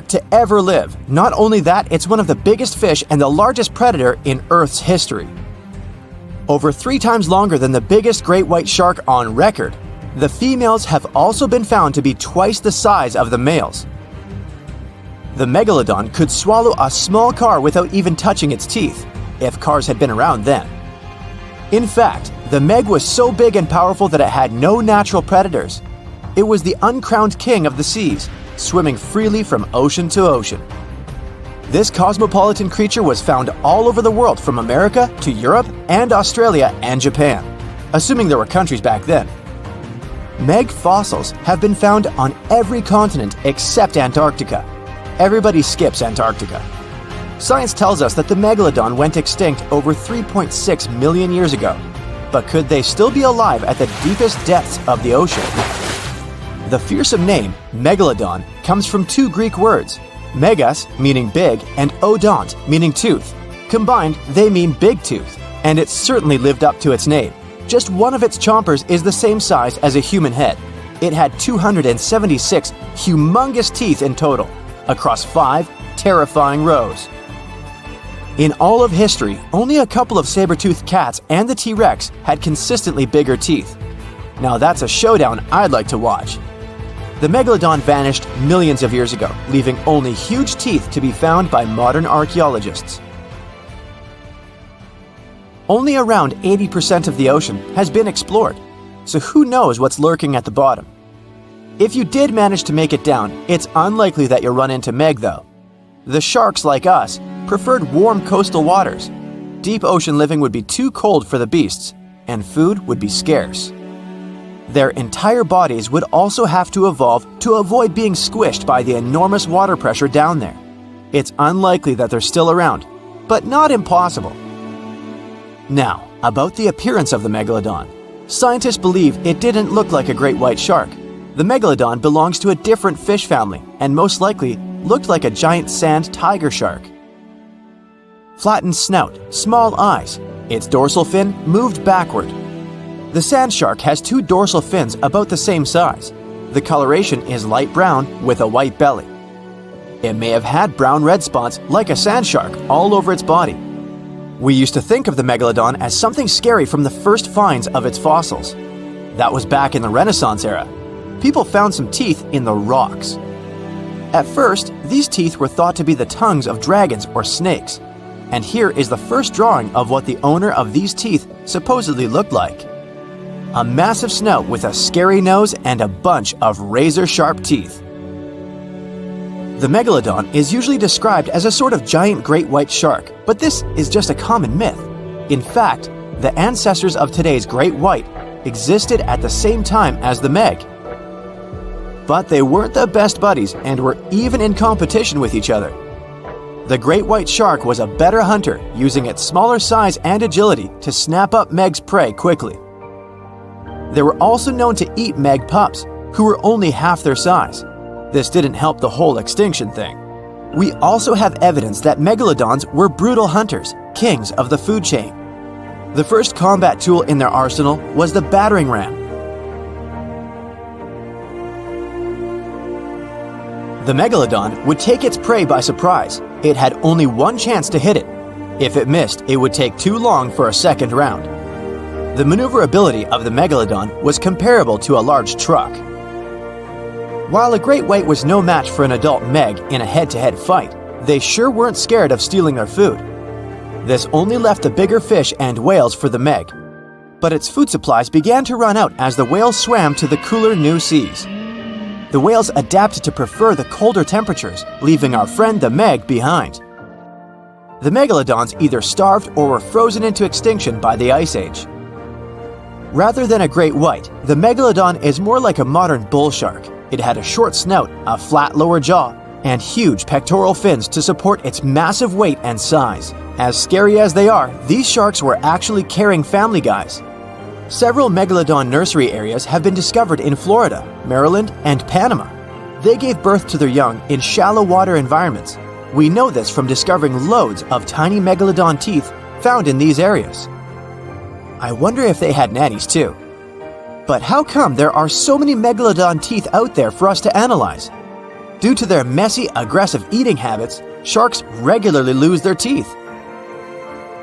to ever live. Not only that, it's one of the biggest fish and the largest predator in Earth's history. Over 3 times longer than the biggest great white shark on record, the females have also been found to be twice the size of the males. The Megalodon could swallow a small car without even touching its teeth, if cars had been around then. In fact, the Meg was so big and powerful that it had no natural predators. It was the uncrowned king of the seas, swimming freely from ocean to ocean. This cosmopolitan creature was found all over the world, from America to Europe and Australia and Japan, assuming there were countries back then. Meg fossils have been found on every continent except Antarctica. Everybody skips Antarctica. Science tells us that the Megalodon went extinct over 3.6 million years ago, but could they still be alive at the deepest depths of the ocean? The fearsome name, Megalodon, comes from 2 Greek words, megas, meaning big, and odont, meaning tooth. Combined, they mean big tooth, and it's certainly lived up to its name. Just one of its chompers is the same size as a human head. It had 276 humongous teeth in total, across 5 terrifying rows. In all of history, only a couple of saber-toothed cats and the T-Rex had consistently bigger teeth. Now that's a showdown I'd like to watch. The Megalodon vanished millions of years ago, leaving only huge teeth to be found by modern archaeologists. Only around 80% of the ocean has been explored, so who knows what's lurking at the bottom. If you did manage to make it down, it's unlikely that you'll run into Meg though. The sharks, like us, preferred warm coastal waters. Deep ocean living would be too cold for the beasts, and food would be scarce. Their entire bodies would also have to evolve to avoid being squished by the enormous water pressure down there. It's unlikely that they're still around, but not impossible. Now, about the appearance of the Megalodon. Scientists believe it didn't look like a great white shark. The Megalodon belongs to a different fish family and most likely looked like a giant sand tiger shark. Flattened snout, small eyes. Its dorsal fin moved backward. The sand shark has 2 dorsal fins about the same size. The coloration is light brown with a white belly. It may have had brown-red spots like a sand shark all over its body. We used to think of the Megalodon as something scary from the first finds of its fossils. That was back in the Renaissance era. People found some teeth in the rocks. At first, these teeth were thought to be the tongues of dragons or snakes. And here is the first drawing of what the owner of these teeth supposedly looked like. A massive snout with a scary nose and a bunch of razor-sharp teeth. The Megalodon is usually described as a sort of giant great white shark, but this is just a common myth. In fact, the ancestors of today's great white existed at the same time as the Meg. But they weren't the best buddies and were even in competition with each other. The great white shark was a better hunter, using its smaller size and agility to snap up Meg's prey quickly. They were also known to eat Meg pups, who were only half their size. This didn't help the whole extinction thing. We also have evidence that Megalodons were brutal hunters, kings of the food chain. The first combat tool in their arsenal was the battering ram. The Megalodon would take its prey by surprise. It had only one chance to hit it. If it missed, it would take too long for a second round. The maneuverability of the Megalodon was comparable to a large truck. While a great white was no match for an adult Meg in a head-to-head fight, they sure weren't scared of stealing their food. This only left the bigger fish and whales for the Meg. But its food supplies began to run out as the whales swam to the cooler new seas. The whales adapted to prefer the colder temperatures, leaving our friend the Meg behind. The Megalodons either starved or were frozen into extinction by the Ice Age. Rather than a great white, the Megalodon is more like a modern bull shark. It had a short snout, a flat lower jaw, and huge pectoral fins to support its massive weight and size. As scary as they are, these sharks were actually caring family guys. Several Megalodon nursery areas have been discovered in Florida, Maryland, and Panama. They gave birth to their young in shallow water environments. We know this from discovering loads of tiny Megalodon teeth found in these areas. I wonder if they had nannies too. But how come there are so many Megalodon teeth out there for us to analyze? Due to their messy, aggressive eating habits, sharks regularly lose their teeth.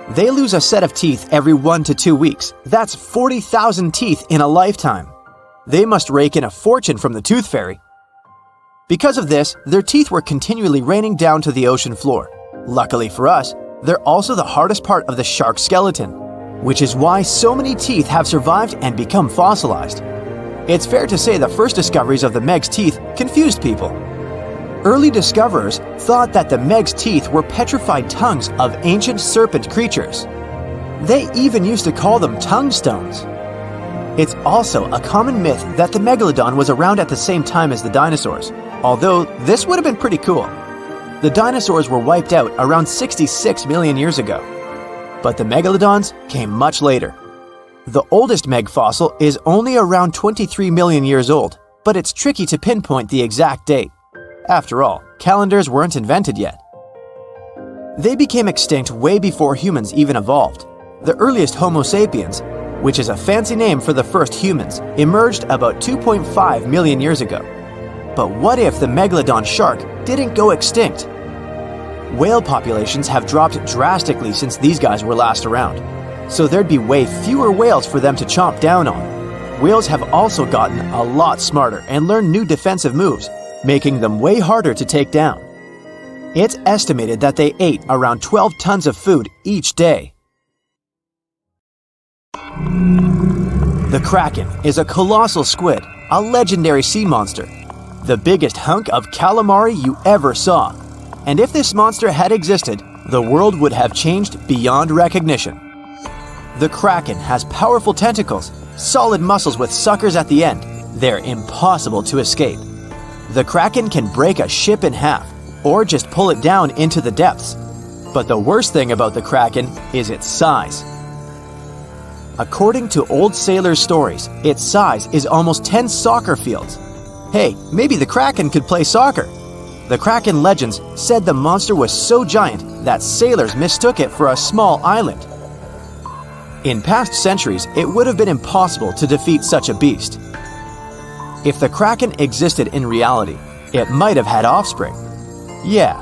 They lose a set of teeth every 1 to 2 weeks. That's 40,000 teeth in a lifetime. They must rake in a fortune from the tooth fairy. Because of this, their teeth were continually raining down to the ocean floor. Luckily for us, they're also the hardest part of the shark skeleton, which is why so many teeth have survived and become fossilized. It's fair to say the first discoveries of the Meg's teeth confused people. Early discoverers thought that the Meg's teeth were petrified tongues of ancient serpent creatures. They even used to call them tongue stones. It's also a common myth that the Megalodon was around at the same time as the dinosaurs, although this would have been pretty cool. The dinosaurs were wiped out around 66 million years ago, but the Megalodons came much later. The oldest Meg fossil is only around 23 million years old, but it's tricky to pinpoint the exact date. After all, calendars weren't invented yet. They became extinct way before humans even evolved. The earliest Homo sapiens, which is a fancy name for the first humans, emerged about 2.5 million years ago. But what if the Megalodon shark didn't go extinct? Whale populations have dropped drastically since these guys were last around, so there'd be way fewer whales for them to chomp down on. Whales have also gotten a lot smarter and learned new defensive moves, making them way harder to take down. It's estimated that they ate around 12 tons of food each day. The Kraken is a colossal squid, a legendary sea monster, the biggest hunk of calamari you ever saw. And if this monster had existed, the world would have changed beyond recognition. The Kraken has powerful tentacles, solid muscles with suckers at the end. They're impossible to escape. The Kraken can break a ship in half, or just pull it down into the depths. But the worst thing about the Kraken is its size. According to old sailors' stories, its size is almost 10 soccer fields. Hey, maybe the Kraken could play soccer. The Kraken legends said the monster was so giant that sailors mistook it for a small island. In past centuries, it would have been impossible to defeat such a beast. If the Kraken existed in reality, it might have had offspring. Yeah.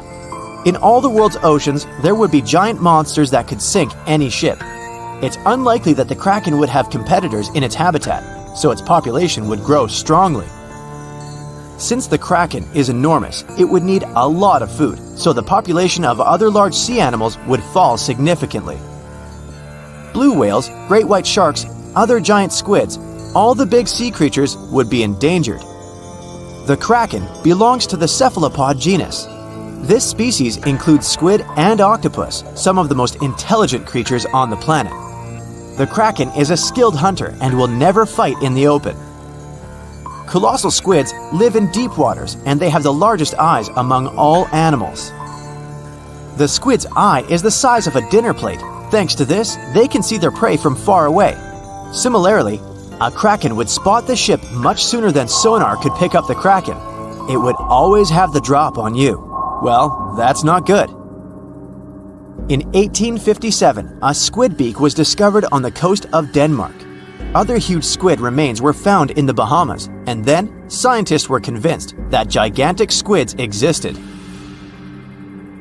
In all the world's oceans, there would be giant monsters that could sink any ship. It's unlikely that the Kraken would have competitors in its habitat, so its population would grow strongly. Since the Kraken is enormous, it would need a lot of food, so the population of other large sea animals would fall significantly. Blue whales, great white sharks, other giant squids, all the big sea creatures would be endangered. The Kraken belongs to the cephalopod genus. This species includes squid and octopus, some of the most intelligent creatures on the planet. The Kraken is a skilled hunter and will never fight in the open. Colossal squids live in deep waters and they have the largest eyes among all animals. The squid's eye is the size of a dinner plate. Thanks to this, they can see their prey from far away. Similarly, a Kraken would spot the ship much sooner than sonar could pick up the Kraken. It would always have the drop on you. Well, that's not good. In 1857, a squid beak was discovered on the coast of Denmark. Other huge squid remains were found in the Bahamas, and then scientists were convinced that gigantic squids existed.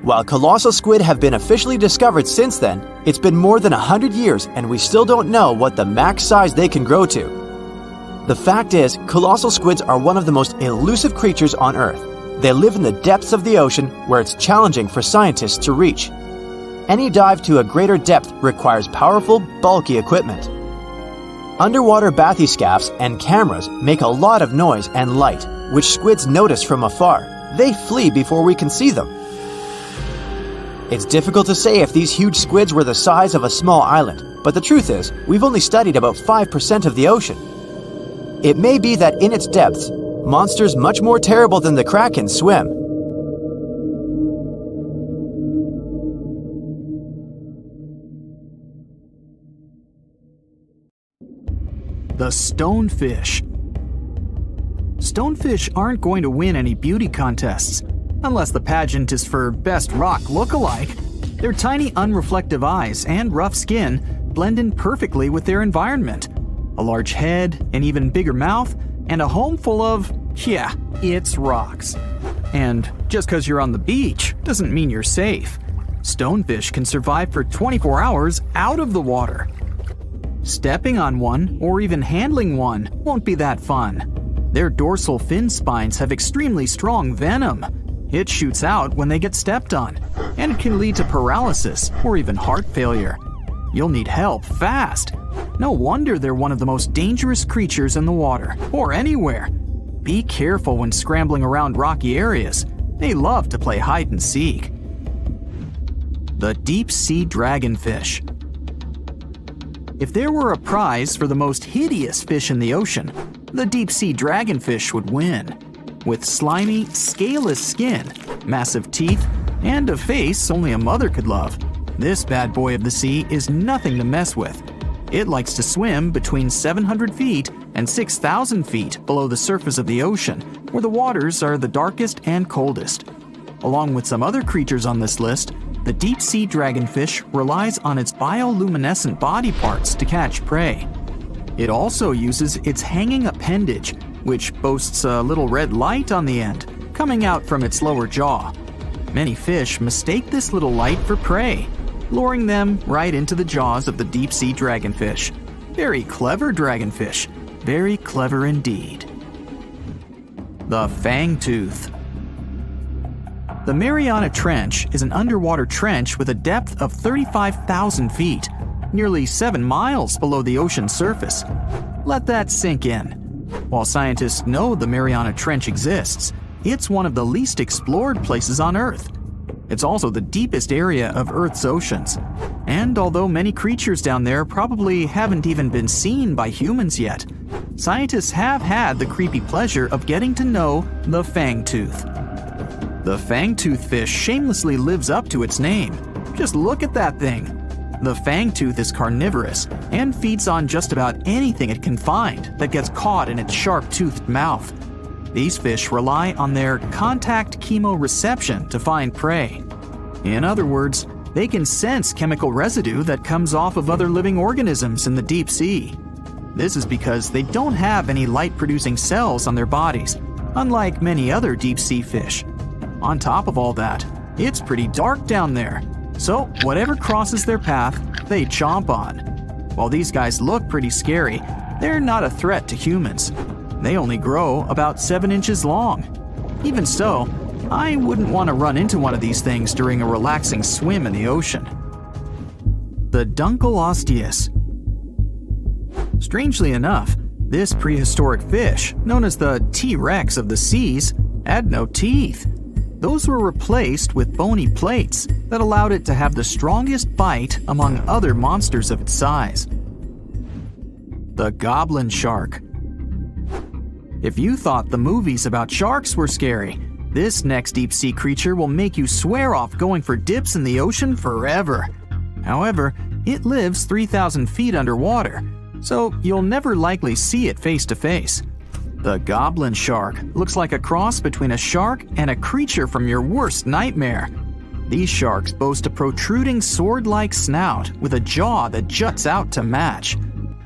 While colossal squid have been officially discovered since then, it's been more than 100 years and we still don't know what the max size they can grow to. The fact is, colossal squids are one of the most elusive creatures on Earth. They live in the depths of the ocean where it's challenging for scientists to reach. Any dive to a greater depth requires powerful, bulky equipment. Underwater bathyscaphs and cameras make a lot of noise and light, which squids notice from afar. They flee before we can see them. It's difficult to say if these huge squids were the size of a small island, but the truth is, we've only studied about 5% of the ocean. It may be that in its depths, monsters much more terrible than the Kraken swim. The Stonefish. Stonefish aren't going to win any beauty contests, unless the pageant is for best rock look-alike. Their tiny unreflective eyes and rough skin blend in perfectly with their environment. A large head, an even bigger mouth, and a home full of, yeah, it's rocks. And just because you're on the beach doesn't mean you're safe. Stonefish can survive for 24 hours out of the water. Stepping on one or even handling one won't be that fun. Their dorsal fin spines have extremely strong venom. It shoots out when they get stepped on, and it can lead to paralysis or even heart failure. You'll need help fast. No wonder they're one of the most dangerous creatures in the water, or anywhere. Be careful when scrambling around rocky areas. They love to play hide and seek. The deep-sea dragonfish. If there were a prize for the most hideous fish in the ocean, the deep-sea dragonfish would win. With slimy, scaleless skin, massive teeth, and a face only a mother could love, this bad boy of the sea is nothing to mess with. It likes to swim between 700 feet and 6,000 feet below the surface of the ocean, where the waters are the darkest and coldest. Along with some other creatures on this list, the deep-sea dragonfish relies on its bioluminescent body parts to catch prey. It also uses its hanging appendage, which boasts a little red light on the end, coming out from its lower jaw. Many fish mistake this little light for prey, luring them right into the jaws of the deep-sea dragonfish. Very clever dragonfish, very clever indeed. The Fang Tooth. The Mariana Trench is an underwater trench with a depth of 35,000 feet, nearly 7 miles below the ocean surface. Let that sink in. While scientists know the Mariana Trench exists, it's one of the least explored places on Earth. It's also the deepest area of Earth's oceans. And although many creatures down there probably haven't even been seen by humans yet, scientists have had the creepy pleasure of getting to know the Fang Tooth. The Fang Tooth fish shamelessly lives up to its name. Just look at that thing. The Fang Tooth is carnivorous and feeds on just about anything it can find that gets caught in its sharp-toothed mouth. These fish rely on their contact chemoreception to find prey. In other words, they can sense chemical residue that comes off of other living organisms in the deep sea. This is because they don't have any light-producing cells on their bodies, unlike many other deep-sea fish. On top of all that, it's pretty dark down there, so whatever crosses their path, they chomp on. While these guys look pretty scary, they're not a threat to humans. They only grow about 7 inches long. Even so, I wouldn't want to run into one of these things during a relaxing swim in the ocean. The Dunal Oius. Strangely enough, this prehistoric fish, known as the T-Rex of the seas, had no teeth. Those were replaced with bony plates that allowed it to have the strongest bite among other monsters of its size. The Goblin Shark. If you thought the movies about sharks were scary, this next deep-sea creature will make you swear off going for dips in the ocean forever. However, it lives 3,000 feet underwater, so you'll never likely see it face to face. The Goblin Shark looks like a cross between a shark and a creature from your worst nightmare. These sharks boast a protruding sword-like snout with a jaw that juts out to match.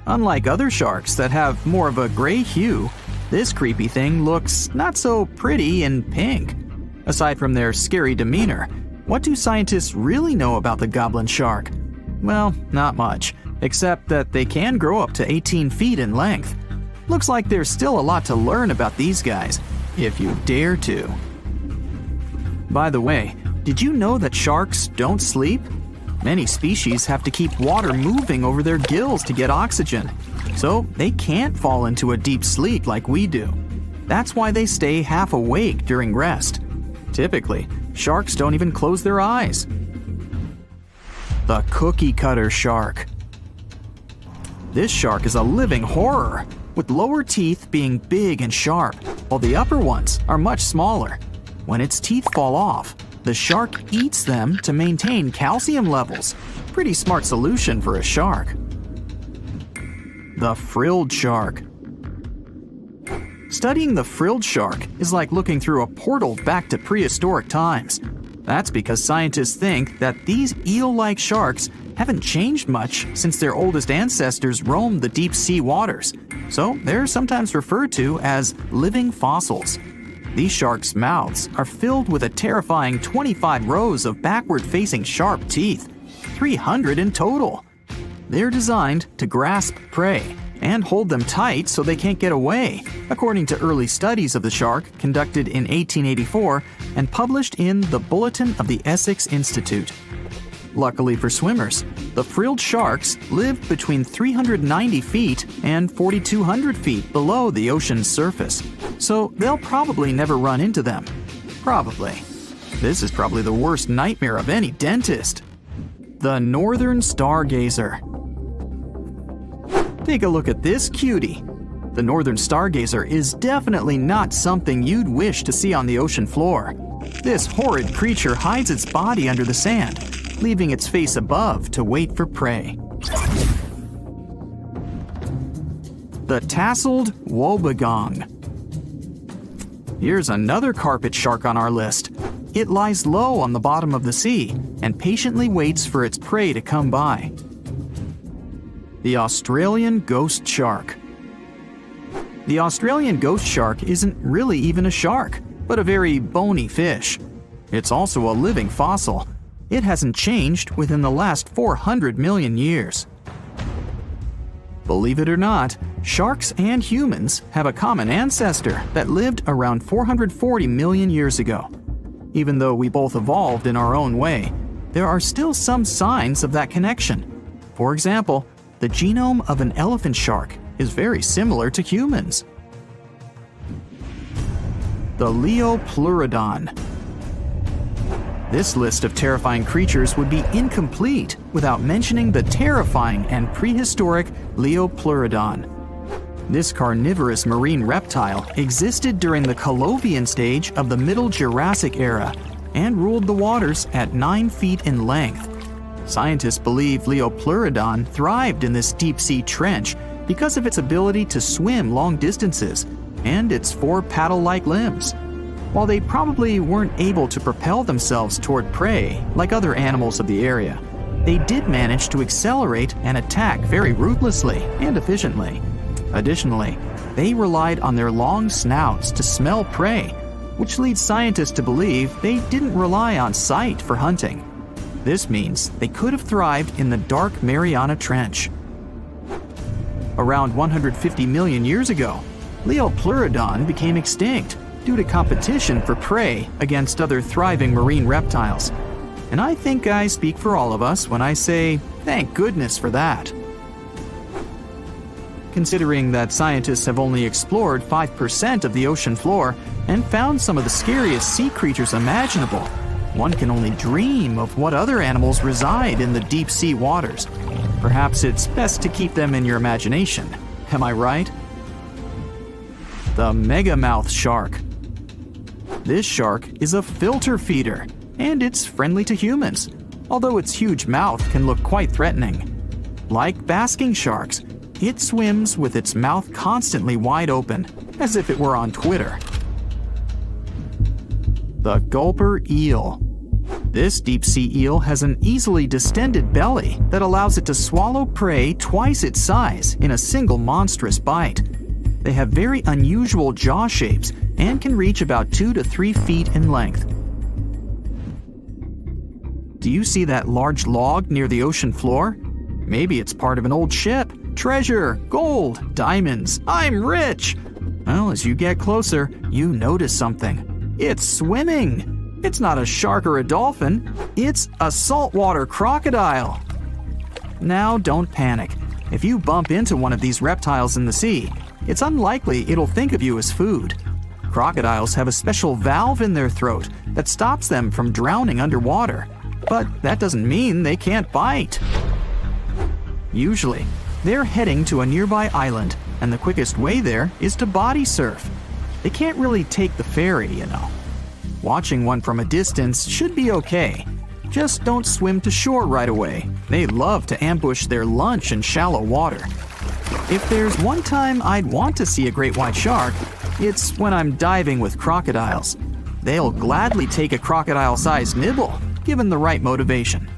Unlike other sharks that have more of a gray hue, this creepy thing looks not so pretty and pink. Aside from their scary demeanor, what do scientists really know about the Goblin Shark? Well, not much, except that they can grow up to 18 feet in length. Looks like there's still a lot to learn about these guys, if you dare to. By the way, did you know that sharks don't sleep? Many species have to keep water moving over their gills to get oxygen, so they can't fall into a deep sleep like we do. That's why they stay half awake during rest. Typically, sharks don't even close their eyes. The cookie cutter shark. This shark is a living horror, with lower teeth being big and sharp, while the upper ones are much smaller. When its teeth fall off, the shark eats them to maintain calcium levels. Pretty smart solution for a shark. The Frilled Shark. Studying the Frilled Shark is like looking through a portal back to prehistoric times. That's because scientists think that these eel-like sharks haven't changed much since their oldest ancestors roamed the deep sea waters, so they're sometimes referred to as living fossils. These sharks' mouths are filled with a terrifying 25 rows of backward-facing sharp teeth, 300 in total. They're designed to grasp prey and hold them tight so they can't get away, according to early studies of the shark conducted in 1884 and published in the Bulletin of the Essex Institute. Luckily for swimmers, the frilled sharks live between 390 feet and 4,200 feet below the ocean's surface, so they'll probably never run into them. Probably. This is probably the worst nightmare of any dentist. The Northern Stargazer. Take a look at this cutie. The Northern Stargazer is definitely not something you'd wish to see on the ocean floor. This horrid creature hides its body under the sand, leaving its face above to wait for prey. The Tassled Wobong. Here's another carpet shark on our list. It lies low on the bottom of the sea and patiently waits for its prey to come by. The Australian Ghost Shark. The Australian ghost shark isn't really even a shark, but a very bony fish. It's also a living fossil. It hasn't changed within the last 400 million years. Believe it or not, sharks and humans have a common ancestor that lived around 440 million years ago. Even though we both evolved in our own way, there are still some signs of that connection. For example, the genome of an elephant shark is very similar to humans. The Leopuridon. This list of terrifying creatures would be incomplete without mentioning the terrifying and prehistoric Leopuridon. This carnivorous marine reptile existed during the Colovian stage of the Middle Jurassic era and ruled the waters at 9 feet in length. Scientists believe Leopuridon thrived in this deep-sea trench because of its ability to swim long distances and its 4 paddle-like limbs. While they probably weren't able to propel themselves toward prey like other animals of the area, they did manage to accelerate and attack very ruthlessly and efficiently. Additionally, they relied on their long snouts to smell prey, which leads scientists to believe they didn't rely on sight for hunting. This means they could have thrived in the dark Mariana Trench. Around 150 million years ago, Leopuridon became extinct due to competition for prey against other thriving marine reptiles. And I think I speak for all of us when I say, thank goodness for that. Considering that scientists have only explored 5% of the ocean floor and found some of the scariest sea creatures imaginable, one can only dream of what other animals reside in the deep sea waters. Perhaps it's best to keep them in your imagination. Am I right? The megamouth shark. This shark is a filter feeder, and it's friendly to humans, although its huge mouth can look quite threatening. Like basking sharks, it swims with its mouth constantly wide open, as if it were on Twitter. The gulper eel. This deep-sea eel has an easily distended belly that allows it to swallow prey twice its size in a single monstrous bite. They have very unusual jaw shapes and can reach about 2 to 3 feet in length. Do you see that large log near the ocean floor? Maybe it's part of an old ship. Treasure, gold, diamonds, I'm rich! Well, as you get closer, you notice something. It's swimming! It's not a shark or a dolphin, it's a saltwater crocodile. Now don't panic. If you bump into one of these reptiles in the sea, it's unlikely it'll think of you as food. Crocodiles have a special valve in their throat that stops them from drowning underwater, but that doesn't mean they can't bite. Usually, they're heading to a nearby island, and the quickest way there is to body surf. They can't really take the ferry, you know. Watching one from a distance should be okay. Just don't swim to shore right away. They love to ambush their lunch in shallow water. If there's one time I'd want to see a great white shark, it's when I'm diving with crocodiles. They'll gladly take a crocodile-sized nibble, given the right motivation.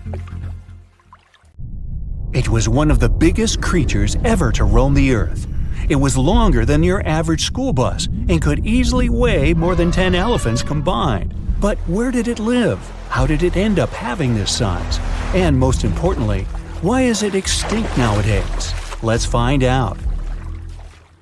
It was one of the biggest creatures ever to roam the earth. It was longer than your average school bus and could easily weigh more than 10 elephants combined. But where did it live? How did it end up having this size? And most importantly, why is it extinct nowadays? Let's find out.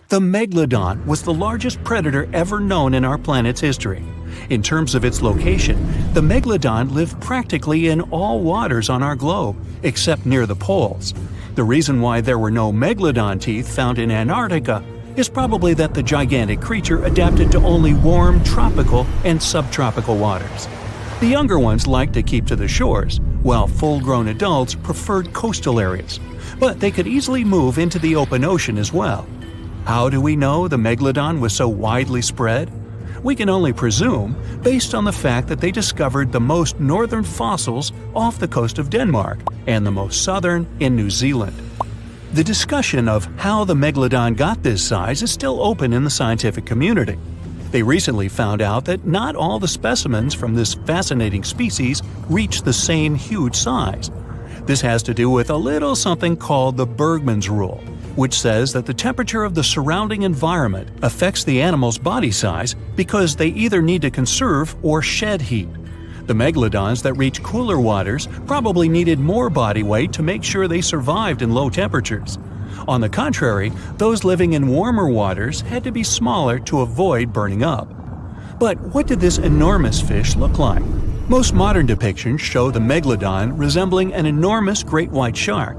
The Megalodon was the largest predator ever known in our planet's history. In terms of its location, the Megalodon lived practically in all waters on our globe, except near the poles. The reason why there were no Megalodon teeth found in Antarctica is probably that the gigantic creature adapted to only warm tropical and subtropical waters. The younger ones liked to keep to the shores, while full-grown adults preferred coastal areas, but they could easily move into the open ocean as well. How do we know the Megalodon was so widely spread? We can only presume, based on the fact that they discovered the most northern fossils off the coast of Denmark and the most southern in New Zealand. The discussion of how the Megalodon got this size is still open in the scientific community. They recently found out that not all the specimens from this fascinating species reach the same huge size. This has to do with a little something called the Bergmann's Rule, which says that the temperature of the surrounding environment affects the animal's body size because they either need to conserve or shed heat. The megalodons that reach cooler waters probably needed more body weight to make sure they survived in low temperatures. On the contrary, those living in warmer waters had to be smaller to avoid burning up. But what did this enormous fish look like? Most modern depictions show the megalodon resembling an enormous great white shark.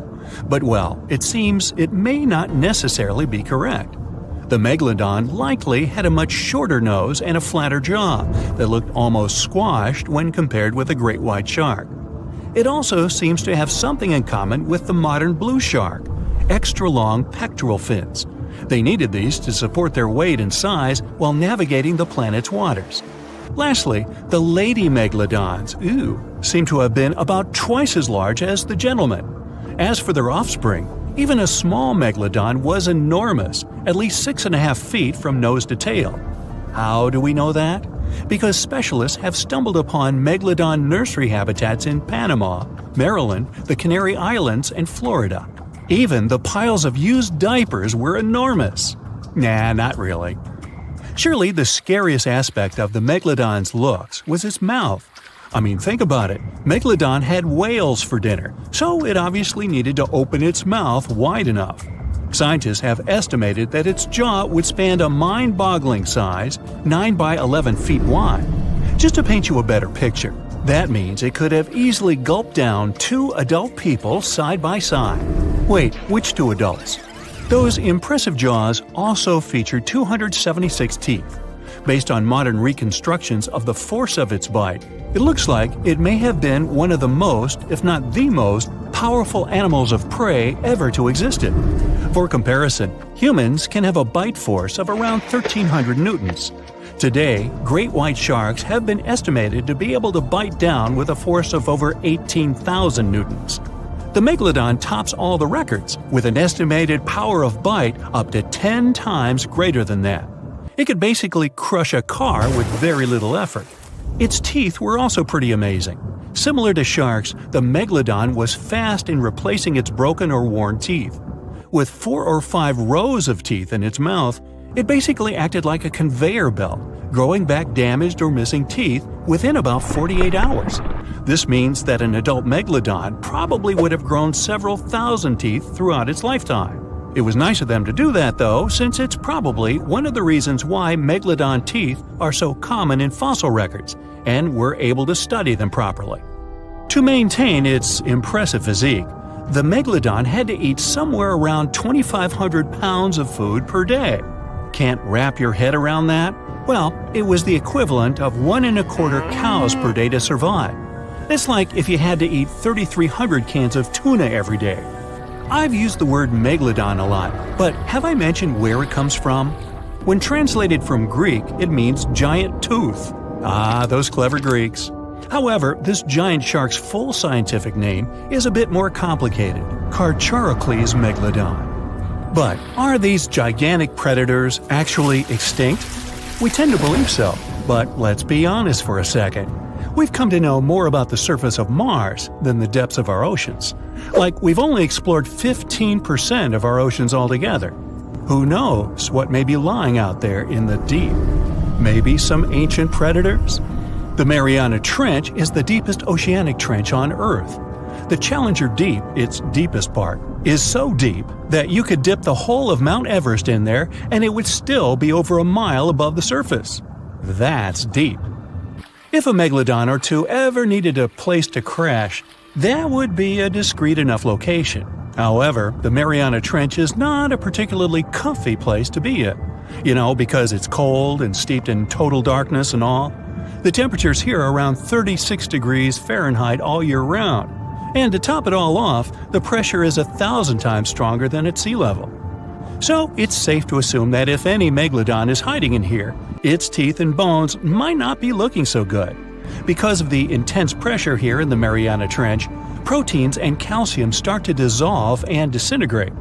But well, it seems it may not necessarily be correct. The megalodon likely had a much shorter nose and a flatter jaw that looked almost squashed when compared with a great white shark. It also seems to have something in common with the modern blue shark: extra-long pectoral fins. They needed these to support their weight and size while navigating the planet's waters. Lastly, the lady megalodons, seem to have been about twice as large as the gentlemen. As for their offspring, even a small megalodon was enormous, at least 6.5 feet from nose to tail. How do we know that? Because specialists have stumbled upon megalodon nursery habitats in Panama, Maryland, the Canary Islands, and Florida. Even the piles of used diapers were enormous. Nah, not really. Surely the scariest aspect of the megalodon's looks was its mouth. I mean, think about it. Megalodon had whales for dinner, so it obviously needed to open its mouth wide enough. Scientists have estimated that its jaw would span a mind-boggling size, 9 by 11 feet wide. Just to paint you a better picture, that means it could have easily gulped down 2 adult people side by side. Wait, which 2 adults? Those impressive jaws also feature 276 teeth. Based on modern reconstructions of the force of its bite, it looks like it may have been one of the most, if not the most, powerful animals of prey ever to exist. For comparison, humans can have a bite force of around 1,300 newtons. Today, great white sharks have been estimated to be able to bite down with a force of over 18,000 newtons. The megalodon tops all the records, with an estimated power of bite up to 10 times greater than that. It could basically crush a car with very little effort. Its teeth were also pretty amazing. Similar to sharks, the megalodon was fast in replacing its broken or worn teeth. With 4 or 5 rows of teeth in its mouth, it basically acted like a conveyor belt, growing back damaged or missing teeth within about 48 hours. This means that an adult megalodon probably would have grown several thousand teeth throughout its lifetime. It was nice of them to do that, though, since it's probably one of the reasons why megalodon teeth are so common in fossil records, and we're able to study them properly. To maintain its impressive physique, the megalodon had to eat somewhere around 2,500 pounds of food per day. Can't wrap your head around that? Well, it was the equivalent of 1.25 cows per day to survive. It's like if you had to eat 3,300 cans of tuna every day. I've used the word megalodon a lot, but have I mentioned where it comes from? When translated from Greek, it means giant tooth. Ah, those clever Greeks. However, this giant shark's full scientific name is a bit more complicated: Carcharocles megalodon. But are these gigantic predators actually extinct? We tend to believe so, but let's be honest for a second. We've come to know more about the surface of Mars than the depths of our oceans. Like, we've only explored 15% of our oceans altogether. Who knows what may be lying out there in the deep? Maybe some ancient predators? The Mariana Trench is the deepest oceanic trench on Earth. The Challenger Deep, its deepest part, is so deep that you could dip the whole of Mount Everest in there and it would still be over a mile above the surface. That's deep. If a megalodon or two ever needed a place to crash, that would be a discreet enough location. However, the Mariana Trench is not a particularly comfy place to be in. Because it's cold and steeped in total darkness and all. The temperatures here are around 36 degrees Fahrenheit all year round. And to top it all off, the pressure is 1,000 times stronger than at sea level. So it's safe to assume that if any megalodon is hiding in here, its teeth and bones might not be looking so good. Because of the intense pressure here in the Mariana Trench, proteins and calcium start to dissolve and disintegrate.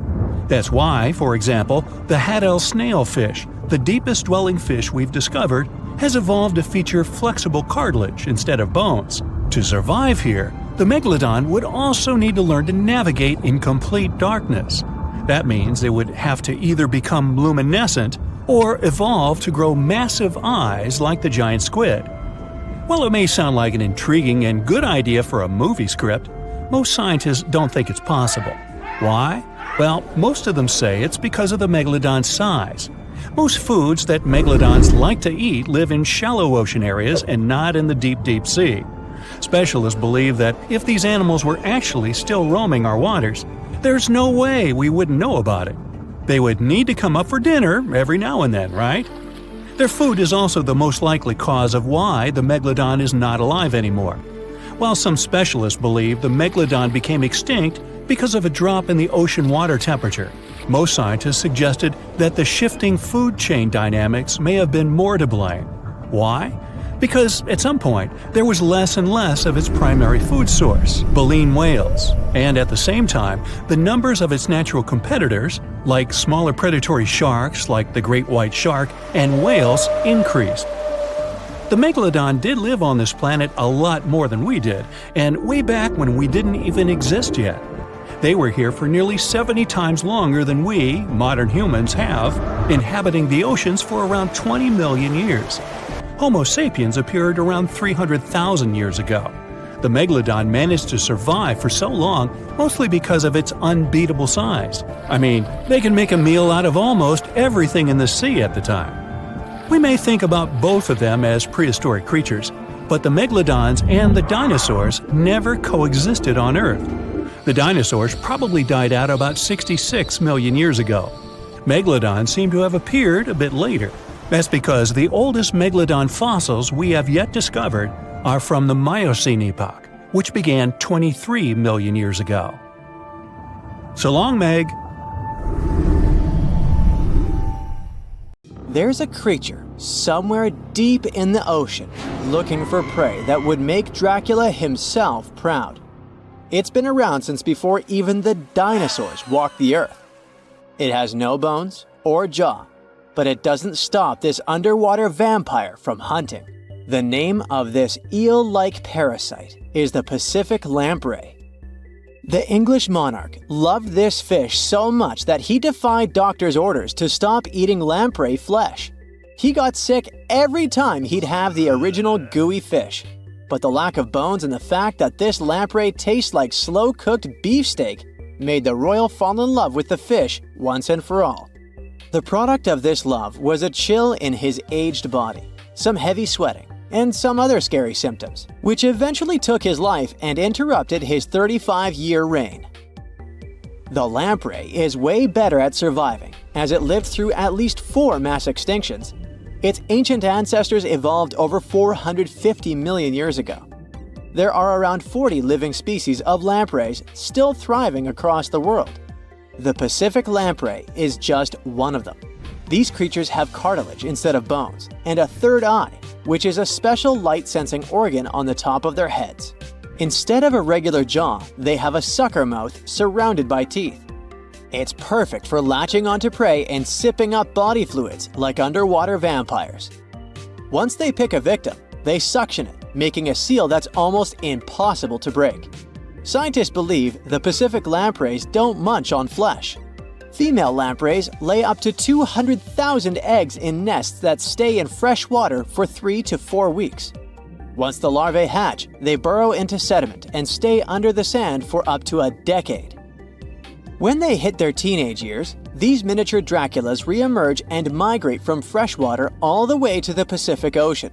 That's why, for example, the Haddell snailfish, the deepest dwelling fish we've discovered, has evolved to feature flexible cartilage instead of bones. To survive here, the megalodon would also need to learn to navigate in complete darkness. That means they would have to either become luminescent or evolve to grow massive eyes like the giant squid. While it may sound like an intriguing and good idea for a movie script, most scientists don't think it's possible. Why? Well, most of them say it's because of the megalodon's size. Most foods that megalodons like to eat live in shallow ocean areas and not in the deep, deep sea. Specialists believe that if these animals were actually still roaming our waters, there's no way we wouldn't know about it. They would need to come up for dinner every now and then, right? Their food is also the most likely cause of why the megalodon is not alive anymore. While some specialists believe the megalodon became extinct because of a drop in the ocean water temperature, most scientists suggested that the shifting food chain dynamics may have been more to blame. Why? Because at some point, there was less and less of its primary food source, baleen whales, and at the same time, the numbers of its natural competitors, like smaller predatory sharks like the great white shark and whales, increased. The megalodon did live on this planet a lot more than we did, and way back when we didn't even exist yet. They were here for nearly 70 times longer than we, modern humans, have, inhabiting the oceans for around 20 million years. Homo sapiens appeared around 300,000 years ago. The megalodon managed to survive for so long mostly because of its unbeatable size. I mean, they can make a meal out of almost everything in the sea at the time. We may think about both of them as prehistoric creatures, but the megalodons and the dinosaurs never coexisted on Earth. The dinosaurs probably died out about 66 million years ago. Megalodons seem to have appeared a bit later. That's because the oldest megalodon fossils we have yet discovered are from the Miocene epoch, which began 23 million years ago. So long, Meg. There's a creature somewhere deep in the ocean looking for prey that would make Dracula himself proud. It's been around since before even the dinosaurs walked the earth. It has no bones or jaw, but it doesn't stop this underwater vampire from hunting. The name of this eel-like parasite is the Pacific lamprey. The English monarch loved this fish so much that he defied doctors' orders to stop eating lamprey flesh. He got sick every time he'd have the original gooey fish. But the lack of bones and the fact that this lamprey tastes like slow-cooked beefsteak made the royal fall in love with the fish once and for all. The product of this love was a chill in his aged body, some heavy sweating, and some other scary symptoms, which eventually took his life and interrupted his 35-year reign. The lamprey is way better at surviving, as it lived through at least 4 mass extinctions. Its ancient ancestors evolved over 450 million years ago. There are around 40 living species of lampreys still thriving across the world. The Pacific lamprey is just one of them. These creatures have cartilage instead of bones, and a third eye, which is a special light-sensing organ on the top of their heads. Instead of a regular jaw, they have a sucker mouth surrounded by teeth. It's perfect for latching onto prey and sipping up body fluids like underwater vampires. Once they pick a victim, they suction it, making a seal that's almost impossible to break. Scientists believe the Pacific lampreys don't munch on flesh. Female lampreys lay up to 200,000 eggs in nests that stay in fresh water for 3 to 4 weeks. Once the larvae hatch, they burrow into sediment and stay under the sand for up to a decade. When they hit their teenage years, these miniature Draculas re-emerge and migrate from freshwater all the way to the Pacific Ocean.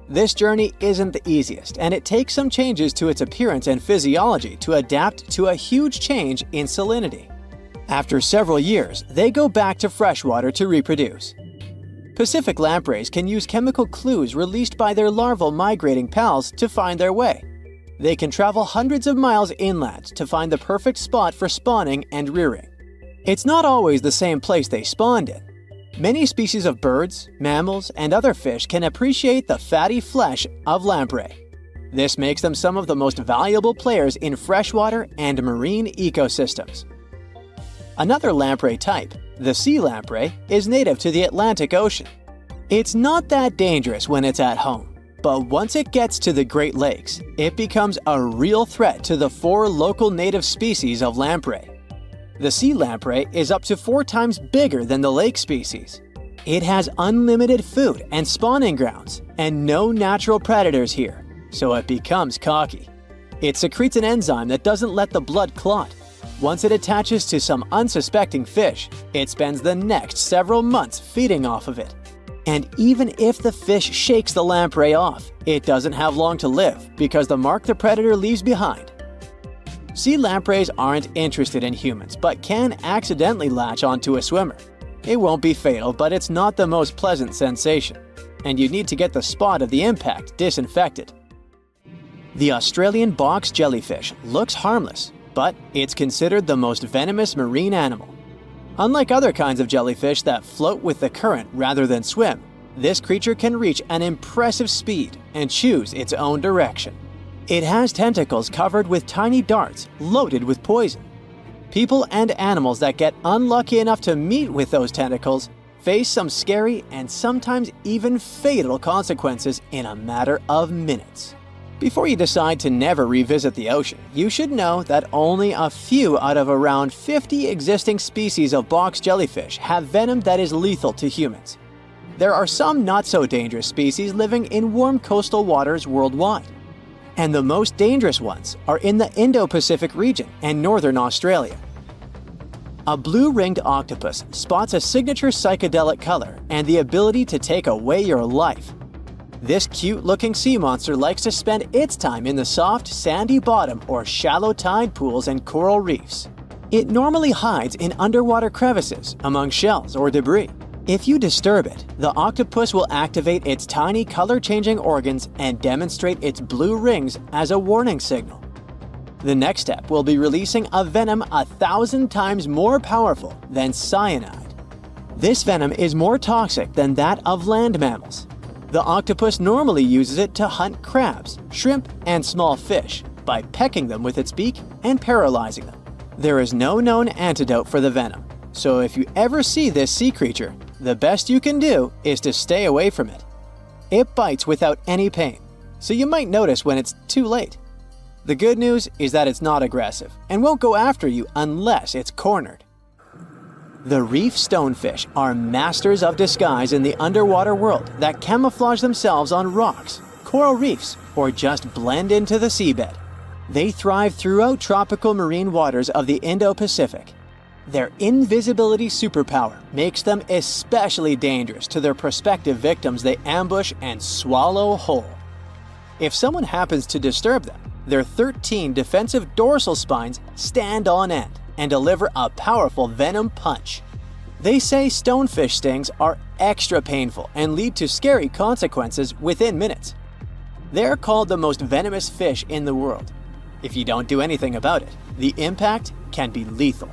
This journey isn't the easiest, and it takes some changes to its appearance and physiology to adapt to a huge change in salinity. After several years, they go back to freshwater to reproduce. Pacific lampreys can use chemical clues released by their larval migrating pals to find their way. They can travel hundreds of miles inland to find the perfect spot for spawning and rearing. It's not always the same place they spawned in. Many species of birds, mammals, and other fish can appreciate the fatty flesh of lamprey. This makes them some of the most valuable players in freshwater and marine ecosystems. Another lamprey type, the sea lamprey, is native to the Atlantic Ocean. It's not that dangerous when it's at home, but once it gets to the Great Lakes, it becomes a real threat to the 4 local native species of lamprey. The sea lamprey is up to 4 times bigger than the lake species. It has unlimited food and spawning grounds, and no natural predators here, so it becomes cocky. It secretes an enzyme that doesn't let the blood clot. Once it attaches to some unsuspecting fish, it spends the next several months feeding off of it. And even if the fish shakes the lamprey off, it doesn't have long to live because the mark the predator leaves behind. Sea lampreys aren't interested in humans, but can accidentally latch onto a swimmer. It won't be fatal, but it's not the most pleasant sensation, and you need to get the spot of the impact disinfected. The Australian box jellyfish looks harmless, but it's considered the most venomous marine animal. Unlike other kinds of jellyfish that float with the current rather than swim, this creature can reach an impressive speed and choose its own direction. It has tentacles covered with tiny darts loaded with poison. People and animals that get unlucky enough to meet with those tentacles face some scary and sometimes even fatal consequences in a matter of minutes. Before you decide to never revisit the ocean, you should know that only a few out of around 50 existing species of box jellyfish have venom that is lethal to humans. There are some not-so-dangerous species living in warm coastal waters worldwide. And the most dangerous ones are in the Indo-Pacific region and northern Australia. A blue-ringed octopus spots a signature psychedelic color and the ability to take away your life. This cute-looking sea monster likes to spend its time in the soft, sandy bottom or shallow tide pools and coral reefs. It normally hides in underwater crevices, among shells or debris. If you disturb it, the octopus will activate its tiny color-changing organs and demonstrate its blue rings as a warning signal. The next step will be releasing a venom 1,000 times more powerful than cyanide. This venom is more toxic than that of land mammals. The octopus normally uses it to hunt crabs, shrimp, and small fish by pecking them with its beak and paralyzing them. There is no known antidote for the venom, so if you ever see this sea creature, the best you can do is to stay away from it. It bites without any pain, so you might notice when it's too late. The good news is that it's not aggressive and won't go after you unless it's cornered. The reef stonefish are masters of disguise in the underwater world that camouflage themselves on rocks, coral reefs, or just blend into the seabed. They thrive throughout tropical marine waters of the Indo-Pacific. Their invisibility superpower makes them especially dangerous to their prospective victims they ambush and swallow whole. If someone happens to disturb them, their 13 defensive dorsal spines stand on end and deliver a powerful venom punch. They say stonefish stings are extra painful and lead to scary consequences within minutes. They're called the most venomous fish in the world. If you don't do anything about it, the impact can be lethal.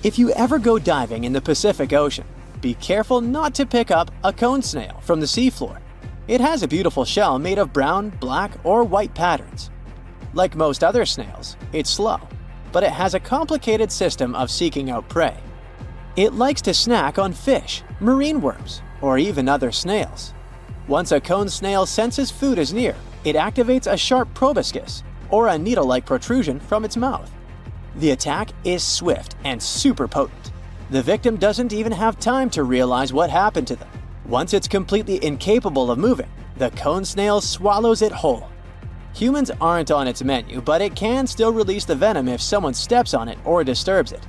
If you ever go diving in the Pacific Ocean, be careful not to pick up a cone snail from the seafloor. It has a beautiful shell made of brown, black, or white patterns. Like most other snails, it's slow, but it has a complicated system of seeking out prey. It likes to snack on fish, marine worms, or even other snails. Once a cone snail senses food is near, it activates a sharp proboscis, or a needle-like protrusion from its mouth. The attack is swift and super potent. The victim doesn't even have time to realize what happened to them. Once it's completely incapable of moving, the cone snail swallows it whole. Humans aren't on its menu, but it can still release the venom if someone steps on it or disturbs it.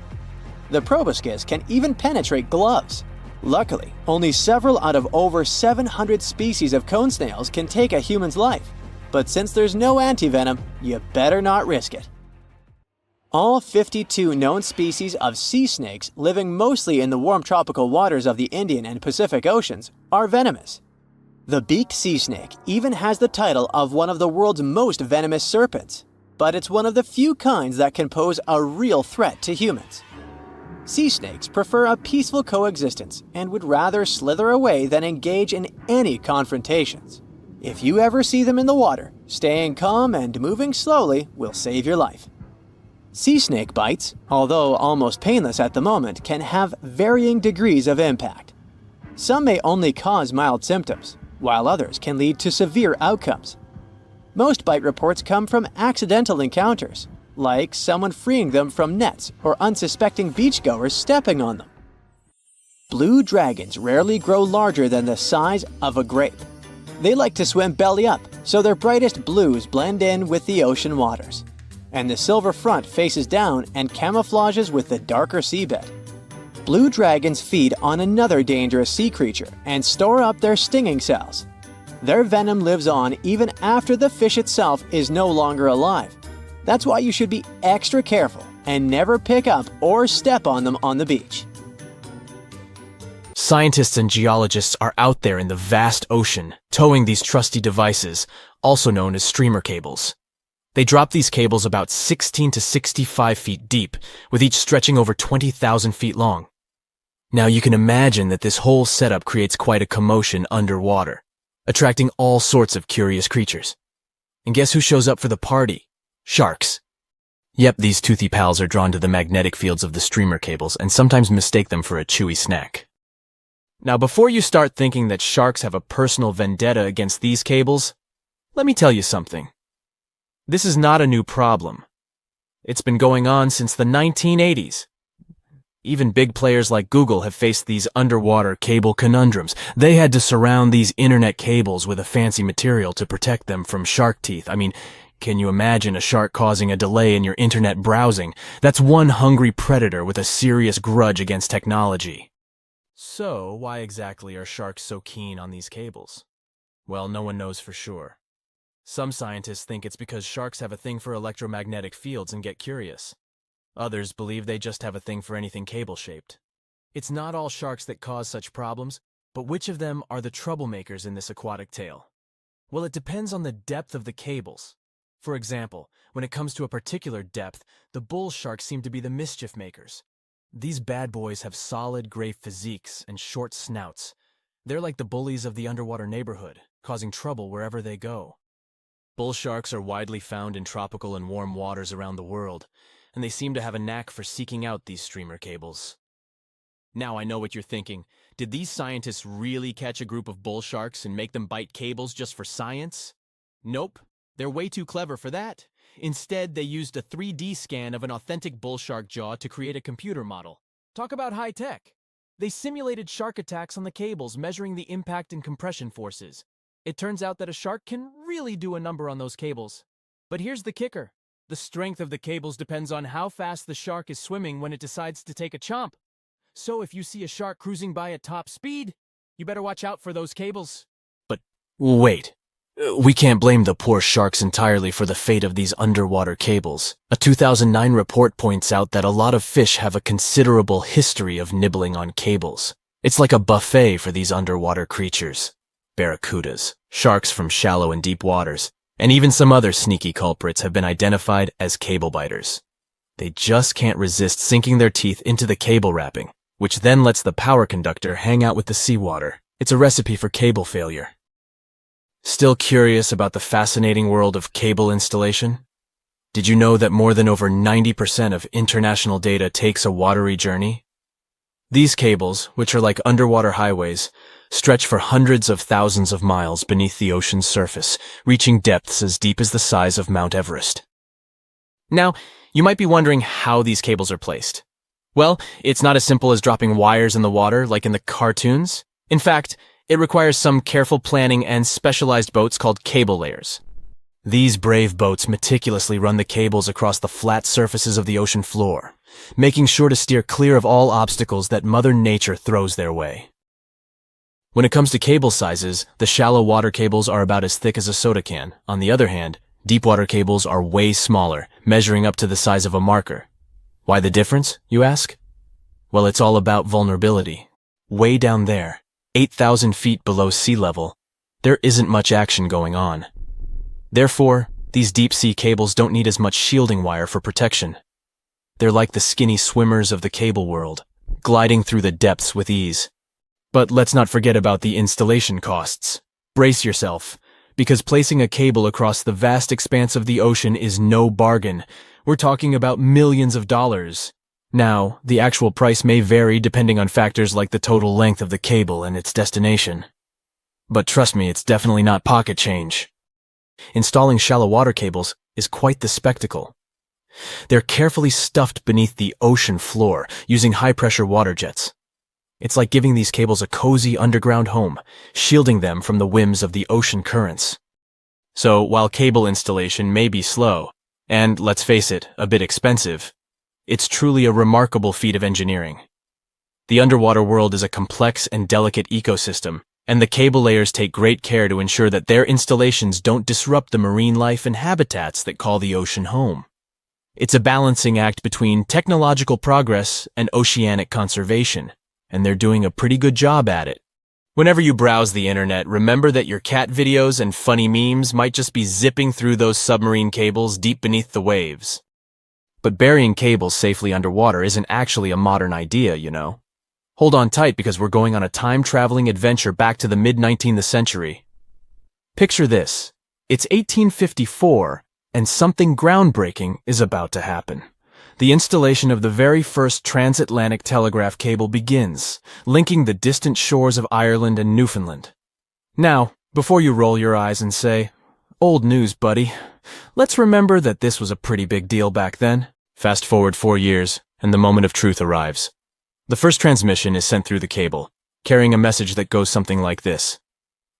The proboscis can even penetrate gloves. Luckily, only several out of over 700 species of cone snails can take a human's life. But since there's no antivenom, you better not risk it. All 52 known species of sea snakes living mostly in the warm tropical waters of the Indian and Pacific Oceans are venomous. The beaked sea snake even has the title of one of the world's most venomous serpents, but it's one of the few kinds that can pose a real threat to humans. Sea snakes prefer a peaceful coexistence and would rather slither away than engage in any confrontations. If you ever see them in the water, staying calm and moving slowly will save your life. Sea snake bites, although almost painless at the moment, can have varying degrees of impact. Some may only cause mild symptoms, while others can lead to severe outcomes. Most bite reports come from accidental encounters, like someone freeing them from nets or unsuspecting beachgoers stepping on them. Blue dragons rarely grow larger than the size of a grape. They like to swim belly up, so their brightest blues blend in with the ocean waters. And the silver front faces down and camouflages with the darker seabed. Blue dragons feed on another dangerous sea creature and store up their stinging cells. Their venom lives on even after the fish itself is no longer alive. That's why you should be extra careful and never pick up or step on them on the beach. Scientists and geologists are out there in the vast ocean, towing these trusty devices, also known as streamer cables. They drop these cables about 16 to 65 feet deep, with each stretching over 20,000 feet long. Now you can imagine that this whole setup creates quite a commotion underwater, attracting all sorts of curious creatures. And guess who shows up for the party? Sharks. Yep, these toothy pals are drawn to the magnetic fields of the streamer cables and sometimes mistake them for a chewy snack. Now before you start thinking that sharks have a personal vendetta against these cables, let me tell you something. This is not a new problem. It's been going on since the 1980s. Even big players like Google have faced these underwater cable conundrums. They had to surround these internet cables with a fancy material to protect them from shark teeth. I mean, can you imagine a shark causing a delay in your internet browsing? That's one hungry predator with a serious grudge against technology. So, why exactly are sharks so keen on these cables? Well, no one knows for sure. Some scientists think it's because sharks have a thing for electromagnetic fields and get curious. Others believe they just have a thing for anything cable-shaped. It's not all sharks that cause such problems, but which of them are the troublemakers in this aquatic tale? Well, it depends on the depth of the cables. For example, when it comes to a particular depth, the bull sharks seem to be the mischief makers. These bad boys have solid gray physiques and short snouts. They're like the bullies of the underwater neighborhood, causing trouble wherever they go. Bull sharks are widely found in tropical and warm waters around the world, and they seem to have a knack for seeking out these streamer cables. Now I know what you're thinking. Did these scientists really catch a group of bull sharks and make them bite cables just for science? Nope, they're way too clever for that. Instead, they used a 3D scan of an authentic bull shark jaw to create a computer model. Talk about high tech. They simulated shark attacks on the cables, measuring the impact and compression forces. It turns out that a shark can really do a number on those cables. But here's the kicker. The strength of the cables depends on how fast the shark is swimming when it decides to take a chomp. So if you see a shark cruising by at top speed, you better watch out for those cables. But wait, we can't blame the poor sharks entirely for the fate of these underwater cables. A 2009 report points out that a lot of fish have a considerable history of nibbling on cables. It's like a buffet for these underwater creatures. Barracudas, sharks from shallow and deep waters, and even some other sneaky culprits have been identified as cable biters. They just can't resist sinking their teeth into the cable wrapping, which then lets the power conductor hang out with the seawater. It's a recipe for cable failure. Still curious about the fascinating world of cable installation? Did you know that more than over 90% of international data takes a watery journey? These cables, which are like underwater highways, stretch for hundreds of thousands of miles beneath the ocean's surface, reaching depths as deep as the size of Mount Everest. Now, you might be wondering how these cables are placed. Well, it's not as simple as dropping wires in the water like in the cartoons. In fact, it requires some careful planning and specialized boats called cable layers. These brave boats meticulously run the cables across the flat surfaces of the ocean floor, making sure to steer clear of all obstacles that Mother Nature throws their way. When it comes to cable sizes, the shallow water cables are about as thick as a soda can. On the other hand, deep water cables are way smaller, measuring up to the size of a marker. Why the difference, you ask? Well, it's all about vulnerability. Way down there, 8,000 feet below sea level, there isn't much action going on. Therefore, these deep-sea cables don't need as much shielding wire for protection. They're like the skinny swimmers of the cable world, gliding through the depths with ease. But let's not forget about the installation costs. Brace yourself, because placing a cable across the vast expanse of the ocean is no bargain. We're talking about millions of dollars. Now, the actual price may vary depending on factors like the total length of the cable and its destination. But trust me, it's definitely not pocket change. Installing shallow water cables is quite the spectacle. They're carefully stuffed beneath the ocean floor using high-pressure water jets. It's like giving these cables a cozy underground home, shielding them from the whims of the ocean currents. So, while cable installation may be slow, and, let's face it, a bit expensive, it's truly a remarkable feat of engineering. The underwater world is a complex and delicate ecosystem, and the cable layers take great care to ensure that their installations don't disrupt the marine life and habitats that call the ocean home. It's a balancing act between technological progress and oceanic conservation, and they're doing a pretty good job at it. Whenever you browse the internet, remember that your cat videos and funny memes might just be zipping through those submarine cables deep beneath the waves. But burying cables safely underwater isn't actually a modern idea, you know. Hold on tight because we're going on a time-traveling adventure back to the mid-19th century. Picture this. It's 1854, and something groundbreaking is about to happen. The installation of the very first transatlantic telegraph cable begins, linking the distant shores of Ireland and Newfoundland. Now, before you roll your eyes and say, "Old news, buddy," let's remember that this was a pretty big deal back then. Fast forward 4 years, and the moment of truth arrives. The first transmission is sent through the cable, carrying a message that goes something like this.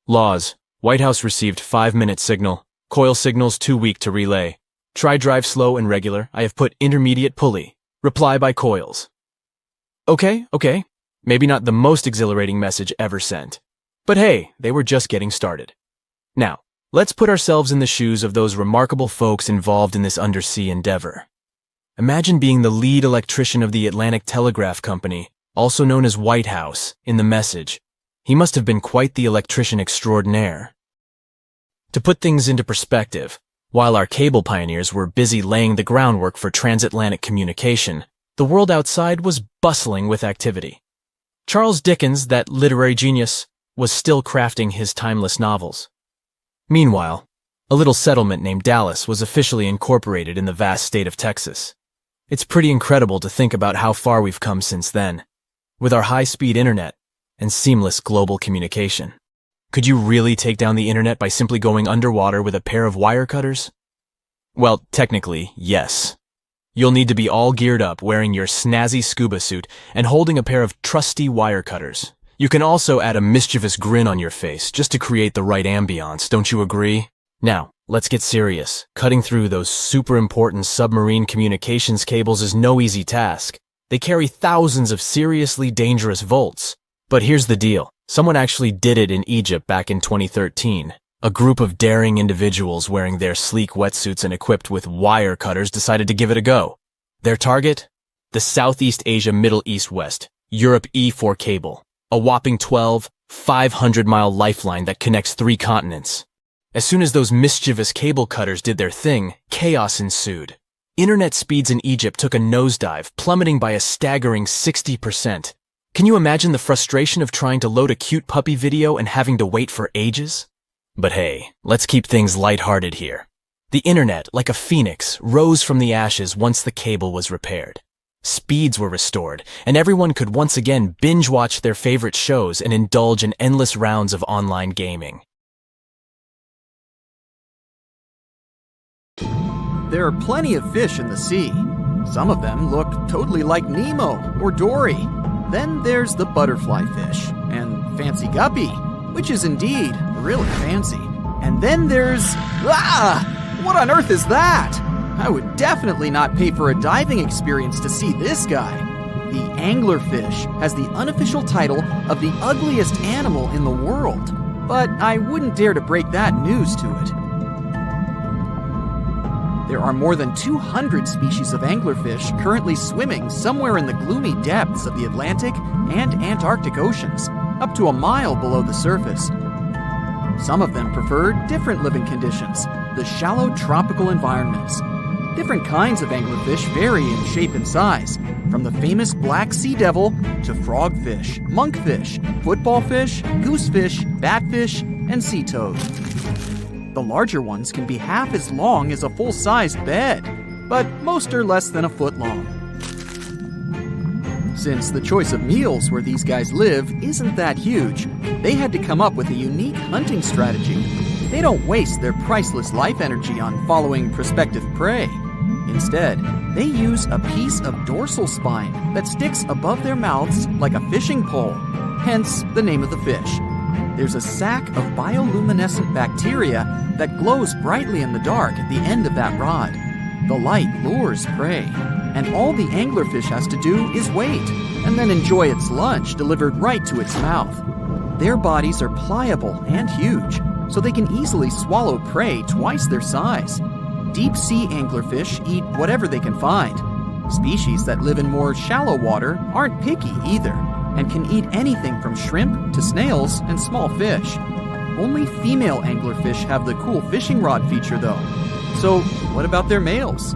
Laws. White House received 5-minute signal. Coil signals too weak to relay. Try drive slow and regular. I have put intermediate pulley. Reply by coils. Okay. Maybe not the most exhilarating message ever sent. But hey, they were just getting started. Now, let's put ourselves in the shoes of those remarkable folks involved in this undersea endeavor. Imagine being the lead electrician of the Atlantic Telegraph Company, also known as White House, in the message. He must have been quite the electrician extraordinaire. To put things into perspective, while our cable pioneers were busy laying the groundwork for transatlantic communication, the world outside was bustling with activity. Charles Dickens, that literary genius, was still crafting his timeless novels. Meanwhile, a little settlement named Dallas was officially incorporated in the vast state of Texas. It's pretty incredible to think about how far we've come since then, with our high-speed internet and seamless global communication. Could you really take down the internet by simply going underwater with a pair of wire cutters? Well, technically, yes. You'll need to be all geared up, wearing your snazzy scuba suit and holding a pair of trusty wire cutters. You can also add a mischievous grin on your face just to create the right ambiance, don't you agree? Now, let's get serious. Cutting through those super important submarine communications cables is no easy task. They carry thousands of seriously dangerous volts. But here's the deal. Someone actually did it in Egypt back in 2013. A group of daring individuals wearing their sleek wetsuits and equipped with wire cutters decided to give it a go. Their target? The Southeast Asia Middle East West, Europe E4 cable. A whopping 500-mile lifeline that connects 3 continents. As soon as those mischievous cable cutters did their thing, chaos ensued. Internet speeds in Egypt took a nosedive, plummeting by a staggering 60%. Can you imagine the frustration of trying to load a cute puppy video and having to wait for ages? But hey, let's keep things lighthearted here. The internet, like a phoenix, rose from the ashes once the cable was repaired. Speeds were restored, and everyone could once again binge-watch their favorite shows and indulge in endless rounds of online gaming. There are plenty of fish in the sea. Some of them look totally like Nemo or Dory. Then there's the butterfly fish and fancy guppy, which is indeed really fancy. And then there's... What on earth is that? I would definitely not pay for a diving experience to see this guy. The anglerfish has the unofficial title of the ugliest animal in the world, but I wouldn't dare to break that news to it. There are more than 200 species of anglerfish currently swimming somewhere in the gloomy depths of the Atlantic and Antarctic Oceans, up to a mile below the surface. Some of them prefer different living conditions, the shallow tropical environments. Different kinds of anglerfish vary in shape and size, from the famous black sea devil to frogfish, monkfish, footballfish, goosefish, batfish, and sea toad. The larger ones can be half as long as a full-sized bed, but most are less than a foot long. Since the choice of meals where these guys live isn't that huge, they had to come up with a unique hunting strategy. They don't waste their priceless life energy on following prospective prey. Instead, they use a piece of dorsal spine that sticks above their mouths like a fishing pole, hence the name of the fish. There's a sac of bioluminescent bacteria that glows brightly in the dark at the end of that rod. The light lures prey, and all the anglerfish has to do is wait, and then enjoy its lunch delivered right to its mouth. Their bodies are pliable and huge, so they can easily swallow prey twice their size. Deep-sea anglerfish eat whatever they can find. Species that live in more shallow water aren't picky either, and can eat anything from shrimp to snails and small fish. Only female anglerfish have the cool fishing rod feature though. So what about their males?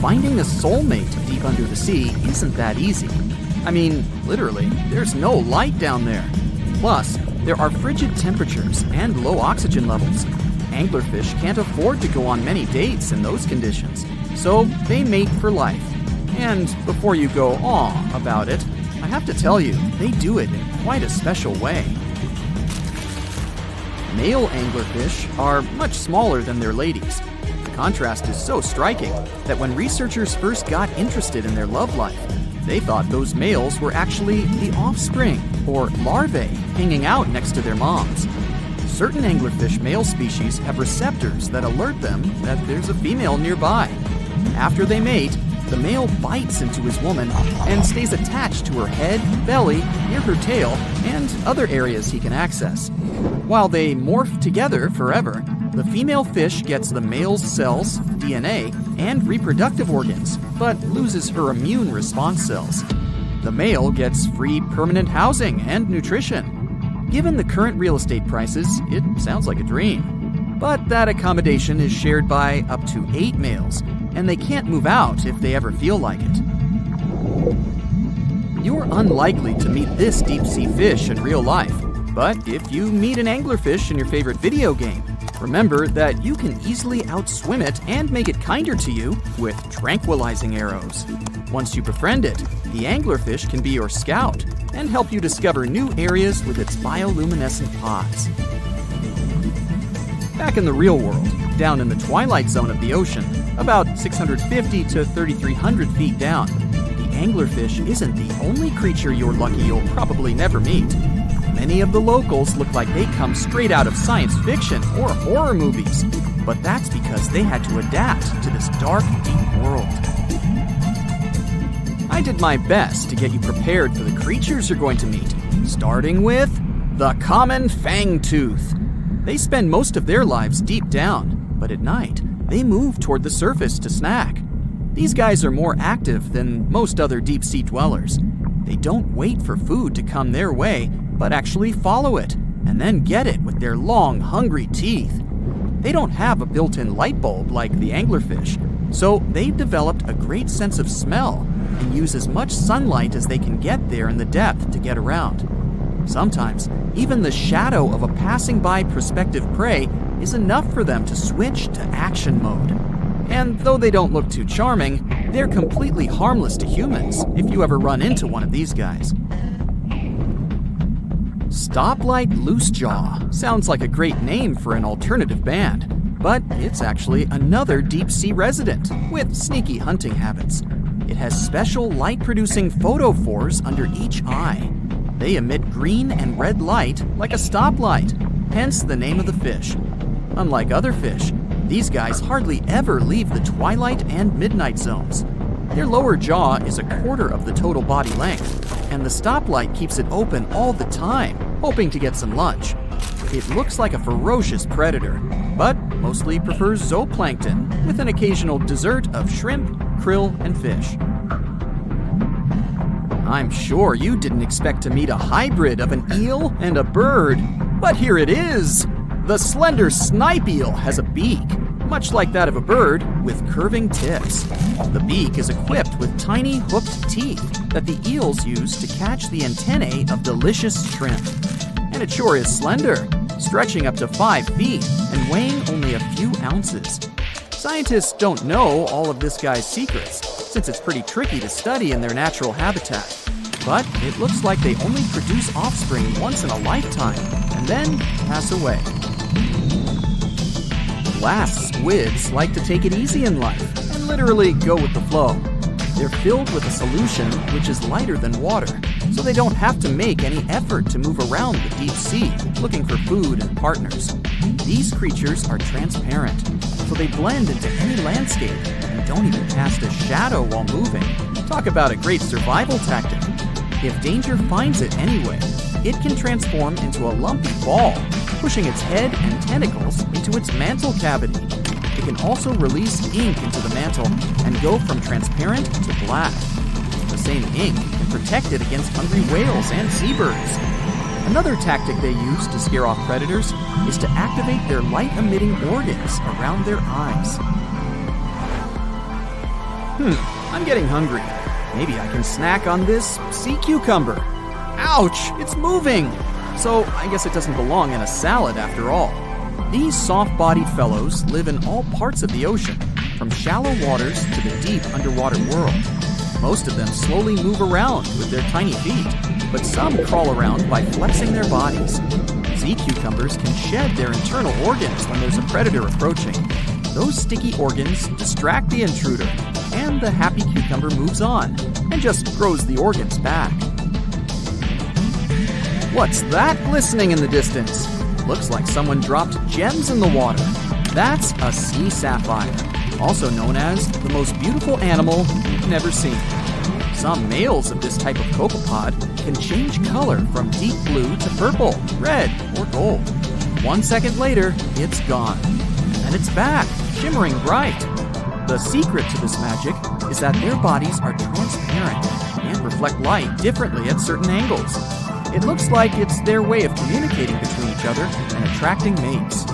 Finding a soulmate deep under the sea isn't that easy. I mean, literally, there's no light down there. Plus, there are frigid temperatures and low oxygen levels. Anglerfish can't afford to go on many dates in those conditions, so they mate for life. And before you go aw about it, I have to tell you, they do it in quite a special way. Male anglerfish are much smaller than their ladies. The contrast is so striking that when researchers first got interested in their love life, they thought those males were actually the offspring, or larvae, hanging out next to their moms. Certain anglerfish male species have receptors that alert them that there's a female nearby. After they mate, the male bites into his woman and stays attached to her head, belly, near her tail, and other areas he can access. While they morph together forever, the female fish gets the male's cells, DNA, and reproductive organs, but loses her immune response cells. The male gets free permanent housing and nutrition. Given the current real estate prices, it sounds like a dream. But that accommodation is shared by up to 8 males, and they can't move out if they ever feel like it. You're unlikely to meet this deep-sea fish in real life, but if you meet an anglerfish in your favorite video game, remember that you can easily outswim it and make it kinder to you with tranquilizing arrows. Once you befriend it, the anglerfish can be your scout and help you discover new areas with its bioluminescent pods. Back in the real world, down in the twilight zone of the ocean, about 650 to 3,300 feet down, the anglerfish isn't the only creature you're lucky you'll probably never meet. Many of the locals look like they come straight out of science fiction or horror movies, but that's because they had to adapt to this dark, deep world. I did my best to get you prepared for the creatures you're going to meet, starting with the common Fang Tooth. They spend most of their lives deep down, but at night, they move toward the surface to snack. These guys are more active than most other deep-sea dwellers. They don't wait for food to come their way, but actually follow it, and then get it with their long, hungry teeth. They don't have a built-in light bulb like the anglerfish, so they've developed a great sense of smell and use as much sunlight as they can get there in the depth to get around. Sometimes, even the shadow of a passing by prospective prey is enough for them to switch to action mode. And though they don't look too charming, they're completely harmless to humans if you ever run into one of these guys. Stoplight Loosejaw sounds like a great name for an alternative band. But it's actually another deep-sea resident with sneaky hunting habits. It has special light-producing photophores under each eye. They emit green and red light like a stoplight, hence the name of the fish. Unlike other fish, these guys hardly ever leave the twilight and midnight zones. Their lower jaw is a quarter of the total body length, and the stoplight keeps it open all the time, hoping to get some lunch. It looks like a ferocious predator, but mostly prefers zooplankton, with an occasional dessert of shrimp, krill, and fish. I'm sure you didn't expect to meet a hybrid of an eel and a bird, but here it is! The slender snipe eel has a beak, much like that of a bird, with curving tips. The beak is equipped with tiny hooked teeth that the eels use to catch the antennae of delicious shrimp. And it sure is slender, stretching up to 5 feet and weighing only a few ounces. Scientists don't know all of this guy's secrets, since it's pretty tricky to study in their natural habitat. But it looks like they only produce offspring once in a lifetime, and then pass away. Glass squids like to take it easy in life and literally go with the flow. They're filled with a solution which is lighter than water, so they don't have to make any effort to move around the deep sea looking for food and partners. These creatures are transparent, so they blend into any landscape and don't even cast a shadow while moving. Talk about a great survival tactic. If danger finds it anyway, it can transform into a lumpy ball, pushing its head and tentacles into its mantle cavity. It can also release ink into the mantle and go from transparent to black. The same ink can protect it against hungry whales and seabirds. Another tactic they use to scare off predators is to activate their light-emitting organs around their eyes. I'm getting hungry. Maybe I can snack on this sea cucumber. Ouch, it's moving! So I guess it doesn't belong in a salad after all. These soft-bodied fellows live in all parts of the ocean, from shallow waters to the deep underwater world. Most of them slowly move around with their tiny feet, but some crawl around by flexing their bodies. Sea cucumbers can shed their internal organs when there's a predator approaching. Those sticky organs distract the intruder, and the happy cucumber moves on and just grows the organs back. What's that glistening in the distance? Looks like someone dropped gems in the water. That's a sea sapphire, also known as the most beautiful animal you've never seen. Some males of this type of copepod can change color from deep blue to purple, red, or gold. 1 second later, it's gone. And it's back, shimmering bright. The secret to this magic is that their bodies are transparent and reflect light differently at certain angles. It looks like it's their way of communicating between each other and attracting mates.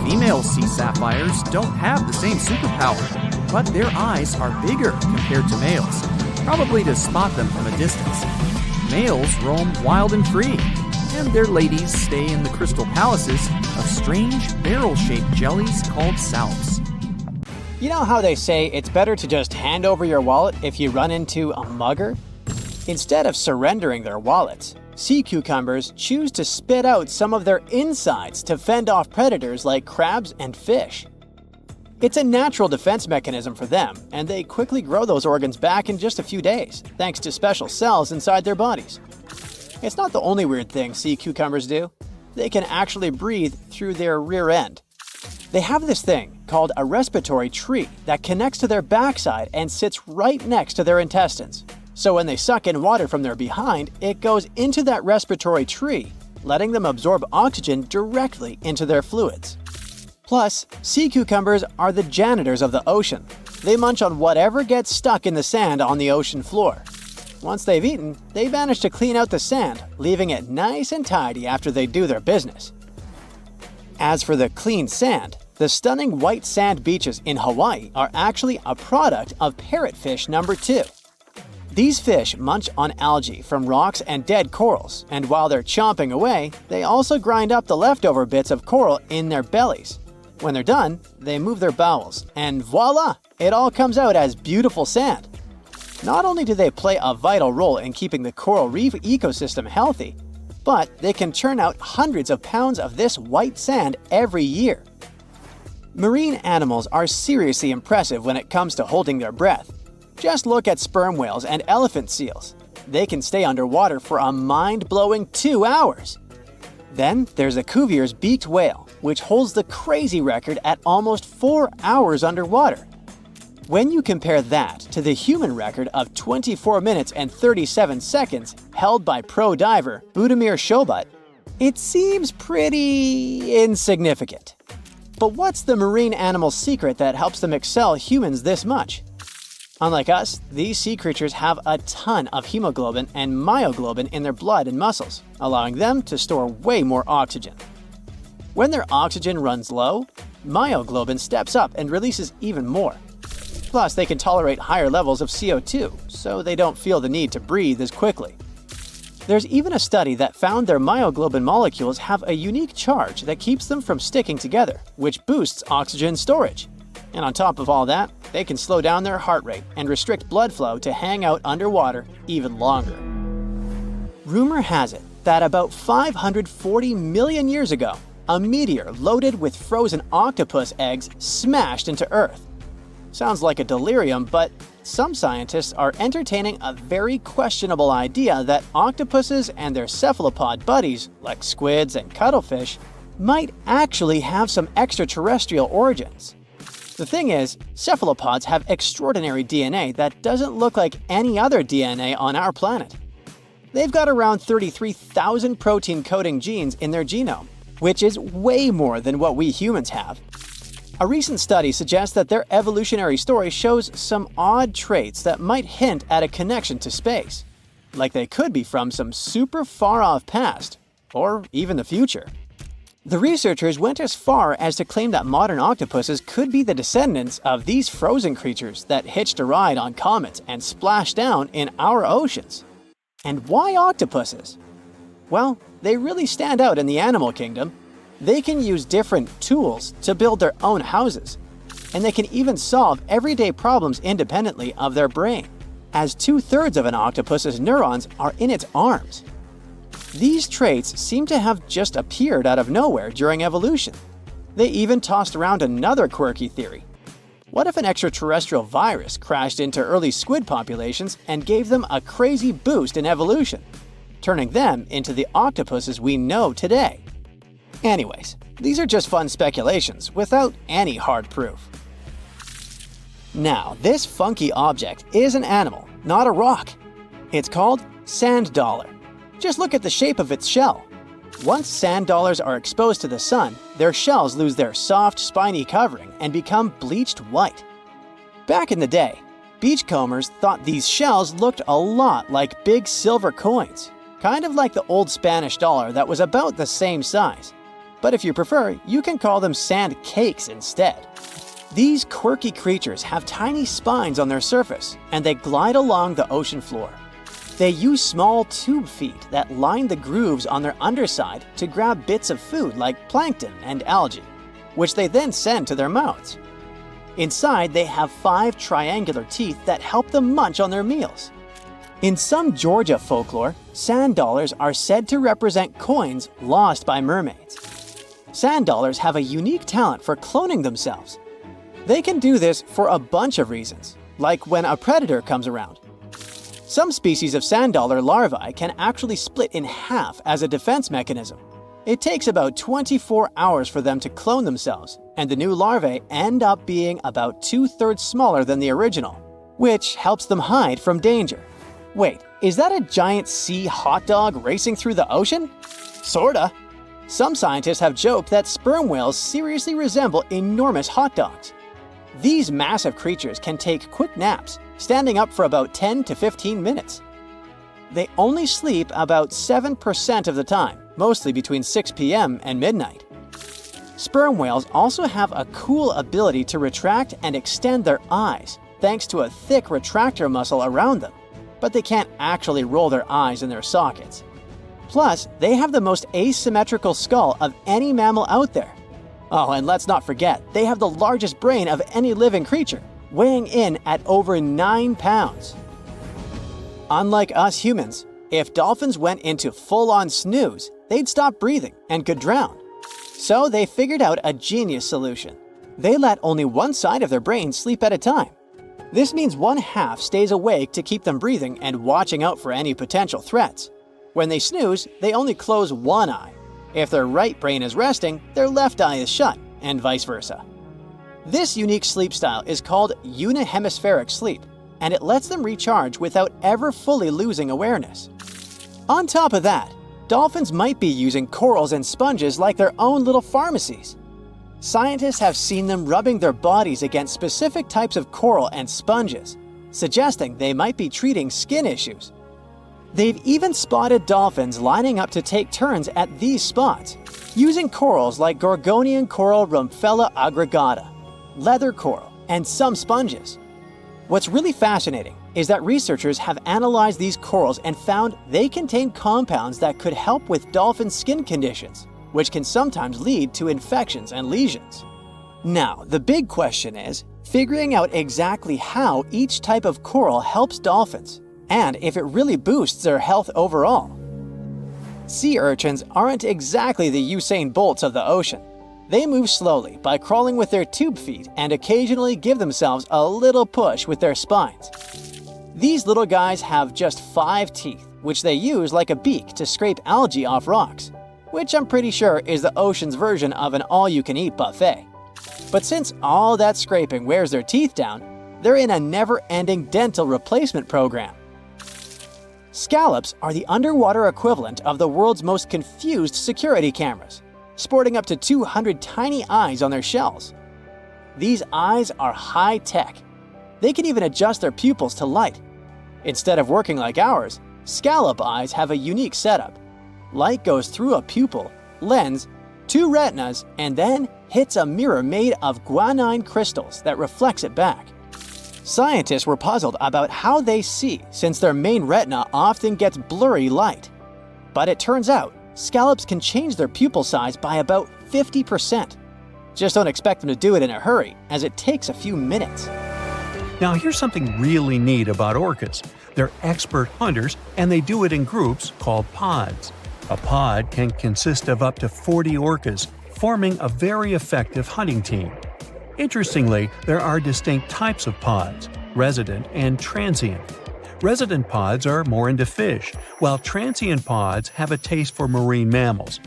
Female sea sapphires don't have the same superpower, but their eyes are bigger compared to males, probably to spot them from a distance. Males roam wild and free, and their ladies stay in the crystal palaces of strange barrel-shaped jellies called salps. You know how they say it's better to just hand over your wallet if you run into a mugger? Instead of surrendering their wallets, sea cucumbers choose to spit out some of their insides to fend off predators like crabs and fish. It's a natural defense mechanism for them, and they quickly grow those organs back in just a few days, thanks to special cells inside their bodies. It's not the only weird thing sea cucumbers do. They can actually breathe through their rear end. They have this thing called a respiratory tree that connects to their backside and sits right next to their intestines. So when they suck in water from their behind, it goes into that respiratory tree, letting them absorb oxygen directly into their fluids. Plus, sea cucumbers are the janitors of the ocean. They munch on whatever gets stuck in the sand on the ocean floor. Once they've eaten, they manage to clean out the sand, leaving it nice and tidy after they do their business. As for the clean sand, the stunning white sand beaches in Hawaii are actually a product of parrotfish number 2. These fish munch on algae from rocks and dead corals, and while they're chomping away, they also grind up the leftover bits of coral in their bellies. When they're done, they move their bowels, and voila! It all comes out as beautiful sand. Not only do they play a vital role in keeping the coral reef ecosystem healthy, but they can churn out hundreds of pounds of this white sand every year. Marine animals are seriously impressive when it comes to holding their breath. Just look at sperm whales and elephant seals. They can stay underwater for a mind-blowing 2 hours. Then there's a Cuvier's beaked whale, which holds the crazy record at almost 4 hours underwater. When you compare that to the human record of 24 minutes and 37 seconds held by pro diver Budimir Shobut, it seems pretty insignificant. But what's the marine animal's secret that helps them excel humans this much? Unlike us, these sea creatures have a ton of hemoglobin and myoglobin in their blood and muscles, allowing them to store way more oxygen. When their oxygen runs low, myoglobin steps up and releases even more. Plus, they can tolerate higher levels of CO2, so they don't feel the need to breathe as quickly. There's even a study that found their myoglobin molecules have a unique charge that keeps them from sticking together, which boosts oxygen storage. And on top of all that, they can slow down their heart rate and restrict blood flow to hang out underwater even longer. Rumor has it that about 540 million years ago, a meteor loaded with frozen octopus eggs smashed into Earth. Sounds like a delirium, but some scientists are entertaining a very questionable idea that octopuses and their cephalopod buddies, like squids and cuttlefish, might actually have some extraterrestrial origins. The thing is, cephalopods have extraordinary DNA that doesn't look like any other DNA on our planet. They've got around 33,000 protein-coding genes in their genome, which is way more than what we humans have. A recent study suggests that their evolutionary story shows some odd traits that might hint at a connection to space, like they could be from some super far-off past, or even the future. The researchers went as far as to claim that modern octopuses could be the descendants of these frozen creatures that hitched a ride on comets and splashed down in our oceans. And why octopuses? Well, they really stand out in the animal kingdom. They can use different tools to build their own houses, and they can even solve everyday problems independently of their brain, as 2/3 of an octopus's neurons are in its arms. These traits seem to have just appeared out of nowhere during evolution. They even tossed around another quirky theory. What if an extraterrestrial virus crashed into early squid populations and gave them a crazy boost in evolution, turning them into the octopuses we know today? Anyways, these are just fun speculations without any hard proof. Now, this funky object is an animal, not a rock. It's called sand dollar. Just look at the shape of its shell. Once sand dollars are exposed to the sun, their shells lose their soft, spiny covering and become bleached white. Back in the day, beachcombers thought these shells looked a lot like big silver coins, kind of like the old Spanish dollar that was about the same size. But if you prefer, you can call them sand cakes instead. These quirky creatures have tiny spines on their surface, and they glide along the ocean floor. They use small tube feet that line the grooves on their underside to grab bits of food like plankton and algae, which they then send to their mouths. Inside, they have 5 triangular teeth that help them munch on their meals. In some Georgia folklore, sand dollars are said to represent coins lost by mermaids. Sand dollars have a unique talent for cloning themselves. They can do this for a bunch of reasons, like when a predator comes around. Some species of sand dollar larvae can actually split in half as a defense mechanism. It takes about 24 hours for them to clone themselves, and the new larvae end up being about 2/3 smaller than the original, which helps them hide from danger. Wait, is that a giant sea hot dog racing through the ocean? Sorta. Some scientists have joked that sperm whales seriously resemble enormous hot dogs. These massive creatures can take quick naps, standing up for about 10 to 15 minutes. They only sleep about 7% of the time, mostly between 6 p.m. and midnight. Sperm whales also have a cool ability to retract and extend their eyes, thanks to a thick retractor muscle around them, but they can't actually roll their eyes in their sockets. Plus, they have the most asymmetrical skull of any mammal out there. Oh, and let's not forget, they have the largest brain of any living creature, weighing in at over 9 pounds. Unlike us humans, if dolphins went into full-on snooze, they'd stop breathing and could drown. So they figured out a genius solution. They let only one side of their brain sleep at a time. This means one half stays awake to keep them breathing and watching out for any potential threats. When they snooze, they only close one eye. If their right brain is resting, their left eye is shut, and vice versa. This unique sleep style is called unihemispheric sleep, and it lets them recharge without ever fully losing awareness. On top of that, dolphins might be using corals and sponges like their own little pharmacies. Scientists have seen them rubbing their bodies against specific types of coral and sponges, suggesting they might be treating skin issues. They've even spotted dolphins lining up to take turns at these spots, using corals like Gorgonian coral Rumphella aggregata, leather coral, and some sponges. What's really fascinating is that researchers have analyzed these corals and found they contain compounds that could help with dolphin skin conditions, which can sometimes lead to infections and lesions. Now, the big question is figuring out exactly how each type of coral helps dolphins, and if it really boosts their health overall. Sea urchins aren't exactly the Usain Bolts of the ocean. They move slowly by crawling with their tube feet and occasionally give themselves a little push with their spines. These little guys have just 5 teeth, which they use like a beak to scrape algae off rocks, which I'm pretty sure is the ocean's version of an all-you-can-eat buffet. But since all that scraping wears their teeth down, they're in a never-ending dental replacement program. Scallops are the underwater equivalent of the world's most confused security cameras, sporting up to 200 tiny eyes on their shells. These eyes are high-tech. They can even adjust their pupils to light. Instead of working like ours, scallop eyes have a unique setup. Light goes through a pupil, lens, 2 retinas, and then hits a mirror made of guanine crystals that reflects it back. Scientists were puzzled about how they see since their main retina often gets blurry light. But it turns out, scallops can change their pupil size by about 50%. Just don't expect them to do it in a hurry, as it takes a few minutes. Now here's something really neat about orcas. They're expert hunters, and they do it in groups called pods. A pod can consist of up to 40 orcas, forming a very effective hunting team. Interestingly, there are distinct types of pods, resident and transient. Resident pods are more into fish, while transient pods have a taste for marine mammals.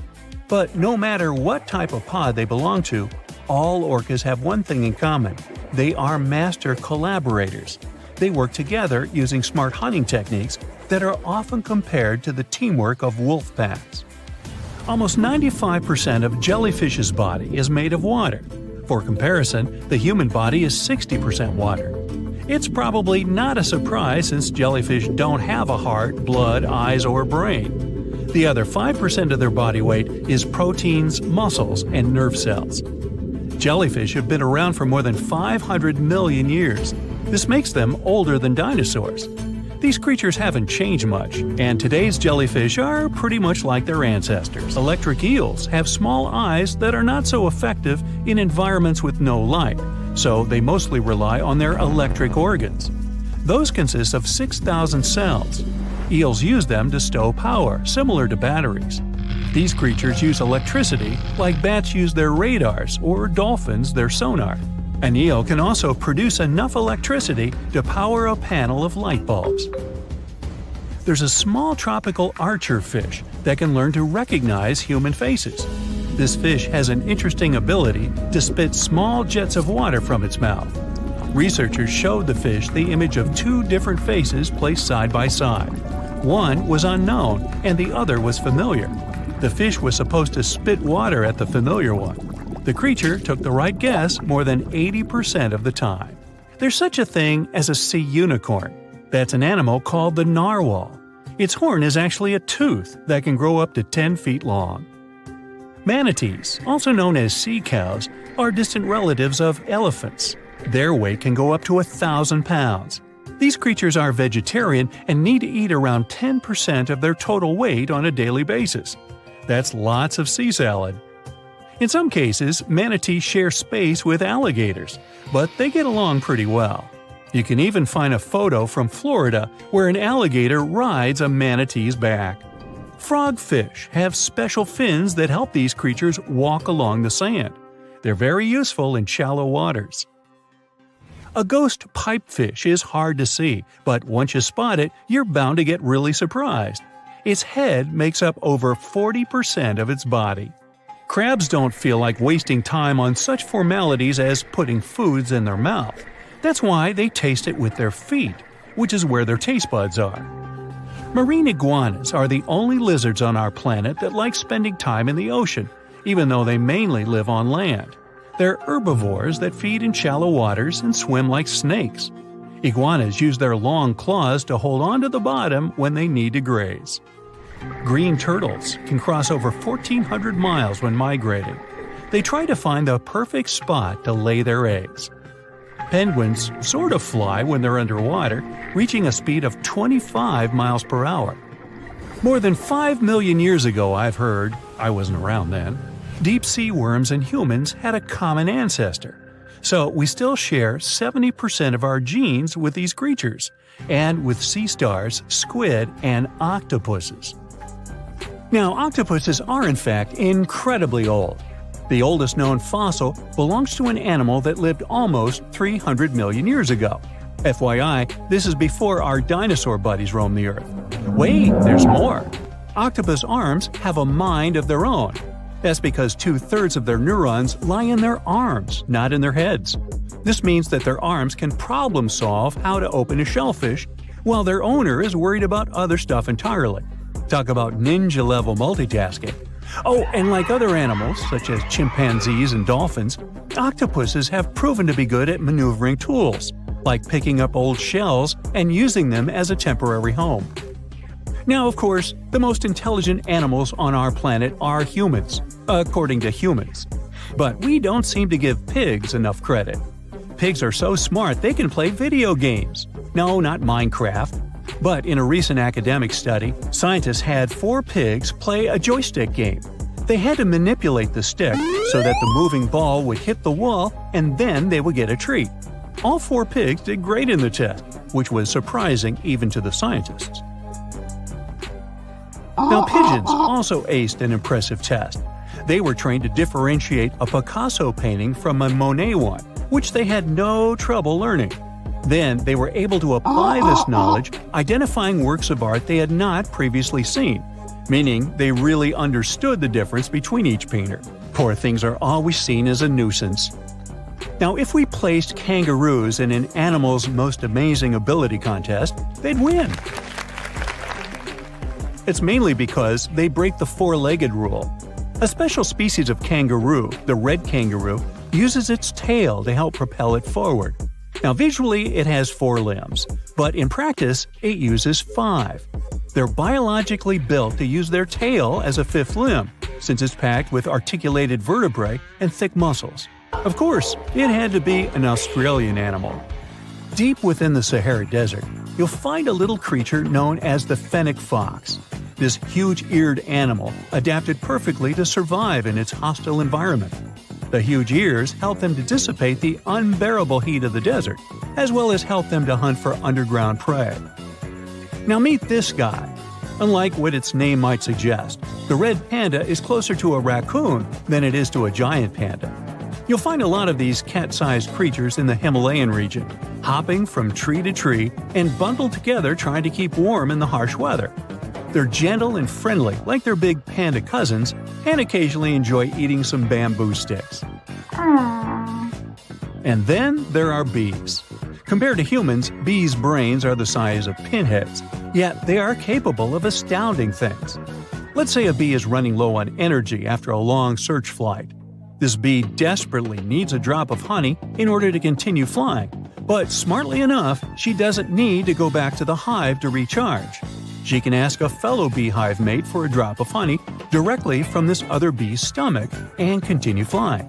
But no matter what type of pod they belong to, all orcas have one thing in common. They are master collaborators. They work together using smart hunting techniques that are often compared to the teamwork of wolf packs. Almost 95% of jellyfish's body is made of water. For comparison, the human body is 60% water. It's probably not a surprise since jellyfish don't have a heart, blood, eyes, or brain. The other 5% of their body weight is proteins, muscles, and nerve cells. Jellyfish have been around for more than 500 million years. This makes them older than dinosaurs. These creatures haven't changed much, and today's jellyfish are pretty much like their ancestors. Electric eels have small eyes that are not so effective in environments with no light, so they mostly rely on their electric organs. Those consist of 6,000 cells. Eels use them to stow power, similar to batteries. These creatures use electricity like bats use their radars or dolphins their sonar. An eel can also produce enough electricity to power a panel of light bulbs. There's a small tropical archer fish that can learn to recognize human faces. This fish has an interesting ability to spit small jets of water from its mouth. Researchers showed the fish the image of 2 different faces placed side by side. One was unknown and the other was familiar. The fish was supposed to spit water at the familiar one. The creature took the right guess more than 80% of the time. There's such a thing as a sea unicorn. That's an animal called the narwhal. Its horn is actually a tooth that can grow up to 10 feet long. Manatees, also known as sea cows, are distant relatives of elephants. Their weight can go up to 1,000 pounds. These creatures are vegetarian and need to eat around 10% of their total weight on a daily basis. That's lots of sea salad. In some cases, manatees share space with alligators, but they get along pretty well. You can even find a photo from Florida where an alligator rides a manatee's back. Frogfish have special fins that help these creatures walk along the sand. They're very useful in shallow waters. A ghost pipefish is hard to see, but once you spot it, you're bound to get really surprised. Its head makes up over 40% of its body. Crabs don't feel like wasting time on such formalities as putting foods in their mouth. That's why they taste it with their feet, which is where their taste buds are. Marine iguanas are the only lizards on our planet that like spending time in the ocean, even though they mainly live on land. They're herbivores that feed in shallow waters and swim like snakes. Iguanas use their long claws to hold onto the bottom when they need to graze. Green turtles can cross over 1,400 miles when migrating. They try to find the perfect spot to lay their eggs. Penguins sort of fly when they're underwater, reaching a speed of 25 miles per hour. More than 5 million years ago, I've heard, I wasn't around then, deep-sea worms and humans had a common ancestor. So we still share 70% of our genes with these creatures, and with sea stars, squid, and octopuses. Now, octopuses are in fact incredibly old. The oldest known fossil belongs to an animal that lived almost 300 million years ago. FYI, this is before our dinosaur buddies roamed the Earth. Wait, there's more! Octopus arms have a mind of their own. That's because 2/3 of their neurons lie in their arms, not in their heads. This means that their arms can problem solve how to open a shellfish, while their owner is worried about other stuff entirely. Talk about ninja-level multitasking. Oh, and like other animals, such as chimpanzees and dolphins, octopuses have proven to be good at maneuvering tools, like picking up old shells and using them as a temporary home. Now, of course, the most intelligent animals on our planet are humans, according to humans. But we don't seem to give pigs enough credit. Pigs are so smart they can play video games. No, not Minecraft. But in a recent academic study, scientists had 4 pigs play a joystick game. They had to manipulate the stick so that the moving ball would hit the wall and then they would get a treat. All 4 pigs did great in the test, which was surprising even to the scientists. Now, pigeons also aced an impressive test. They were trained to differentiate a Picasso painting from a Monet one, which they had no trouble learning. Then they were able to apply this knowledge, identifying works of art they had not previously seen, meaning they really understood the difference between each painter. Poor things are always seen as a nuisance. Now, if we placed kangaroos in an Animal's Most Amazing Ability contest, they'd win. It's mainly because they break the four-legged rule. A special species of kangaroo, the red kangaroo, uses its tail to help propel it forward. Now, visually, it has 4 limbs, but in practice, it uses 5. They're biologically built to use their tail as a 5th limb, since it's packed with articulated vertebrae and thick muscles. Of course, it had to be an Australian animal. Deep within the Sahara Desert, you'll find a little creature known as the fennec fox. This huge-eared animal adapted perfectly to survive in its hostile environment. The huge ears help them to dissipate the unbearable heat of the desert, as well as help them to hunt for underground prey. Now meet this guy. Unlike what its name might suggest, the red panda is closer to a raccoon than it is to a giant panda. You'll find a lot of these cat-sized creatures in the Himalayan region, hopping from tree to tree and bundled together trying to keep warm in the harsh weather. They're gentle and friendly like their big panda cousins, and occasionally enjoy eating some bamboo sticks. And then there are bees. Compared to humans, bees' brains are the size of pinheads, yet they are capable of astounding things. Let's say a bee is running low on energy after a long search flight. This bee desperately needs a drop of honey in order to continue flying, but smartly enough, she doesn't need to go back to the hive to recharge. She can ask a fellow beehive mate for a drop of honey directly from this other bee's stomach and continue flying.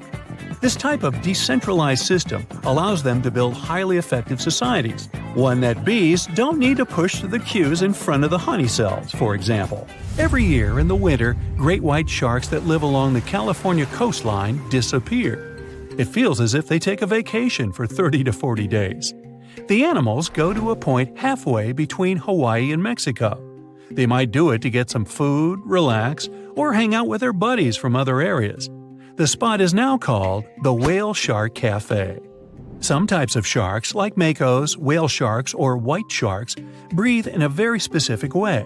This type of decentralized system allows them to build highly effective societies, one that bees don't need to push to the queues in front of the honey cells, for example. Every year in the winter, great white sharks that live along the California coastline disappear. It feels as if they take a vacation for 30 to 40 days. The animals go to a point halfway between Hawaii and Mexico. They might do it to get some food, relax, or hang out with their buddies from other areas. The spot is now called the Whale Shark Cafe. Some types of sharks, like makos, whale sharks, or white sharks, breathe in a very specific way.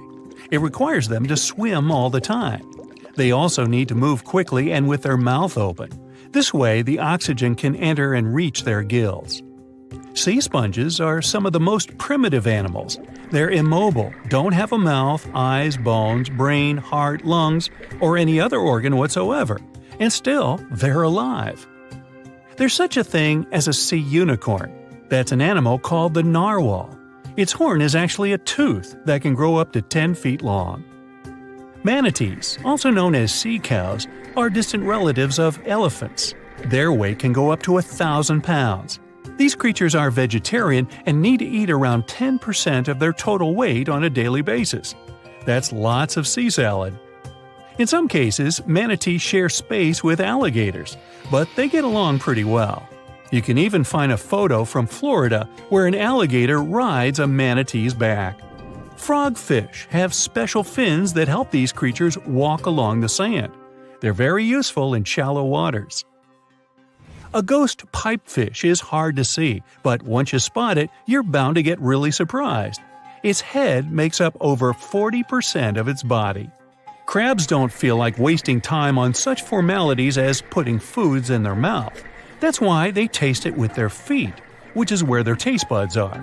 It requires them to swim all the time. They also need to move quickly and with their mouth open. This way, the oxygen can enter and reach their gills. Sea sponges are some of the most primitive animals. They're immobile, don't have a mouth, eyes, bones, brain, heart, lungs, or any other organ whatsoever, and still, they're alive. There's such a thing as a sea unicorn. That's an animal called the narwhal. Its horn is actually a tooth that can grow up to 10 feet long. Manatees, also known as sea cows, are distant relatives of elephants. Their weight can go up to 1,000 pounds. These creatures are vegetarian and need to eat around 10% of their total weight on a daily basis. That's lots of sea salad. In some cases, manatees share space with alligators, but they get along pretty well. You can even find a photo from Florida where an alligator rides a manatee's back. Frogfish have special fins that help these creatures walk along the sand. They're very useful in shallow waters. A ghost pipefish is hard to see, but once you spot it, you're bound to get really surprised. Its head makes up over 40% of its body. Crabs don't feel like wasting time on such formalities as putting foods in their mouth. That's why they taste it with their feet, which is where their taste buds are.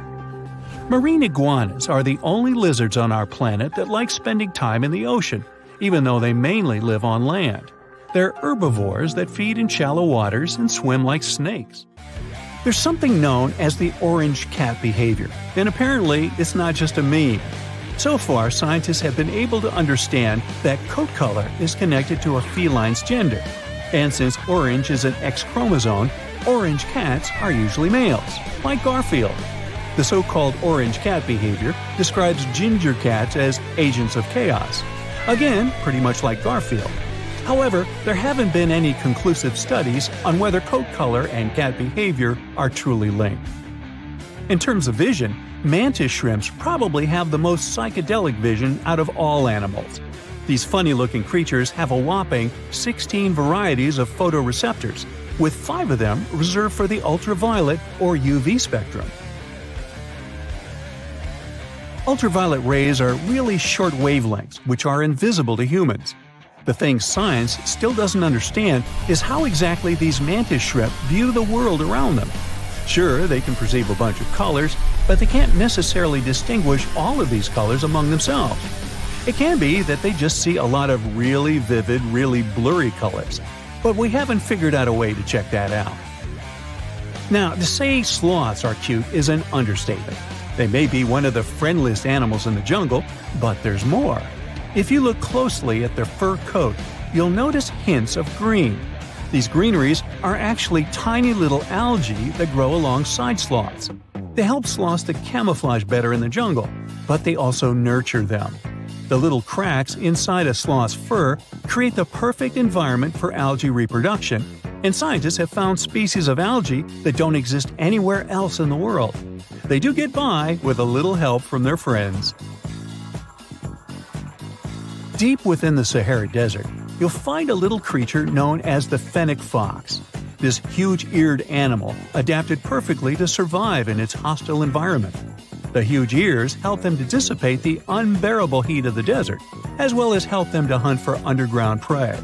Marine iguanas are the only lizards on our planet that like spending time in the ocean, even though they mainly live on land. They're herbivores that feed in shallow waters and swim like snakes. There's something known as the orange cat behavior, and apparently it's not just a meme. So far, scientists have been able to understand that coat color is connected to a feline's gender. And since orange is an X chromosome, orange cats are usually males, like Garfield. The so-called orange cat behavior describes ginger cats as agents of chaos. Again, pretty much like Garfield. However, there haven't been any conclusive studies on whether coat color and cat behavior are truly linked. In terms of vision, mantis shrimps probably have the most psychedelic vision out of all animals. These funny-looking creatures have a whopping 16 varieties of photoreceptors, with 5 of them reserved for the ultraviolet or UV spectrum. Ultraviolet rays are really short wavelengths, which are invisible to humans. The thing science still doesn't understand is how exactly these mantis shrimp view the world around them. Sure, they can perceive a bunch of colors, but they can't necessarily distinguish all of these colors among themselves. It can be that they just see a lot of really vivid, really blurry colors, but we haven't figured out a way to check that out. Now, to say sloths are cute is an understatement. They may be one of the friendliest animals in the jungle, but there's more. If you look closely at their fur coat, you'll notice hints of green. These greeneries are actually tiny little algae that grow alongside sloths. They help sloths to camouflage better in the jungle, but they also nurture them. The little cracks inside a sloth's fur create the perfect environment for algae reproduction, and scientists have found species of algae that don't exist anywhere else in the world. They do get by with a little help from their friends. Deep within the Sahara Desert, you'll find a little creature known as the fennec fox. This huge-eared animal adapted perfectly to survive in its hostile environment. The huge ears help them to dissipate the unbearable heat of the desert, as well as help them to hunt for underground prey.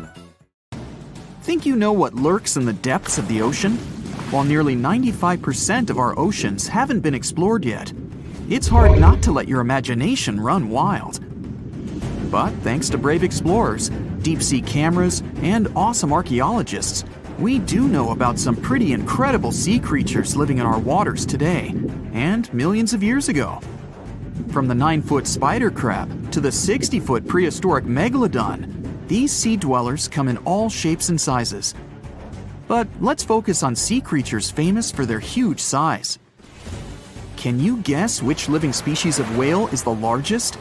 Think you know what lurks in the depths of the ocean? While nearly 95% of our oceans haven't been explored yet, it's hard not to let your imagination run wild. But thanks to brave explorers, deep-sea cameras, and awesome archaeologists, we do know about some pretty incredible sea creatures living in our waters today, and millions of years ago. From the 9-foot spider crab to the 60-foot prehistoric Megalodon, these sea dwellers come in all shapes and sizes. But let's focus on sea creatures famous for their huge size. Can you guess which living species of whale is the largest?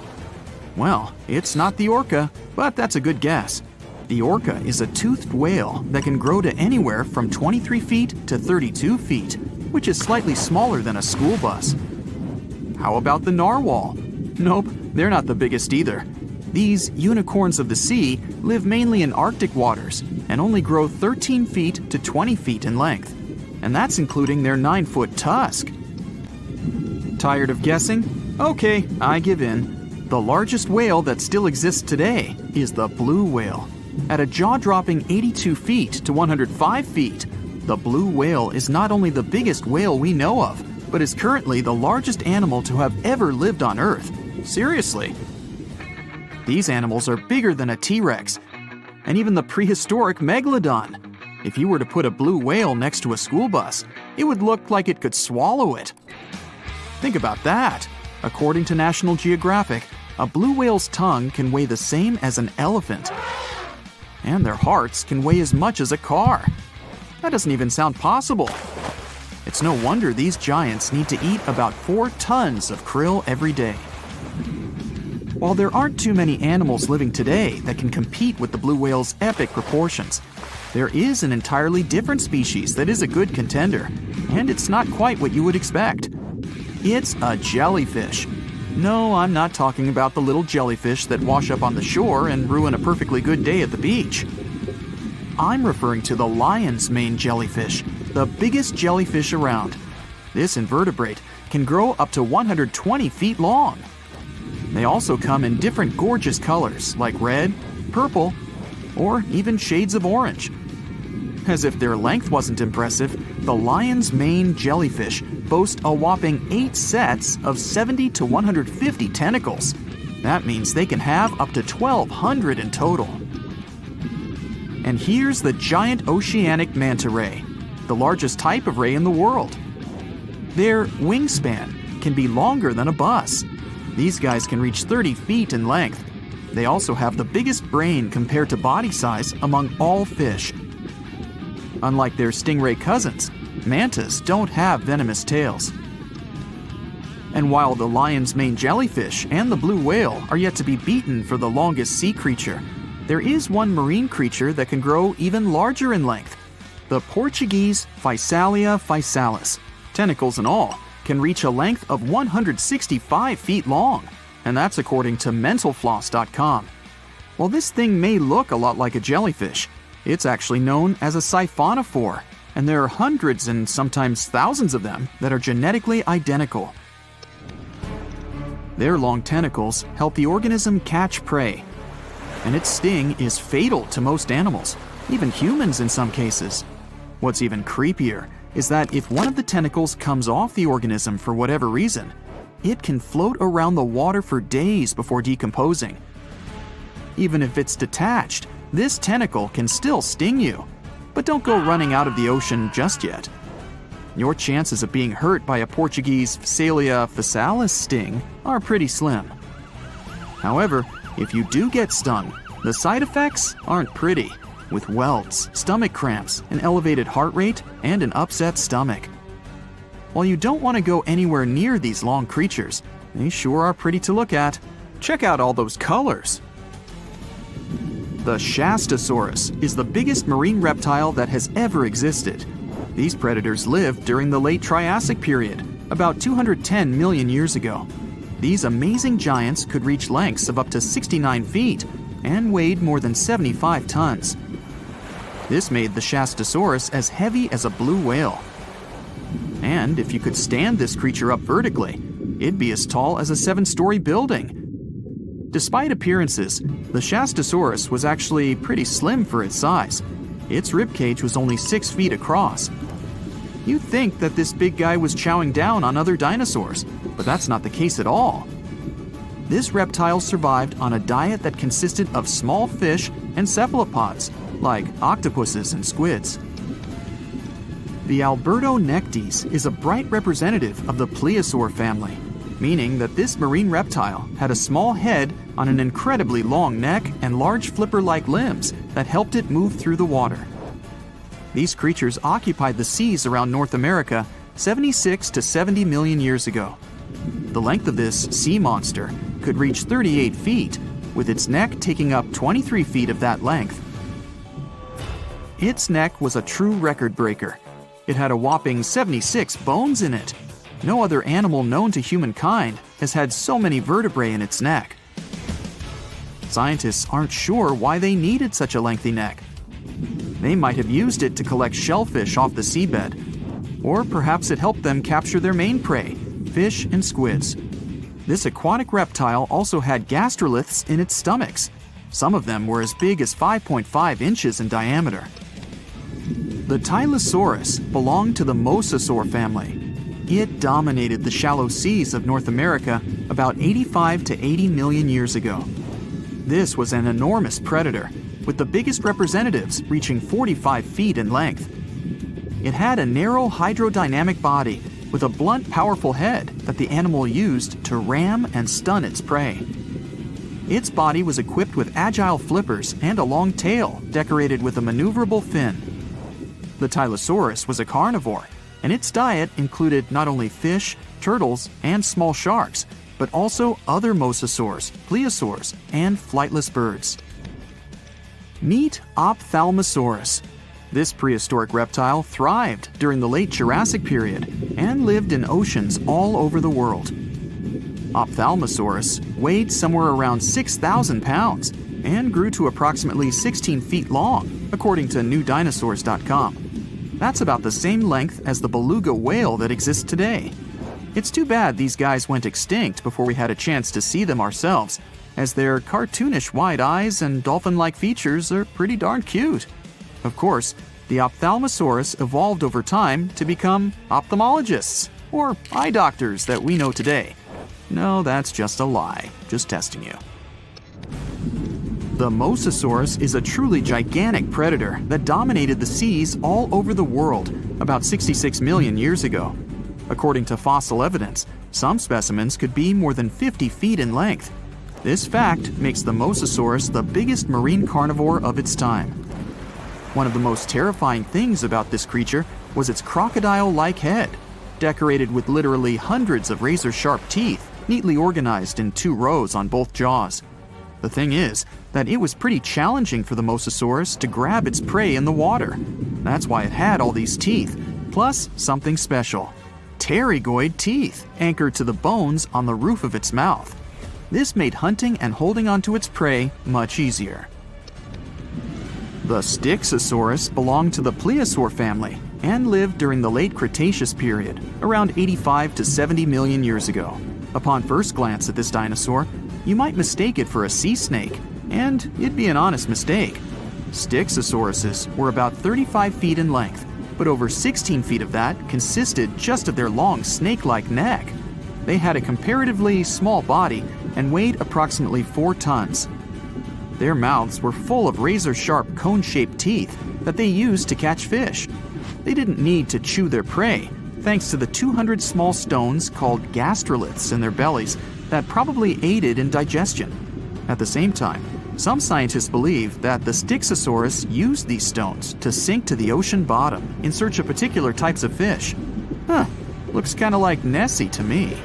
Well, it's not the orca, but that's a good guess. The orca is a toothed whale that can grow to anywhere from 23 feet to 32 feet, which is slightly smaller than a school bus. How about the narwhal? Nope, they're not the biggest either. These unicorns of the sea live mainly in Arctic waters and only grow 13 feet to 20 feet in length, and that's including their 9-foot tusk. Tired of guessing? Okay, I give in. The largest whale that still exists today is the blue whale. At a jaw-dropping 82 feet to 105 feet, the blue whale is not only the biggest whale we know of, but is currently the largest animal to have ever lived on Earth. Seriously. These animals are bigger than a T-Rex, and even the prehistoric Megalodon. If you were to put a blue whale next to a school bus, it would look like it could swallow it. Think about that. According to National Geographic, a blue whale's tongue can weigh the same as an elephant. And their hearts can weigh as much as a car. That doesn't even sound possible. It's no wonder these giants need to eat about 4 tons of krill every day. While there aren't too many animals living today that can compete with the blue whale's epic proportions, there is an entirely different species that is a good contender, and it's not quite what you would expect. It's a jellyfish. No, I'm not talking about the little jellyfish that wash up on the shore and ruin a perfectly good day at the beach. I'm referring to the lion's mane jellyfish, the biggest jellyfish around. This invertebrate can grow up to 120 feet long. They also come in different gorgeous colors like red, purple, or even shades of orange. As if their length wasn't impressive, the lion's mane jellyfish boast a whopping 8 sets of 70 to 150 tentacles. That means they can have up to 1,200 in total. And here's the giant oceanic manta ray, the largest type of ray in the world. Their wingspan can be longer than a bus. These guys can reach 30 feet in length. They also have the biggest brain compared to body size among all fish. Unlike their stingray cousins, mantas don't have venomous tails. And while the lion's mane jellyfish and the blue whale are yet to be beaten for the longest sea creature, there is one marine creature that can grow even larger in length. The Portuguese Physalia physalis, tentacles and all, can reach a length of 165 feet long, and that's according to mentalfloss.com. While this thing may look a lot like a jellyfish, it's actually known as a siphonophore, and there are hundreds and sometimes thousands of them that are genetically identical. Their long tentacles help the organism catch prey, and its sting is fatal to most animals, even humans in some cases. What's even creepier is that if one of the tentacles comes off the organism for whatever reason, it can float around the water for days before decomposing. Even if it's detached, this tentacle can still sting you. But don't go running out of the ocean just yet. Your chances of being hurt by a Portuguese Physalia physalis sting are pretty slim. However, if you do get stung, the side effects aren't pretty, with welts, stomach cramps, an elevated heart rate, and an upset stomach. While you don't want to go anywhere near these long creatures, they sure are pretty to look at. Check out all those colors. The Shastasaurus is the biggest marine reptile that has ever existed. These predators lived during the late Triassic period, about 210 million years ago. These amazing giants could reach lengths of up to 69 feet and weighed more than 75 tons. This made the Shastasaurus as heavy as a blue whale. And if you could stand this creature up vertically, it'd be as tall as a 7-story building. Despite appearances, the Shastasaurus was actually pretty slim for its size. Its ribcage was only 6 feet across. You'd think that this big guy was chowing down on other dinosaurs, but that's not the case at all. This reptile survived on a diet that consisted of small fish and cephalopods, like octopuses and squids. The Albertonectes is a bright representative of the plesiosaur family, meaning that this marine reptile had a small head on an incredibly long neck and large flipper-like limbs that helped it move through the water. These creatures occupied the seas around North America 76 to 70 million years ago. The length of this sea monster could reach 38 feet, with its neck taking up 23 feet of that length. Its neck was a true record breaker. It had a whopping 76 bones in it. No other animal known to humankind has had so many vertebrae in its neck. Scientists aren't sure why they needed such a lengthy neck. They might have used it to collect shellfish off the seabed, or perhaps it helped them capture their main prey, fish and squids. This aquatic reptile also had gastroliths in its stomachs. Some of them were as big as 5.5 inches in diameter. The Tylosaurus belonged to the mosasaur family. It dominated the shallow seas of North America about 85 to 80 million years ago. This was an enormous predator, with the biggest representatives reaching 45 feet in length. It had a narrow hydrodynamic body with a blunt, powerful head that the animal used to ram and stun its prey. Its body was equipped with agile flippers and a long tail decorated with a maneuverable fin. The Tylosaurus was a carnivore, and its diet included not only fish, turtles, and small sharks, but also other mosasaurs, plesiosaurs, and flightless birds. Meet Ophthalmosaurus. This prehistoric reptile thrived during the late Jurassic period and lived in oceans all over the world. Ophthalmosaurus weighed somewhere around 6,000 pounds and grew to approximately 16 feet long, according to newdinosaurs.com. That's about the same length as the beluga whale that exists today. It's too bad these guys went extinct before we had a chance to see them ourselves, as their cartoonish wide eyes and dolphin-like features are pretty darn cute. Of course, the Ophthalmosaurus evolved over time to become ophthalmologists, or eye doctors that we know today. No, that's just a lie. Just testing you. The Mosasaurus is a truly gigantic predator that dominated the seas all over the world about 66 million years ago. According to fossil evidence, some specimens could be more than 50 feet in length. This fact makes the Mosasaurus the biggest marine carnivore of its time. One of the most terrifying things about this creature was its crocodile-like head, decorated with literally hundreds of razor-sharp teeth, neatly organized in 2 rows on both jaws. The thing is that it was pretty challenging for the Mosasaurus to grab its prey in the water. That's why it had all these teeth, plus something special: pterygoid teeth anchored to the bones on the roof of its mouth. This made hunting and holding onto its prey much easier. The Styxosaurus belonged to the plesiosaur family and lived during the late Cretaceous period, around 85 to 70 million years ago. Upon first glance at this dinosaur, you might mistake it for a sea snake, and it'd be an honest mistake. Styxosauruses were about 35 feet in length, but over 16 feet of that consisted just of their long snake-like neck. They had a comparatively small body and weighed approximately 4 tons. Their mouths were full of razor-sharp cone-shaped teeth that they used to catch fish. They didn't need to chew their prey, thanks to the 200 small stones called gastroliths in their bellies that probably aided in digestion. At the same time, some scientists believe that the Styxosaurus used these stones to sink to the ocean bottom in search of particular types of fish. Looks kind of like Nessie to me.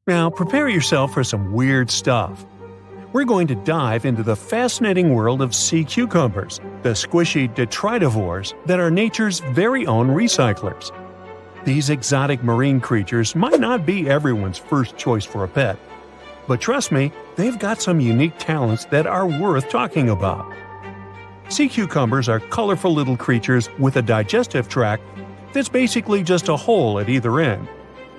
Now prepare yourself for some weird stuff. We're going to dive into the fascinating world of sea cucumbers, the squishy detritivores that are nature's very own recyclers. These exotic marine creatures might not be everyone's first choice for a pet, but trust me, they've got some unique talents that are worth talking about. Sea cucumbers are colorful little creatures with a digestive tract that's basically just a hole at either end.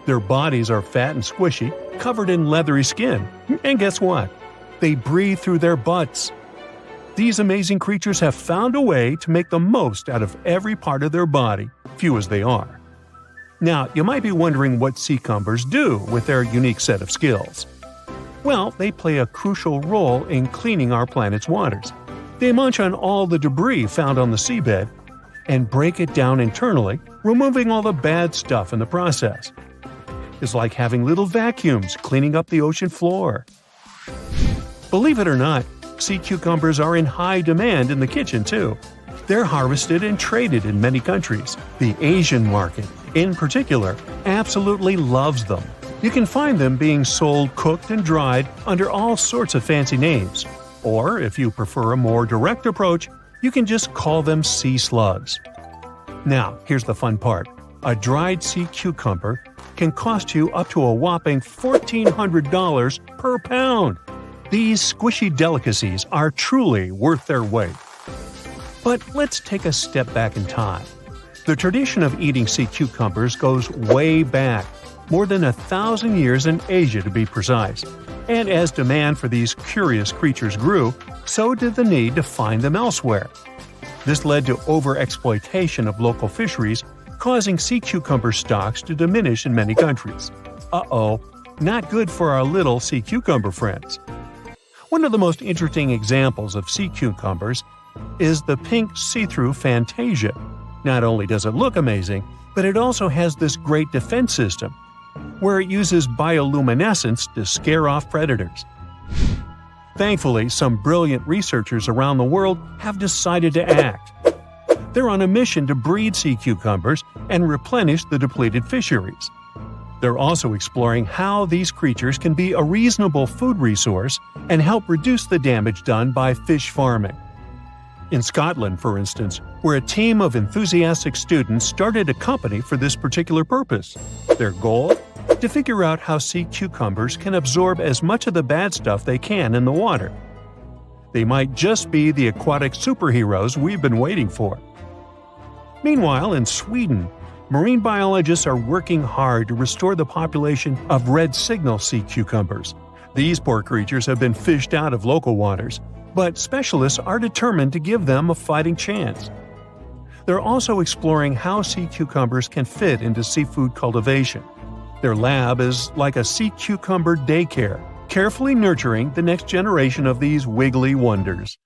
Their bodies are fat and squishy, covered in leathery skin, and guess what? They breathe through their butts. These amazing creatures have found a way to make the most out of every part of their body, few as they are. Now, you might be wondering what sea cucumbers do with their unique set of skills. Well, they play a crucial role in cleaning our planet's waters. They munch on all the debris found on the seabed and break it down internally, removing all the bad stuff in the process. It's like having little vacuums cleaning up the ocean floor. Believe it or not, sea cucumbers are in high demand in the kitchen too. They're harvested and traded in many countries. The Asian market, in particular, absolutely loves them. You can find them being sold cooked and dried under all sorts of fancy names. Or, if you prefer a more direct approach, you can just call them sea slugs. Now, here's the fun part. A dried sea cucumber can cost you up to a whopping $1,400 per pound. These squishy delicacies are truly worth their weight. But let's take a step back in time. The tradition of eating sea cucumbers goes way back, more than 1,000 years in Asia to be precise. And as demand for these curious creatures grew, so did the need to find them elsewhere. This led to overexploitation of local fisheries, causing sea cucumber stocks to diminish in many countries. Uh-oh, not good for our little sea cucumber friends. One of the most interesting examples of sea cucumbers is the pink see-through Fantasia. Not only does it look amazing, but it also has this great defense system, where it uses bioluminescence to scare off predators. Thankfully, some brilliant researchers around the world have decided to act. They're on a mission to breed sea cucumbers and replenish the depleted fisheries. They're also exploring how these creatures can be a reasonable food resource and help reduce the damage done by fish farming. In Scotland, for instance, where a team of enthusiastic students started a company for this particular purpose. Their goal? To figure out how sea cucumbers can absorb as much of the bad stuff they can in the water. They might just be the aquatic superheroes we've been waiting for. Meanwhile, in Sweden, marine biologists are working hard to restore the population of red signal sea cucumbers. These poor creatures have been fished out of local waters, but specialists are determined to give them a fighting chance. They're also exploring how sea cucumbers can fit into seafood cultivation. Their lab is like a sea cucumber daycare, carefully nurturing the next generation of these wiggly wonders.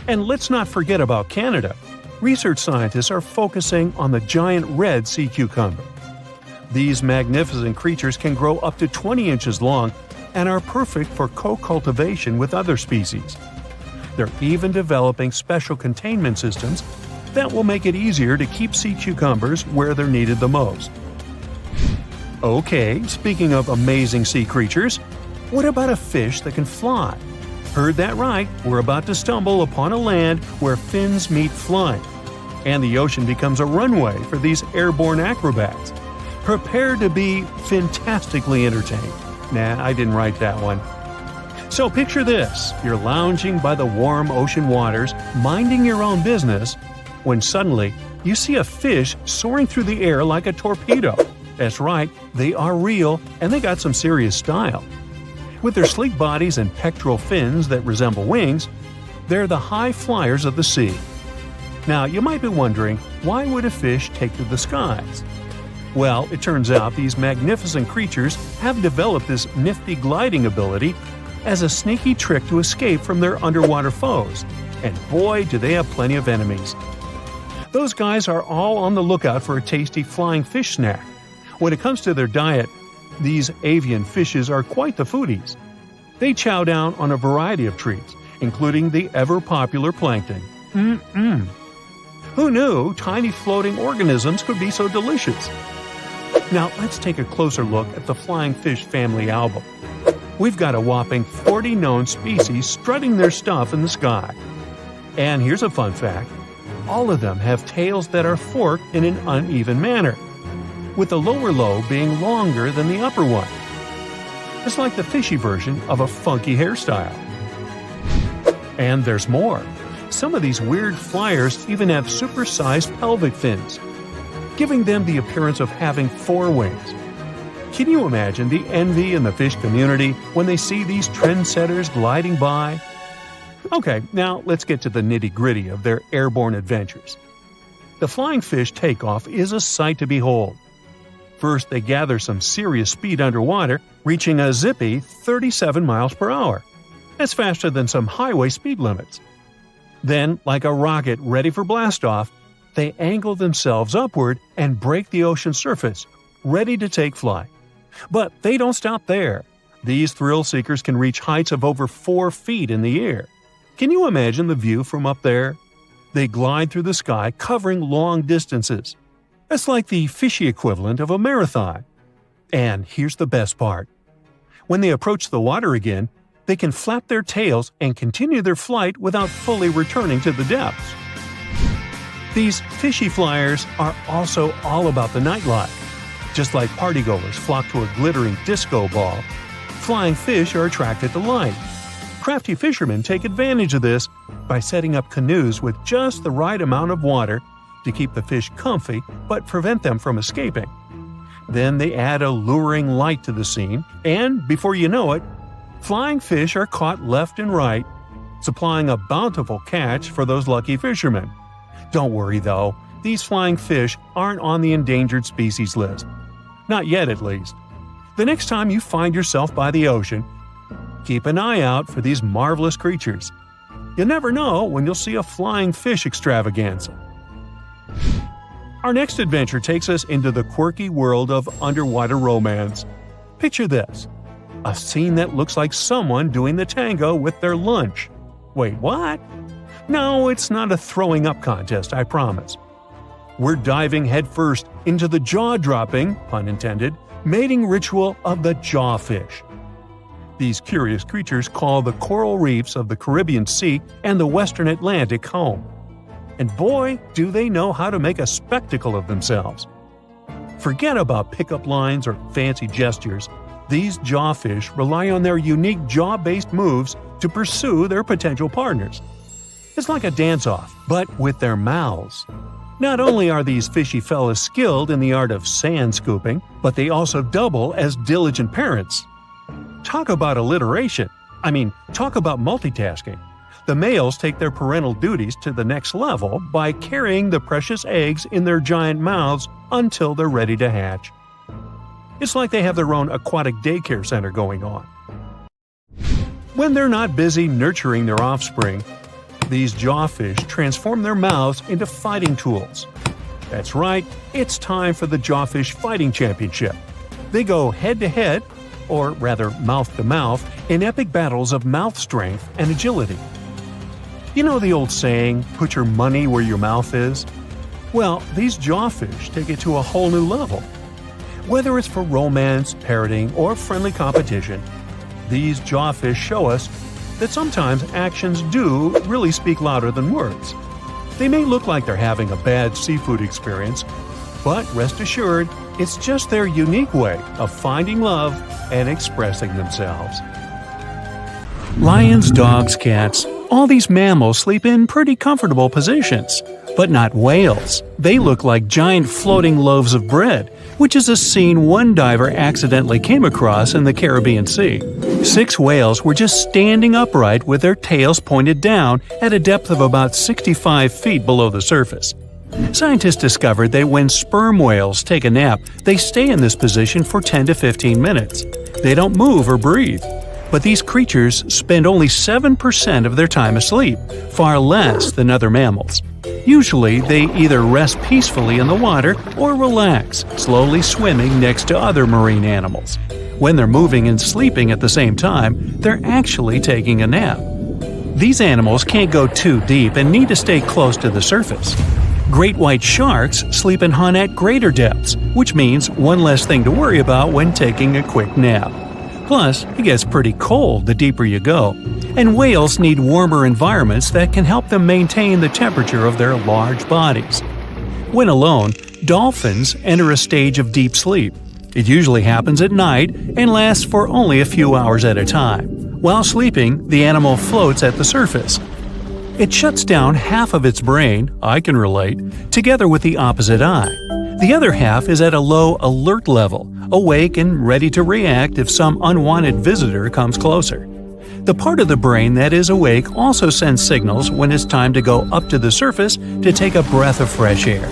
And let's not forget about Canada. Research scientists are focusing on the giant red sea cucumber. These magnificent creatures can grow up to 20 inches long and are perfect for co-cultivation with other species. They're even developing special containment systems that will make it easier to keep sea cucumbers where they're needed the most. Okay, speaking of amazing sea creatures, what about a fish that can fly? Heard that right, we're about to stumble upon a land where fins meet flying, and the ocean becomes a runway for these airborne acrobats. Prepare to be fantastically entertained. Nah, I didn't write that one. So picture this, you're lounging by the warm ocean waters, minding your own business, when suddenly you see a fish soaring through the air like a torpedo. That's right, they are real, and they got some serious style. With their sleek bodies and pectoral fins that resemble wings, they're the high flyers of the sea. Now, you might be wondering, why would a fish take to the skies? Well, it turns out these magnificent creatures have developed this nifty gliding ability as a sneaky trick to escape from their underwater foes. And boy, do they have plenty of enemies. Those guys are all on the lookout for a tasty flying fish snack. When it comes to their diet, these avian fishes are quite the foodies. They chow down on a variety of treats, including the ever-popular plankton. Who knew tiny floating organisms could be so delicious? Now let's take a closer look at the flying fish family album. We've got a whopping 40 known species strutting their stuff in the sky. And here's a fun fact. All of them have tails that are forked in an uneven manner, with the lower lobe being longer than the upper one. It's like the fishy version of a funky hairstyle. And there's more. Some of these weird flyers even have supersized pelvic fins, giving them the appearance of having 4 wings. Can you imagine the envy in the fish community when they see these trendsetters gliding by? Okay, now let's get to the nitty-gritty of their airborne adventures. The flying fish takeoff is a sight to behold. First, they gather some serious speed underwater, reaching a zippy 37 miles per hour. That's faster than some highway speed limits. Then, like a rocket ready for blastoff, they angle themselves upward and break the ocean surface, ready to take flight. But they don't stop there. These thrill seekers can reach heights of over 4 feet in the air. Can you imagine the view from up there? They glide through the sky, covering long distances. That's like the fishy equivalent of a marathon. And here's the best part. When they approach the water again, they can flap their tails and continue their flight without fully returning to the depths. These fishy flyers are also all about the nightlife. Just like partygoers flock to a glittering disco ball, flying fish are attracted to light. Crafty fishermen take advantage of this by setting up canoes with just the right amount of water to keep the fish comfy but prevent them from escaping. Then they add a luring light to the scene, and before you know it, flying fish are caught left and right, supplying a bountiful catch for those lucky fishermen. Don't worry though, these flying fish aren't on the endangered species list. Not yet, at least. The next time you find yourself by the ocean, keep an eye out for these marvelous creatures. You never know when you'll see a flying fish extravaganza. Our next adventure takes us into the quirky world of underwater romance. Picture this: a scene that looks like someone doing the tango with their lunch. Wait, what? No, it's not a throwing up contest, I promise. We're diving headfirst into the jaw-dropping, pun intended, mating ritual of the jawfish. These curious creatures call the coral reefs of the Caribbean Sea and the Western Atlantic home. And boy, do they know how to make a spectacle of themselves. Forget about pickup lines or fancy gestures. These jawfish rely on their unique jaw-based moves to pursue their potential partners. It's like a dance-off, but with their mouths. Not only are these fishy fellas skilled in the art of sand scooping, but they also double as diligent parents. Talk about alliteration. Talk about multitasking. The males take their parental duties to the next level by carrying the precious eggs in their giant mouths until they're ready to hatch. It's like they have their own aquatic daycare center going on. When they're not busy nurturing their offspring, these jawfish transform their mouths into fighting tools. That's right, it's time for the Jawfish Fighting Championship. They go head-to-head, or rather mouth-to-mouth, in epic battles of mouth strength and agility. You know the old saying, put your money where your mouth is? Well, these jawfish take it to a whole new level. Whether it's for romance, parroting, or friendly competition, these jawfish show us that sometimes actions do really speak louder than words. They may look like they're having a bad seafood experience, but rest assured, it's just their unique way of finding love and expressing themselves. Lions, dogs, cats, all these mammals sleep in pretty comfortable positions. But not whales. They look like giant floating loaves of bread, which is a scene one diver accidentally came across in the Caribbean Sea. 6 whales were just standing upright with their tails pointed down at a depth of about 65 feet below the surface. Scientists discovered that when sperm whales take a nap, they stay in this position for 10 to 15 minutes. They don't move or breathe. But these creatures spend only 7% of their time asleep, far less than other mammals. Usually, they either rest peacefully in the water or relax, slowly swimming next to other marine animals. When they're moving and sleeping at the same time, they're actually taking a nap. These animals can't go too deep and need to stay close to the surface. Great white sharks sleep and hunt at greater depths, which means one less thing to worry about when taking a quick nap. Plus, it gets pretty cold the deeper you go, and whales need warmer environments that can help them maintain the temperature of their large bodies. When alone, dolphins enter a stage of deep sleep. It usually happens at night and lasts for only a few hours at a time. While sleeping, the animal floats at the surface. It shuts down half of its brain, I can relate, together with the opposite eye. The other half is at a low alert level, awake and ready to react if some unwanted visitor comes closer. The part of the brain that is awake also sends signals when it's time to go up to the surface to take a breath of fresh air.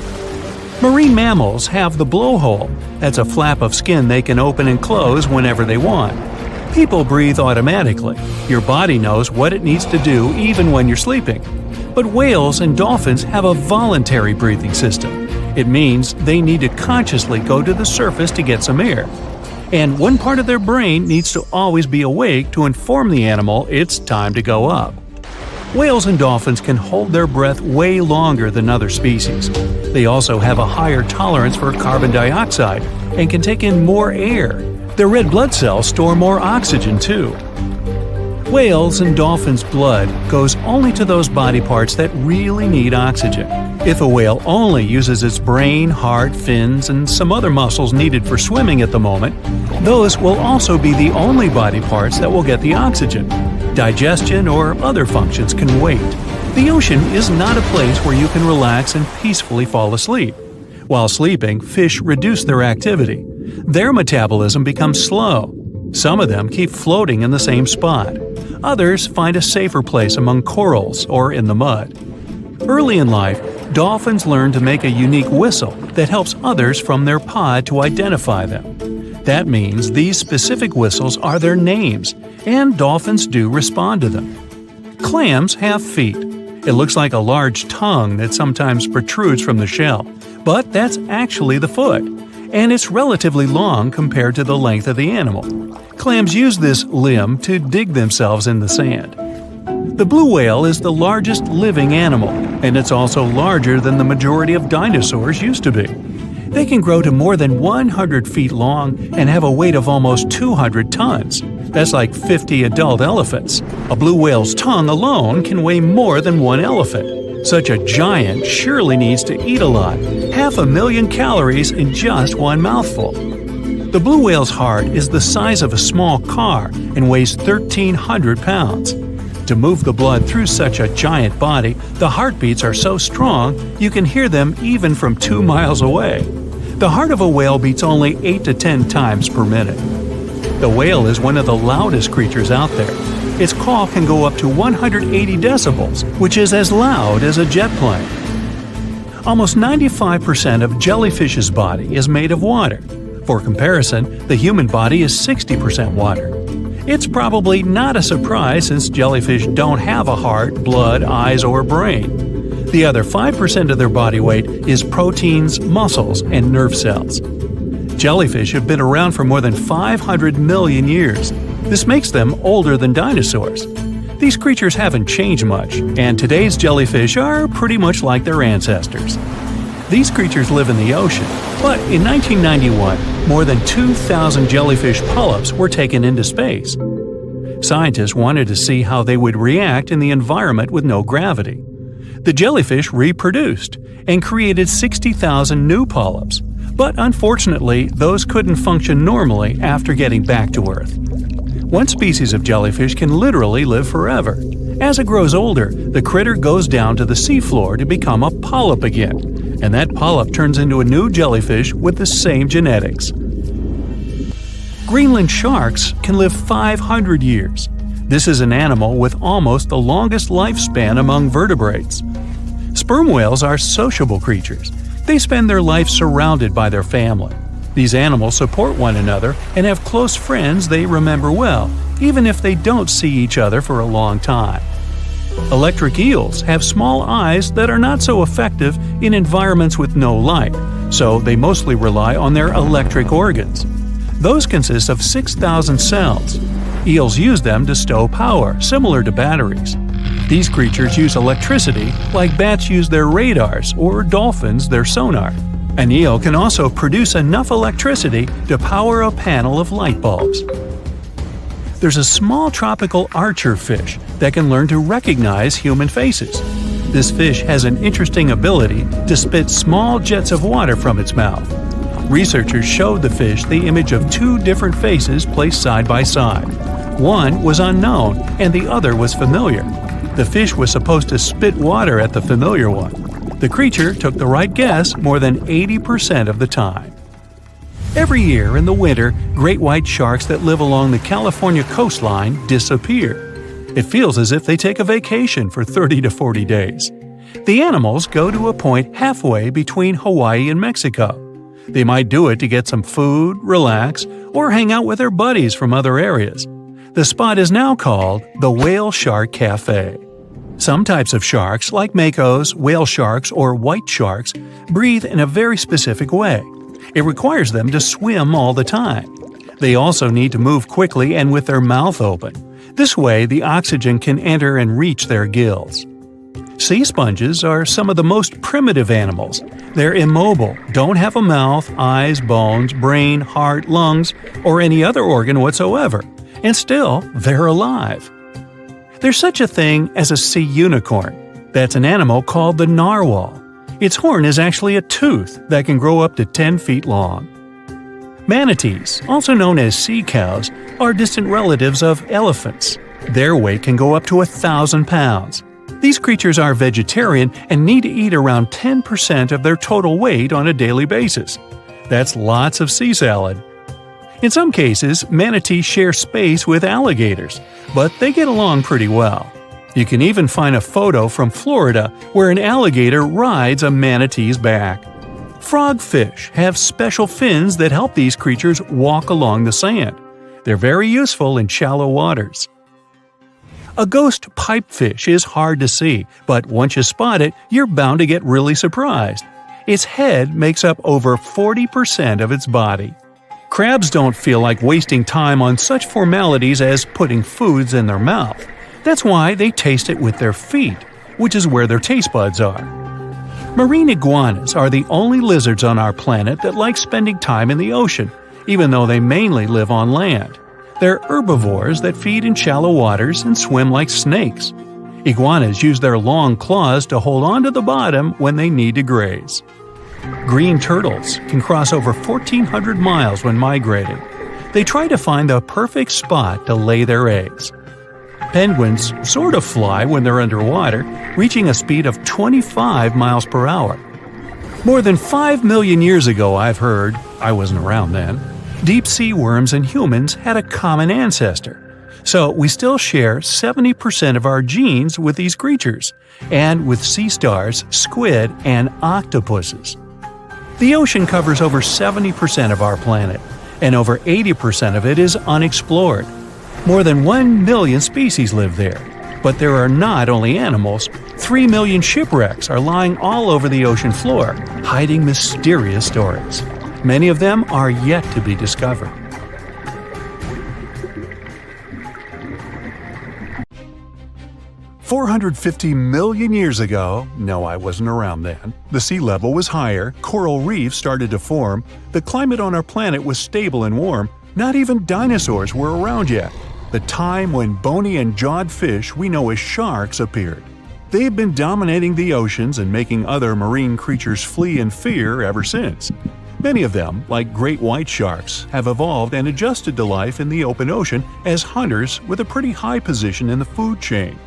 Marine mammals have the blowhole. That's a flap of skin they can open and close whenever they want. People breathe automatically. Your body knows what it needs to do even when you're sleeping. But whales and dolphins have a voluntary breathing system. It means they need to consciously go to the surface to get some air. And one part of their brain needs to always be awake to inform the animal it's time to go up. Whales and dolphins can hold their breath way longer than other species. They also have a higher tolerance for carbon dioxide and can take in more air. Their red blood cells store more oxygen too. Whales and dolphins' blood goes only to those body parts that really need oxygen. If a whale only uses its brain, heart, fins, and some other muscles needed for swimming at the moment, those will also be the only body parts that will get the oxygen. Digestion or other functions can wait. The ocean is not a place where you can relax and peacefully fall asleep. While sleeping, fish reduce their activity. Their metabolism becomes slow. Some of them keep floating in the same spot. Others find a safer place among corals or in the mud. Early in life, dolphins learn to make a unique whistle that helps others from their pod to identify them. That means these specific whistles are their names, and dolphins do respond to them. Clams have feet. It looks like a large tongue that sometimes protrudes from the shell, but that's actually the foot, and it's relatively long compared to the length of the animal. Clams use this limb to dig themselves in the sand. The blue whale is the largest living animal, and it's also larger than the majority of dinosaurs used to be. They can grow to more than 100 feet long and have a weight of almost 200 tons. That's like 50 adult elephants. A blue whale's tongue alone can weigh more than one elephant. Such a giant surely needs to eat a lot, 500,000 calories in just one mouthful. The blue whale's heart is the size of a small car and weighs 1,300 pounds. To move the blood through such a giant body, the heartbeats are so strong you can hear them even from 2 miles away. The heart of a whale beats only 8 to 10 times per minute. The whale is one of the loudest creatures out there. Its call can go up to 180 decibels, which is as loud as a jet plane. Almost 95% of jellyfish's body is made of water. For comparison, the human body is 60% water. It's probably not a surprise since jellyfish don't have a heart, blood, eyes, or brain. The other 5% of their body weight is proteins, muscles, and nerve cells. Jellyfish have been around for more than 500 million years. This makes them older than dinosaurs. These creatures haven't changed much, and today's jellyfish are pretty much like their ancestors. These creatures live in the ocean, but in 1991, more than 2,000 jellyfish polyps were taken into space. Scientists wanted to see how they would react in the environment with no gravity. The jellyfish reproduced and created 60,000 new polyps, but unfortunately, those couldn't function normally after getting back to Earth. One species of jellyfish can literally live forever. As it grows older, the critter goes down to the seafloor to become a polyp again, and that polyp turns into a new jellyfish with the same genetics. Greenland sharks can live 500 years. This is an animal with almost the longest lifespan among vertebrates. Sperm whales are sociable creatures. They spend their life surrounded by their family. These animals support one another and have close friends they remember well, even if they don't see each other for a long time. Electric eels have small eyes that are not so effective in environments with no light, so they mostly rely on their electric organs. Those consist of 6,000 cells. Eels use them to stow power, similar to batteries. These creatures use electricity like bats use their radars or dolphins their sonar. An eel can also produce enough electricity to power a panel of light bulbs. There's a small tropical archer fish that can learn to recognize human faces. This fish has an interesting ability to spit small jets of water from its mouth. Researchers showed the fish the image of two different faces placed side by side. One was unknown and the other was familiar. The fish was supposed to spit water at the familiar one. The creature took the right guess more than 80% of the time. Every year in the winter, great white sharks that live along the California coastline disappear. It feels as if they take a vacation for 30 to 40 days. The animals go to a point halfway between Hawaii and Mexico. They might do it to get some food, relax, or hang out with their buddies from other areas. The spot is now called the Whale Shark Cafe. Some types of sharks, like makos, whale sharks, or white sharks, breathe in a very specific way. It requires them to swim all the time. They also need to move quickly and with their mouth open. This way, the oxygen can enter and reach their gills. Sea sponges are some of the most primitive animals. They're immobile, don't have a mouth, eyes, bones, brain, heart, lungs, or any other organ whatsoever. And still, they're alive. There's such a thing as a sea unicorn. That's an animal called the narwhal. Its horn is actually a tooth that can grow up to 10 feet long. Manatees, also known as sea cows, are distant relatives of elephants. Their weight can go up to 1,000 pounds. These creatures are vegetarian and need to eat around 10% of their total weight on a daily basis. That's lots of sea salad. In some cases, manatees share space with alligators, but they get along pretty well. You can even find a photo from Florida where an alligator rides a manatee's back. Frogfish have special fins that help these creatures walk along the sand. They're very useful in shallow waters. A ghost pipefish is hard to see, but once you spot it, you're bound to get really surprised. Its head makes up over 40% of its body. Crabs don't feel like wasting time on such formalities as putting foods in their mouth. That's why they taste it with their feet, which is where their taste buds are. Marine iguanas are the only lizards on our planet that like spending time in the ocean, even though they mainly live on land. They're herbivores that feed in shallow waters and swim like snakes. Iguanas use their long claws to hold on to the bottom when they need to graze. Green turtles can cross over 1,400 miles when migrating. They try to find the perfect spot to lay their eggs. Penguins sort of fly when they're underwater, reaching a speed of 25 miles per hour. More than 5 million years ago, I've heard, I wasn't around then, deep-sea worms and humans had a common ancestor. So we still share 70% of our genes with these creatures, and with sea stars, squid, and octopuses. The ocean covers over 70% of our planet, and over 80% of it is unexplored. More than 1 million species live there. But there are not only animals, 3 million shipwrecks are lying all over the ocean floor, hiding mysterious stories. Many of them are yet to be discovered. "450 million years ago, no, I wasn't around then, the sea level was higher, coral reefs started to form, the climate on our planet was stable and warm, not even dinosaurs were around yet. The time when bony and jawed fish we know as sharks appeared. They've been dominating the oceans and making other marine creatures flee in fear ever since. Many of them, like great white sharks, have evolved and adjusted to life in the open ocean as hunters with a pretty high position in the food chain.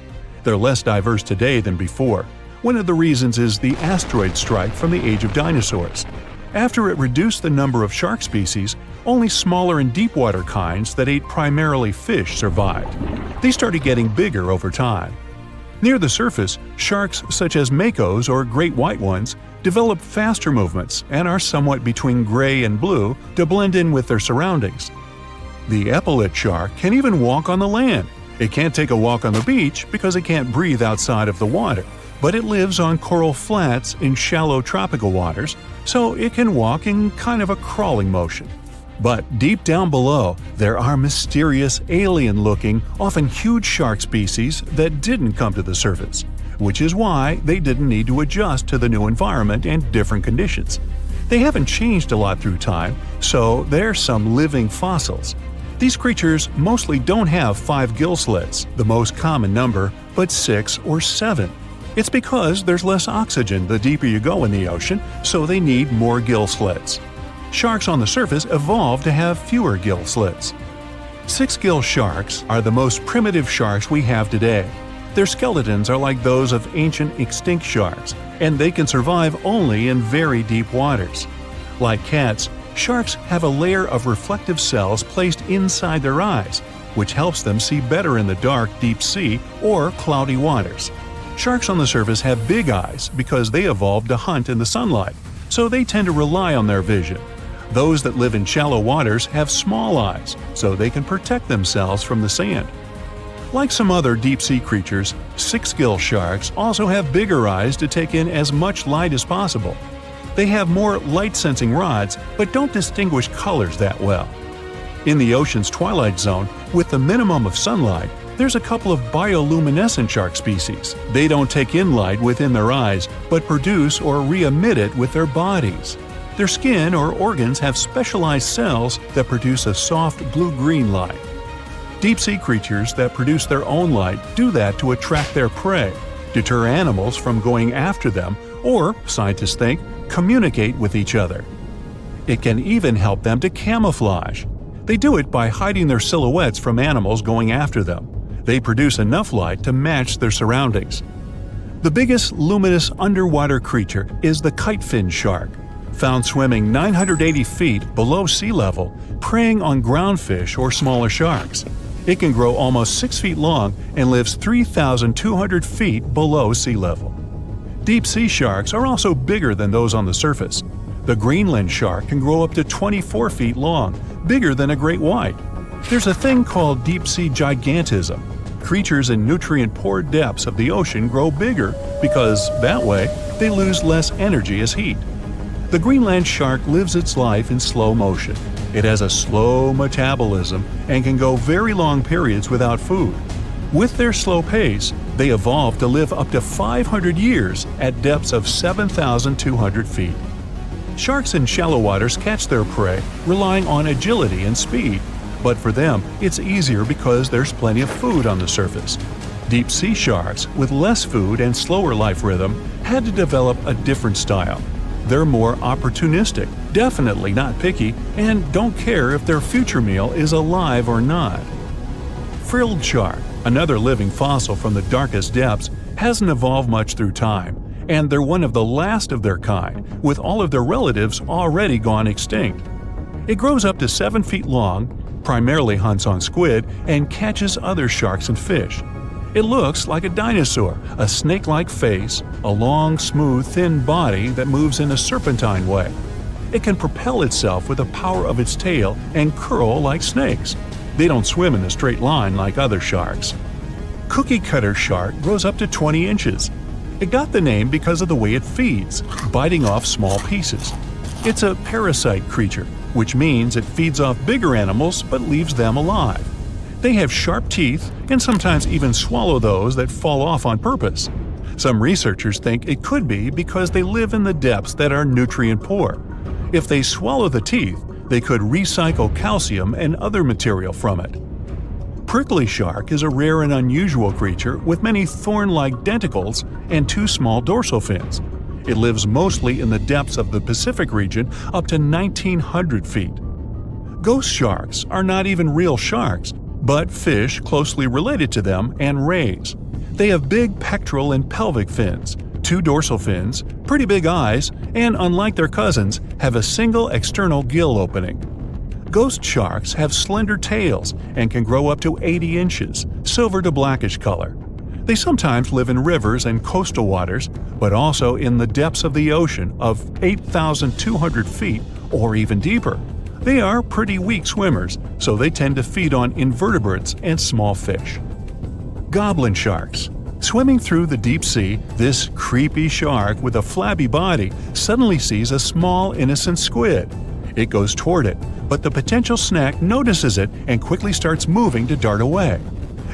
They're less diverse today than before. One of the reasons is the asteroid strike from the age of dinosaurs. After it reduced the number of shark species, only smaller and deep-water kinds that ate primarily fish survived. They started getting bigger over time. Near the surface, sharks such as makos or great white ones develop faster movements and are somewhat between gray and blue to blend in with their surroundings. The epaulet shark can even walk on the land. It can't take a walk on the beach because it can't breathe outside of the water, but it lives on coral flats in shallow tropical waters, so it can walk in kind of a crawling motion. But deep down below, there are mysterious, alien-looking, often huge shark species that didn't come to the surface, which is why they didn't need to adjust to the new environment and different conditions. They haven't changed a lot through time, so they're some living fossils. These creatures mostly don't have 5 gill slits, the most common number, but 6 or 7. It's because there's less oxygen the deeper you go in the ocean, so they need more gill slits. Sharks on the surface evolved to have fewer gill slits. 6-gill sharks are the most primitive sharks we have today. Their skeletons are like those of ancient extinct sharks, and they can survive only in very deep waters. Like cats, sharks have a layer of reflective cells placed inside their eyes, which helps them see better in the dark, deep sea or cloudy waters. Sharks on the surface have big eyes because they evolved to hunt in the sunlight, so they tend to rely on their vision. Those that live in shallow waters have small eyes, so they can protect themselves from the sand. Like some other deep-sea creatures, 6-gill sharks also have bigger eyes to take in as much light as possible. They have more light-sensing rods, but don't distinguish colors that well. In the ocean's twilight zone, with the minimum of sunlight, there's a couple of bioluminescent shark species. They don't take in light within their eyes, but produce or re-emit it with their bodies. Their skin or organs have specialized cells that produce a soft blue-green light. Deep-sea creatures that produce their own light do that to attract their prey, deter animals from going after them, or, scientists think, communicate with each other. It can even help them to camouflage. They do it by hiding their silhouettes from animals going after them. They produce enough light to match their surroundings. The biggest luminous underwater creature is the kitefin shark, found swimming 980 feet below sea level, preying on groundfish or smaller sharks. It can grow almost 6 feet long and lives 3,200 feet below sea level. Deep-sea sharks are also bigger than those on the surface. The Greenland shark can grow up to 24 feet long, bigger than a great white. There's a thing called deep-sea gigantism. Creatures in nutrient-poor depths of the ocean grow bigger because, that way, they lose less energy as heat. The Greenland shark lives its life in slow motion. It has a slow metabolism and can go very long periods without food. With their slow pace, they evolved to live up to 500 years at depths of 7,200 feet. Sharks in shallow waters catch their prey relying on agility and speed, but for them, it's easier because there's plenty of food on the surface. Deep-sea sharks, with less food and slower life rhythm, had to develop a different style. They're more opportunistic, definitely not picky, and don't care if their future meal is alive or not. Frilled shark, another living fossil from the darkest depths, hasn't evolved much through time, and they're one of the last of their kind, with all of their relatives already gone extinct. It grows up to 7 feet long, primarily hunts on squid, and catches other sharks and fish. It looks like a dinosaur, a snake-like face, a long, smooth, thin body that moves in a serpentine way. It can propel itself with the power of its tail and curl like snakes. They don't swim in a straight line like other sharks. Cookie cutter shark grows up to 20 inches. It got the name because of the way it feeds, biting off small pieces. It's a parasite creature, which means it feeds off bigger animals but leaves them alive. They have sharp teeth and sometimes even swallow those that fall off on purpose. Some researchers think it could be because they live in the depths that are nutrient poor. If they swallow the teeth, they could recycle calcium and other material from it. Prickly shark is a rare and unusual creature with many thorn-like denticles and 2 small dorsal fins. It lives mostly in the depths of the Pacific region up to 1,900 feet. Ghost sharks are not even real sharks, but fish closely related to them and rays. They have big pectoral and pelvic fins, 2 dorsal fins, pretty big eyes, and unlike their cousins, have a single external gill opening. Ghost sharks have slender tails and can grow up to 80 inches, silver to blackish color. They sometimes live in rivers and coastal waters, but also in the depths of the ocean of 8,200 feet or even deeper. They are pretty weak swimmers, so they tend to feed on invertebrates and small fish. Goblin sharks. Swimming through the deep sea, this creepy shark with a flabby body suddenly sees a small, innocent squid. It goes toward it, but the potential snack notices it and quickly starts moving to dart away.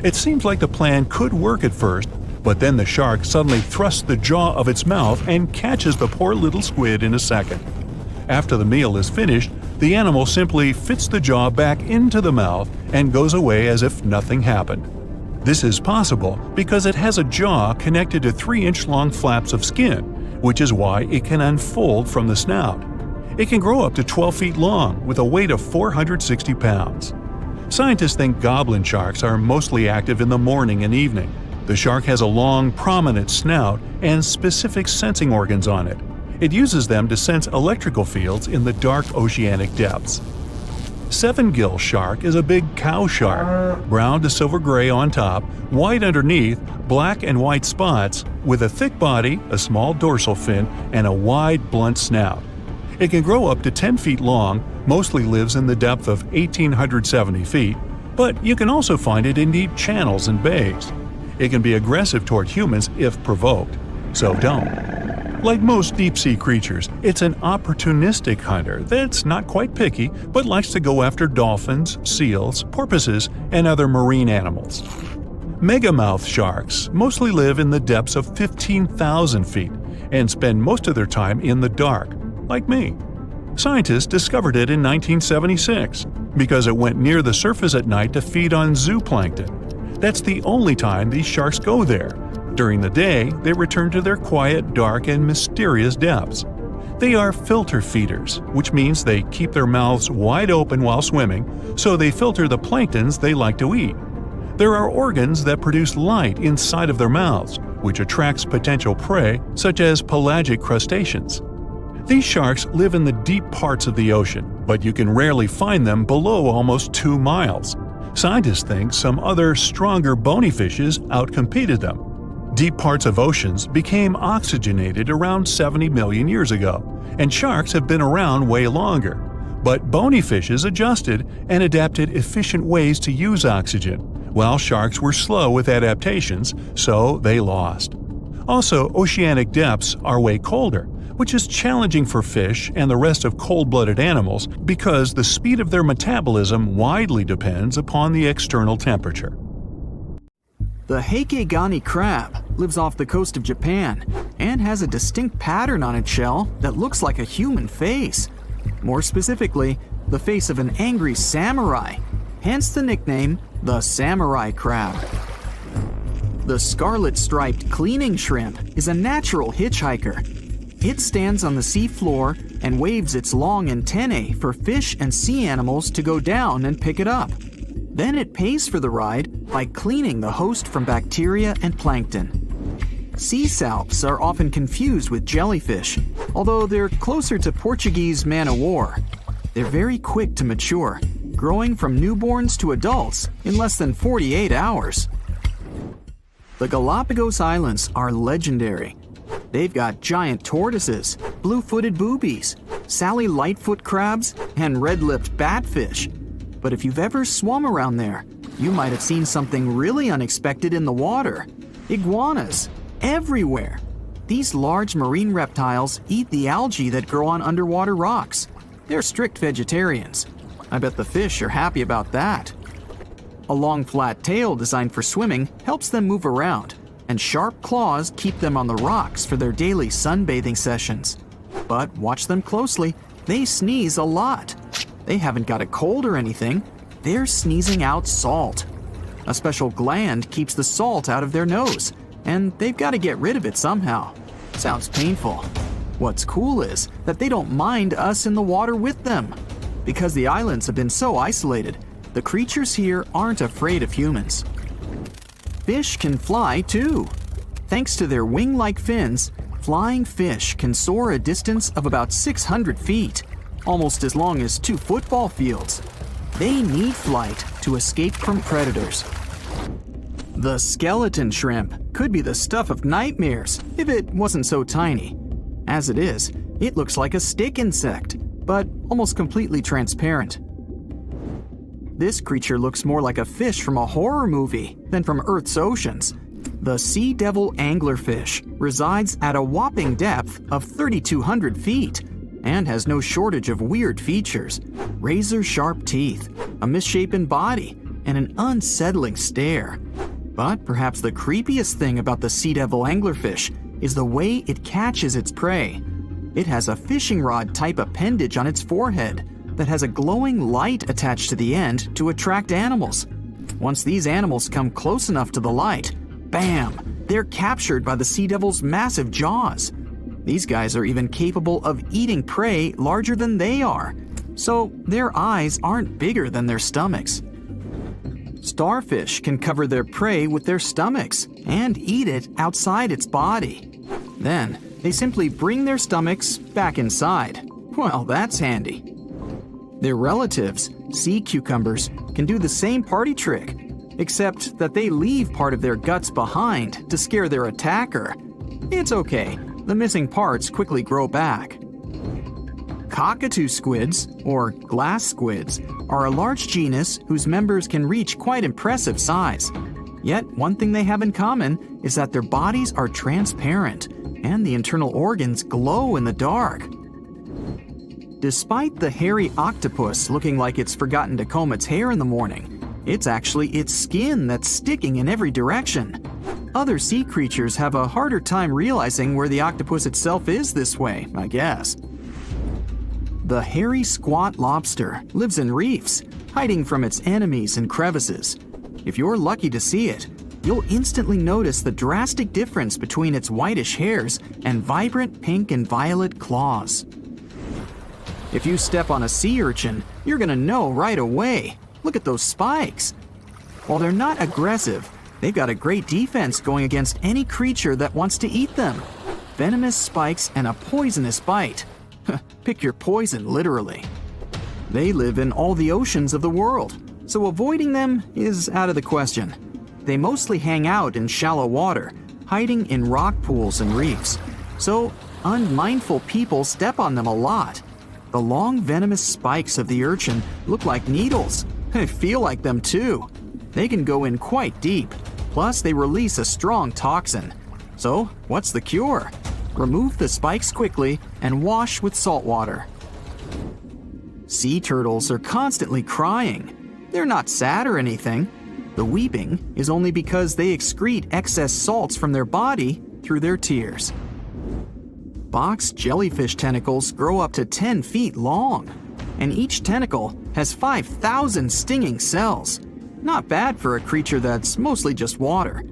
It seems like the plan could work at first, but then the shark suddenly thrusts the jaw of its mouth and catches the poor little squid in a second. After the meal is finished, the animal simply fits the jaw back into the mouth and goes away as if nothing happened. This is possible because it has a jaw connected to 3-inch-long flaps of skin, which is why it can unfold from the snout. It can grow up to 12 feet long with a weight of 460 pounds. Scientists think goblin sharks are mostly active in the morning and evening. The shark has a long, prominent snout and specific sensing organs on it. It uses them to sense electrical fields in the dark oceanic depths. Seven-gill shark is a big cow shark, brown to silver-gray on top, white underneath, black and white spots, with a thick body, a small dorsal fin, and a wide, blunt snout. It can grow up to 10 feet long, mostly lives in the depth of 1,870 feet, but you can also find it in deep channels and bays. It can be aggressive toward humans if provoked, so don't. Like most deep-sea creatures, it's an opportunistic hunter that's not quite picky but likes to go after dolphins, seals, porpoises, and other marine animals. Megamouth sharks mostly live in the depths of 15,000 feet and spend most of their time in the dark, like me. Scientists discovered it in 1976 because it went near the surface at night to feed on zooplankton. That's the only time these sharks go there. During the day, they return to their quiet, dark, and mysterious depths. They are filter feeders, which means they keep their mouths wide open while swimming, so they filter the planktons they like to eat. There are organs that produce light inside of their mouths, which attracts potential prey, such as pelagic crustaceans. These sharks live in the deep parts of the ocean, but you can rarely find them below almost 2 miles. Scientists think some other, stronger bony fishes outcompeted them. Deep parts of oceans became oxygenated around 70 million years ago, and sharks have been around way longer. But bony fishes adjusted and adapted efficient ways to use oxygen, while sharks were slow with adaptations, so they lost. Also, oceanic depths are way colder, which is challenging for fish and the rest of cold-blooded animals because the speed of their metabolism widely depends upon the external temperature. The Heikegani crab lives off the coast of Japan and has a distinct pattern on its shell that looks like a human face. More specifically, the face of an angry samurai, hence the nickname the samurai crab. The scarlet-striped cleaning shrimp is a natural hitchhiker. It stands on the sea floor and waves its long antennae for fish and sea animals to go down and pick it up. Then it pays for the ride by cleaning the host from bacteria and plankton. Sea salps are often confused with jellyfish, although they're closer to Portuguese man-o'-war. They're very quick to mature, growing from newborns to adults in less than 48 hours. The Galapagos Islands are legendary. They've got giant tortoises, blue-footed boobies, Sally Lightfoot crabs, and red-lipped batfish. But if you've ever swum around there, you might have seen something really unexpected in the water. Iguanas, everywhere. These large marine reptiles eat the algae that grow on underwater rocks. They're strict vegetarians. I bet the fish are happy about that. A long flat tail designed for swimming helps them move around, and sharp claws keep them on the rocks for their daily sunbathing sessions. But watch them closely, they sneeze a lot. They haven't got a cold or anything, they're sneezing out salt. A special gland keeps the salt out of their nose, and they've got to get rid of it somehow. Sounds painful. What's cool is that they don't mind us in the water with them. Because the islands have been so isolated, the creatures here aren't afraid of humans. Fish can fly too. Thanks to their wing-like fins, flying fish can soar a distance of about 600 feet, almost as long as 2 football fields. They need flight to escape from predators. The skeleton shrimp could be the stuff of nightmares if it wasn't so tiny. As it is, it looks like a stick insect, but almost completely transparent. This creature looks more like a fish from a horror movie than from Earth's oceans. The sea devil anglerfish resides at a whopping depth of 3,200 feet and has no shortage of weird features: razor-sharp teeth, a misshapen body, and an unsettling stare. But perhaps the creepiest thing about the sea devil anglerfish is the way it catches its prey. It has a fishing rod-type appendage on its forehead that has a glowing light attached to the end to attract animals. Once these animals come close enough to the light, bam, they're captured by the sea devil's massive jaws. These guys are even capable of eating prey larger than they are, so their eyes aren't bigger than their stomachs. Starfish can cover their prey with their stomachs and eat it outside its body. Then, they simply bring their stomachs back inside. Well, that's handy. Their relatives, sea cucumbers, can do the same party trick, except that they leave part of their guts behind to scare their attacker. It's okay, the missing parts quickly grow back. Cockatoo squids, or glass squids, are a large genus whose members can reach quite impressive size. Yet, one thing they have in common is that their bodies are transparent, and the internal organs glow in the dark. Despite the hairy octopus looking like it's forgotten to comb its hair in the morning, it's actually its skin that's sticking in every direction. Other sea creatures have a harder time realizing where the octopus itself is this way, I guess. The hairy squat lobster lives in reefs, hiding from its enemies in crevices. If you're lucky to see it, you'll instantly notice the drastic difference between its whitish hairs and vibrant pink and violet claws. If you step on a sea urchin, you're gonna know right away. Look at those spikes. While they're not aggressive, they've got a great defense going against any creature that wants to eat them. Venomous spikes and a poisonous bite. Pick your poison, literally. They live in all the oceans of the world, so avoiding them is out of the question. They mostly hang out in shallow water, hiding in rock pools and reefs. So, unmindful people step on them a lot. The long venomous spikes of the urchin look like needles. They feel like them too. They can go in quite deep. Plus, they release a strong toxin. So, what's the cure? Remove the spikes quickly and wash with salt water. Sea turtles are constantly crying. They're not sad or anything. The weeping is only because they excrete excess salts from their body through their tears. Box jellyfish tentacles grow up to 10 feet long, and each tentacle has 5,000 stinging cells. Not bad for a creature that's mostly just water.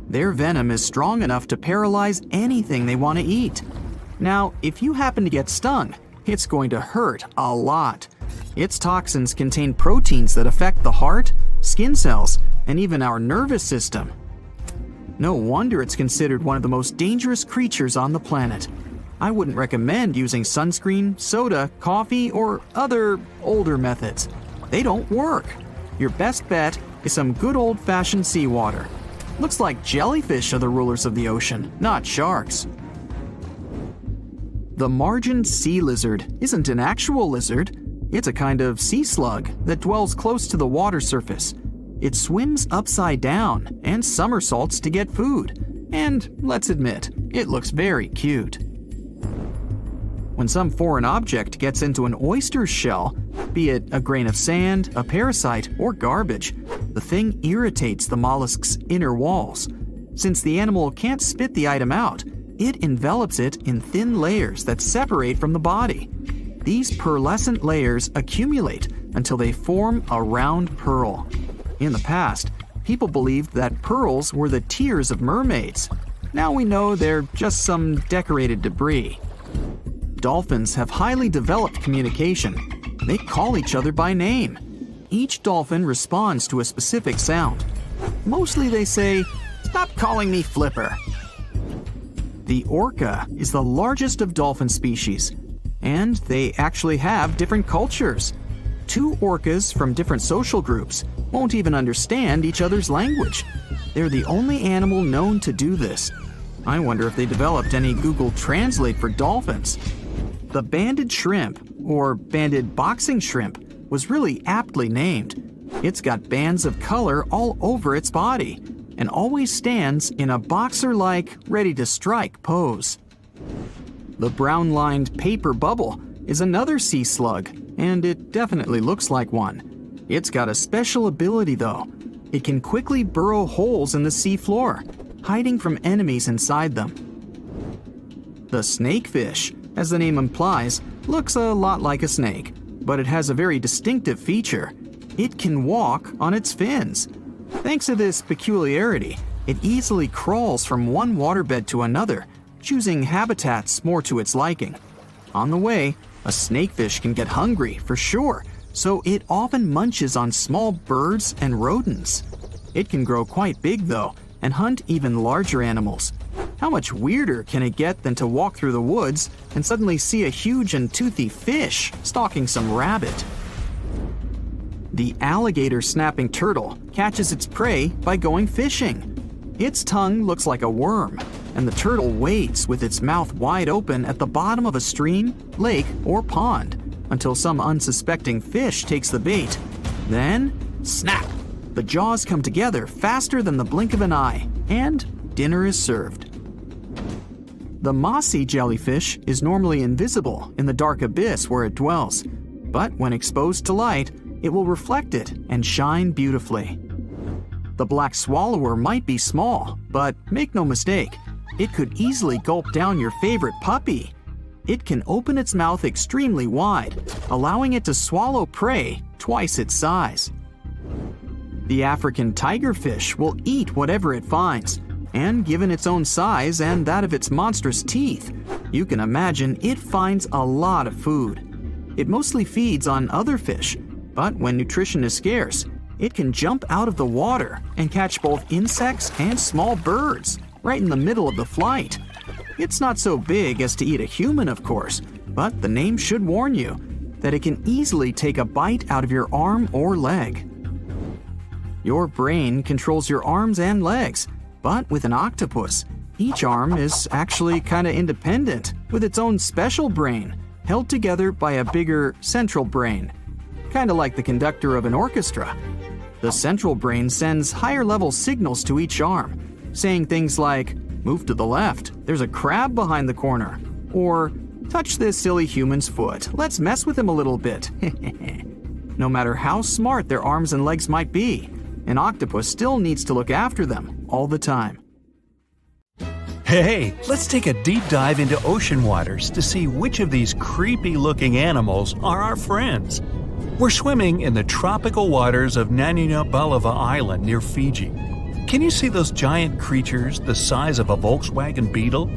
Their venom is strong enough to paralyze anything they want to eat. Now, if you happen to get stung, it's going to hurt a lot. Its toxins contain proteins that affect the heart, skin cells, and even our nervous system. No wonder it's considered one of the most dangerous creatures on the planet. I wouldn't recommend using sunscreen, soda, coffee, or other older methods. They don't work. Your best bet is some good old-fashioned seawater. Looks like jellyfish are the rulers of the ocean, not sharks. The margin sea lizard isn't an actual lizard. It's a kind of sea slug that dwells close to the water surface. It swims upside down and somersaults to get food. And let's admit, it looks very cute. When some foreign object gets into an oyster's shell, be it a grain of sand, a parasite, or garbage, the thing irritates the mollusk's inner walls. Since the animal can't spit the item out, it envelops it in thin layers that separate from the body. These pearlescent layers accumulate until they form a round pearl. In the past, people believed that pearls were the tears of mermaids. Now we know they're just some decorated debris. Dolphins have highly developed communication. They call each other by name. Each dolphin responds to a specific sound. Mostly they say, "Stop calling me Flipper." The orca is the largest of dolphin species, and they actually have different cultures. Two orcas from different social groups won't even understand each other's language. They're the only animal known to do this. I wonder if they developed any Google Translate for dolphins. The banded shrimp, or banded boxing shrimp, was really aptly named. It's got bands of color all over its body, and always stands in a boxer-like, ready-to-strike pose. The brown-lined paper bubble is another sea slug, and it definitely looks like one. It's got a special ability, though. It can quickly burrow holes in the sea floor, hiding from enemies inside them. The snakefish, as the name implies, looks a lot like a snake, but it has a very distinctive feature. It can walk on its fins. Thanks to this peculiarity, it easily crawls from one waterbed to another, choosing habitats more to its liking. On the way, a snakefish can get hungry, for sure, so it often munches on small birds and rodents. It can grow quite big, though, and hunt even larger animals. How much weirder can it get than to walk through the woods and suddenly see a huge and toothy fish stalking some rabbit? The alligator snapping turtle catches its prey by going fishing. Its tongue looks like a worm, and the turtle waits with its mouth wide open at the bottom of a stream, lake, or pond until some unsuspecting fish takes the bait. Then, snap! The jaws come together faster than the blink of an eye, and dinner is served. The mossy jellyfish is normally invisible in the dark abyss where it dwells, but when exposed to light, it will reflect it and shine beautifully. The black swallower might be small, but make no mistake, it could easily gulp down your favorite puppy. It can open its mouth extremely wide, allowing it to swallow prey twice its size. The African tigerfish will eat whatever it finds, and given its own size and that of its monstrous teeth, you can imagine it finds a lot of food. It mostly feeds on other fish, but when nutrition is scarce, It can jump out of the water and catch both insects and small birds right in the middle of the flight. It's not so big as to eat a human, of course, but the name should warn you that it can easily take a bite out of your arm or leg. Your brain controls your arms and legs, but with an octopus, each arm is actually kind of independent with its own special brain, held together by a bigger central brain, kind of like the conductor of an orchestra. The central brain sends higher-level signals to each arm, saying things like, "Move to the left, there's a crab behind the corner," or "Touch this silly human's foot, let's mess with him a little bit." No matter how smart their arms and legs might be, an octopus still needs to look after them all the time. Hey, let's take a deep dive into ocean waters to see which of these creepy-looking animals are our friends. We're swimming in the tropical waters of Nanina-Balava Island near Fiji. Can you see those giant creatures the size of a Volkswagen Beetle?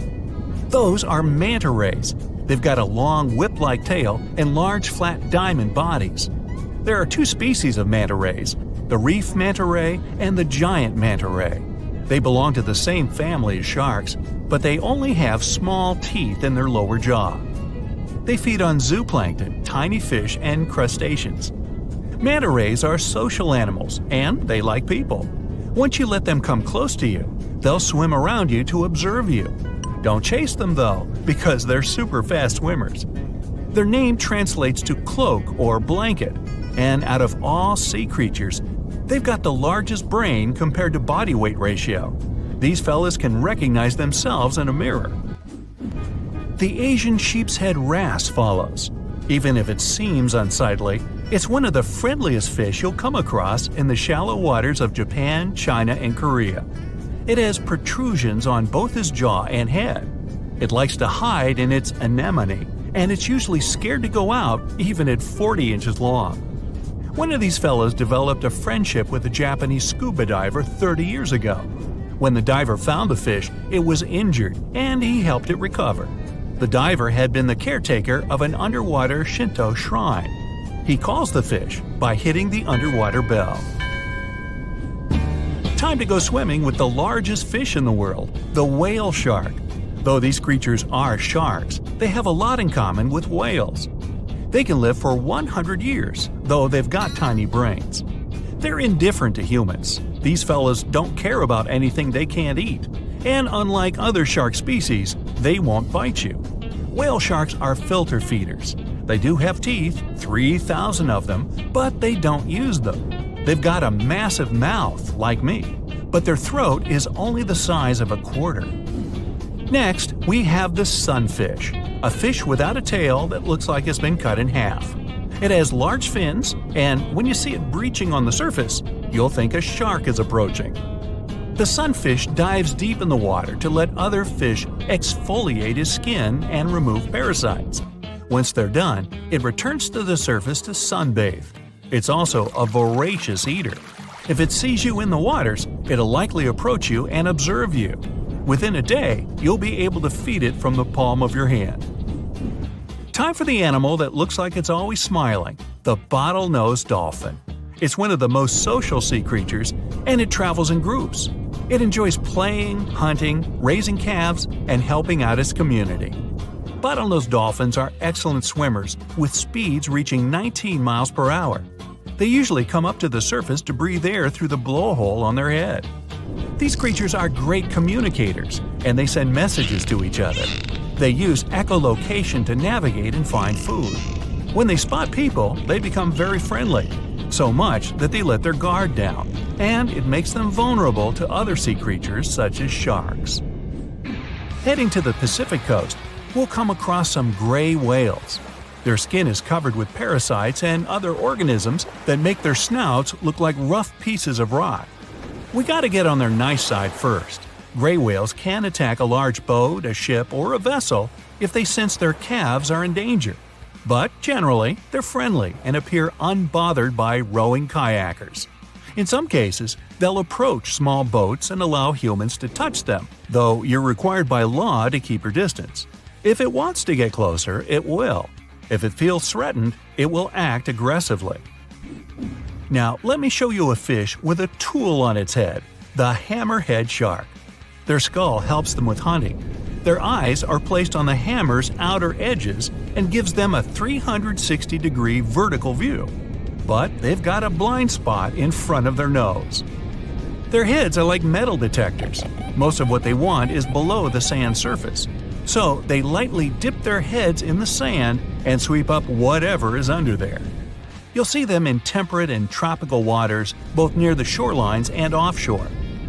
Those are manta rays. They've got a long whip-like tail and large flat diamond bodies. There are two species of manta rays, the reef manta ray and the giant manta ray. They belong to the same family as sharks, but they only have small teeth in their lower jaw. They feed on zooplankton, tiny fish, and crustaceans. Manta rays are social animals, and they like people. Once you let them come close to you, they'll swim around you to observe you. Don't chase them though, because they're super fast swimmers. Their name translates to cloak or blanket, and out of all sea creatures, they've got the largest brain compared to body weight ratio. These fellas can recognize themselves in a mirror. The Asian sheep's head wrasse follows. Even if it seems unsightly, it's one of the friendliest fish you'll come across in the shallow waters of Japan, China, and Korea. It has protrusions on both its jaw and head. It likes to hide in its anemone, and it's usually scared to go out even at 40 inches long. One of these fellows developed a friendship with a Japanese scuba diver 30 years ago. When the diver found the fish, it was injured, and he helped it recover. The diver had been the caretaker of an underwater Shinto shrine. He calls the fish by hitting the underwater bell. Time to go swimming with the largest fish in the world, the whale shark. Though these creatures are sharks, they have a lot in common with whales. They can live for 100 years, though they've got tiny brains. They're indifferent to humans. These fellas don't care about anything they can't eat. And unlike other shark species, they won't bite you. Whale sharks are filter feeders. They do have teeth, 3,000 of them, but they don't use them. They've got a massive mouth, like me, but their throat is only the size of a quarter. Next, we have the sunfish, a fish without a tail that looks like it's been cut in half. It has large fins, and when you see it breaching on the surface, you'll think a shark is approaching. The sunfish dives deep in the water to let other fish exfoliate his skin and remove parasites. Once they're done, it returns to the surface to sunbathe. It's also a voracious eater. If it sees you in the waters, it'll likely approach you and observe you. Within a day, you'll be able to feed it from the palm of your hand. Time for the animal that looks like it's always smiling, the bottlenose dolphin. It's one of the most social sea creatures, and it travels in groups. It enjoys playing, hunting, raising calves, and helping out its community. Bottlenose dolphins are excellent swimmers with speeds reaching 19 miles per hour. They usually come up to the surface to breathe air through the blowhole on their head. These creatures are great communicators, and they send messages to each other. They use echolocation to navigate and find food. When they spot people, they become very friendly, so much that they let their guard down, and it makes them vulnerable to other sea creatures such as sharks. Heading to the Pacific coast, we'll come across some gray whales. Their skin is covered with parasites and other organisms that make their snouts look like rough pieces of rock. We gotta get on their nice side first. Gray whales can attack a large boat, a ship, or a vessel if they sense their calves are in danger. But generally, they're friendly and appear unbothered by rowing kayakers. In some cases, they'll approach small boats and allow humans to touch them, though you're required by law to keep your distance. If it wants to get closer, it will. If it feels threatened, it will act aggressively. Now, let me show you a fish with a tool on its head, the hammerhead shark. Their skull helps them with hunting. Their eyes are placed on the hammer's outer edges and gives them a 360-degree vertical view. But they've got a blind spot in front of their nose. Their heads are like metal detectors. Most of what they want is below the sand surface. So they lightly dip their heads in the sand and sweep up whatever is under there. You'll see them in temperate and tropical waters, both near the shorelines and offshore.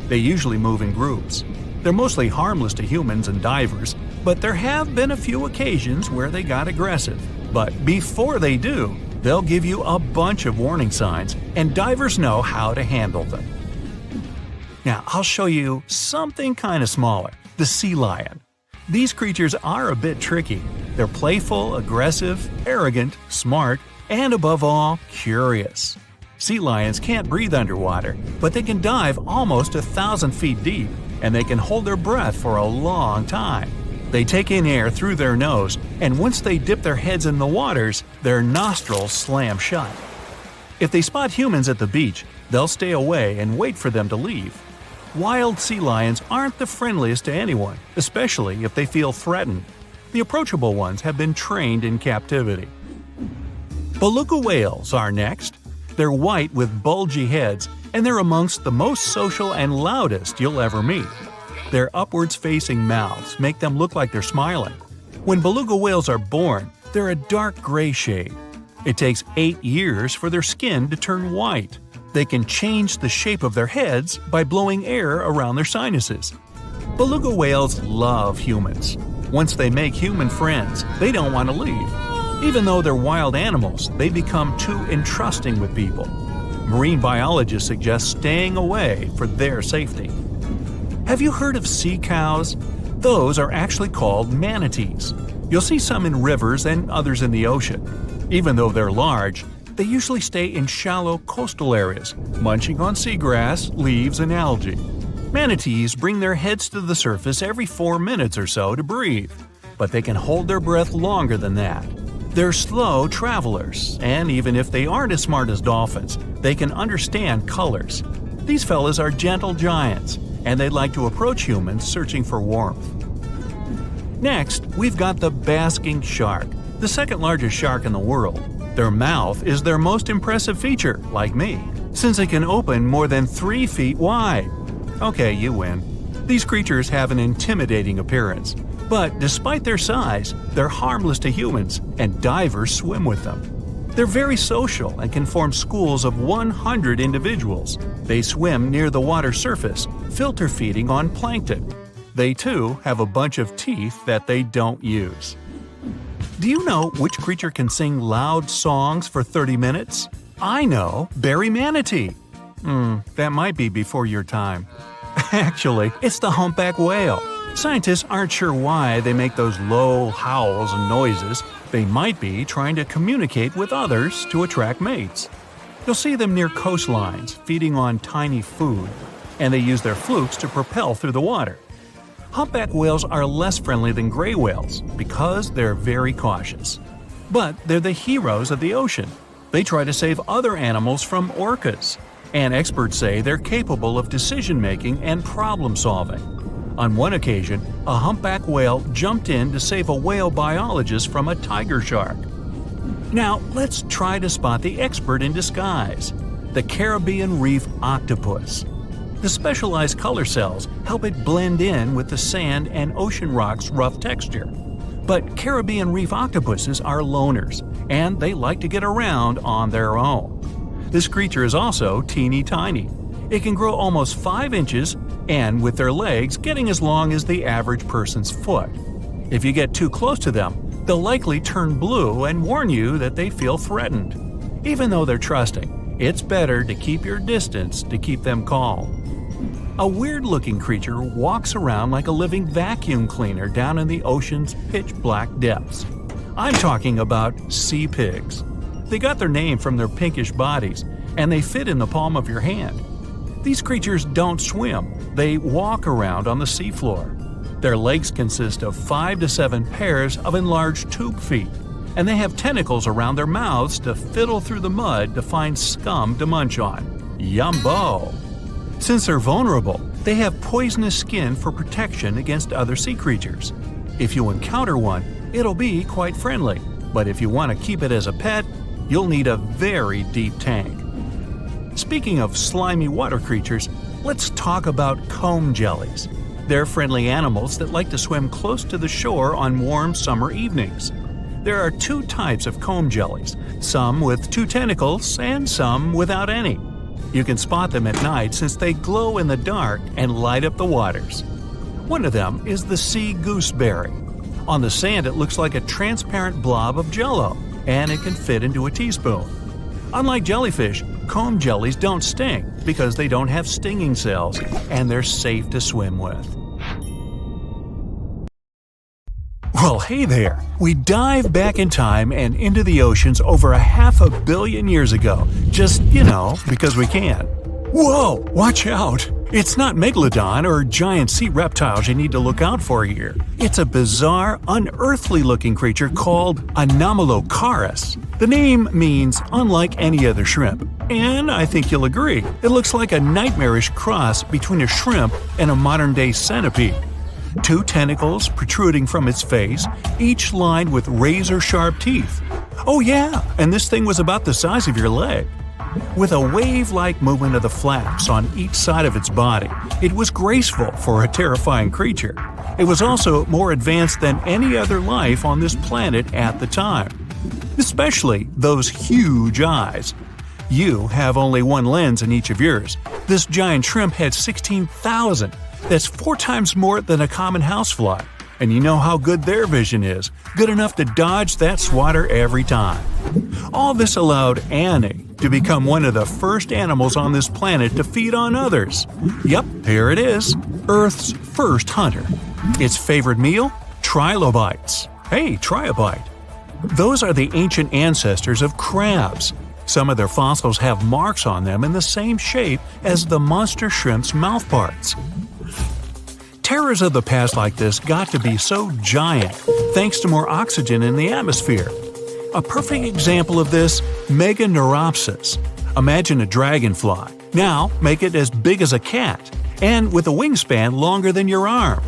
They usually move in groups. They're mostly harmless to humans and divers, but there have been a few occasions where they got aggressive. But before they do, they'll give you a bunch of warning signs, and divers know how to handle them. Now, I'll show you something kind of smaller, the sea lion. These creatures are a bit tricky. They're playful, aggressive, arrogant, smart, and above all, curious. Sea lions can't breathe underwater, but they can dive almost 1,000 feet deep, and they can hold their breath for a long time. They take in air through their nose, and once they dip their heads in the waters, their nostrils slam shut. If they spot humans at the beach, they'll stay away and wait for them to leave. Wild sea lions aren't the friendliest to anyone, especially if they feel threatened. The approachable ones have been trained in captivity. Beluga whales are next. They're white with bulgy heads, and they're amongst the most social and loudest you'll ever meet. Their upwards-facing mouths make them look like they're smiling. When beluga whales are born, they're a dark gray shade. It takes 8 years for their skin to turn white. They can change the shape of their heads by blowing air around their sinuses. Beluga whales love humans. Once they make human friends, they don't want to leave. Even though they're wild animals, they become too entrusting with people. Marine biologists suggest staying away for their safety. Have you heard of sea cows? Those are actually called manatees. You'll see some in rivers and others in the ocean. Even though they're large, they usually stay in shallow coastal areas, munching on seagrass, leaves, and algae. Manatees bring their heads to the surface every 4 minutes or so to breathe, but they can hold their breath longer than that. They're slow travelers, and even if they aren't as smart as dolphins, they can understand colors. These fellas are gentle giants, and they like to approach humans searching for warmth. Next, we've got the basking shark, the second largest shark in the world. Their mouth is their most impressive feature, like me, since it can open more than 3 feet wide. Okay, you win. These creatures have an intimidating appearance. But despite their size, they're harmless to humans, and divers swim with them. They're very social and can form schools of 100 individuals. They swim near the water surface, filter feeding on plankton. They too have a bunch of teeth that they don't use. Do you know which creature can sing loud songs for 30 minutes? I know, berry manatee. That might be before your time. Actually, it's the humpback whale. Scientists aren't sure why they make those low howls and noises. They might be trying to communicate with others to attract mates. You'll see them near coastlines, feeding on tiny food, and they use their flukes to propel through the water. Humpback whales are less friendly than gray whales because they're very cautious. But they're the heroes of the ocean. They try to save other animals from orcas, and experts say they're capable of decision-making and problem-solving. On one occasion, a humpback whale jumped in to save a whale biologist from a tiger shark. Now, let's try to spot the expert in disguise, the Caribbean reef octopus. The specialized color cells help it blend in with the sand and ocean rock's rough texture. But Caribbean reef octopuses are loners, and they like to get around on their own. This creature is also teeny tiny. It can grow almost 5 inches, and with their legs getting as long as the average person's foot. If you get too close to them, they'll likely turn blue and warn you that they feel threatened. Even though they're trusting, it's better to keep your distance to keep them calm. A weird-looking creature walks around like a living vacuum cleaner down in the ocean's pitch-black depths. I'm talking about sea pigs. They got their name from their pinkish bodies, and they fit in the palm of your hand. These creatures don't swim, they walk around on the seafloor. Their legs consist of 5 to 7 pairs of enlarged tube feet. and they have tentacles around their mouths to fiddle through the mud to find scum to munch on. Yumbo! Since they're vulnerable, they have poisonous skin for protection against other sea creatures. If you encounter one, it'll be quite friendly, but if you want to keep it as a pet, you'll need a very deep tank. Speaking of slimy water creatures, let's talk about comb jellies. They're friendly animals that like to swim close to the shore on warm summer evenings. There are two types of comb jellies, some with 2 tentacles and some without any. You can spot them at night since they glow in the dark and light up the waters. One of them is the sea gooseberry. On the sand it looks like a transparent blob of jello, and it can fit into a teaspoon. Unlike jellyfish, comb jellies don't sting because they don't have stinging cells, and they're safe to swim with. Well, hey there! We dive back in time and into the oceans over 500 million years ago, just, because we can. Whoa! Watch out! It's not Megalodon or giant sea reptiles you need to look out for here. It's a bizarre, unearthly-looking creature called Anomalocaris. The name means unlike any other shrimp, and I think you'll agree, it looks like a nightmarish cross between a shrimp and a modern-day centipede. 2 tentacles protruding from its face, each lined with razor-sharp teeth. Oh yeah, and this thing was about the size of your leg. With a wave-like movement of the flaps on each side of its body, it was graceful for a terrifying creature. It was also more advanced than any other life on this planet at the time. Especially those huge eyes. You have only one lens in each of yours. This giant shrimp had 16,000. That's 4 times more than a common housefly. And you know how good their vision is. Good enough to dodge that swatter every time. All this allowed Annie to become one of the first animals on this planet to feed on others. Yep, here it is. Earth's first hunter. Its favorite meal? Trilobites. Hey, try a bite. Those are the ancient ancestors of crabs. Some of their fossils have marks on them in the same shape as the monster shrimp's mouthparts. Terrors of the past like this got to be so giant thanks to more oxygen in the atmosphere. A perfect example of this, Meganeuropsis. Imagine a dragonfly. Now make it as big as a cat, and with a wingspan longer than your arm.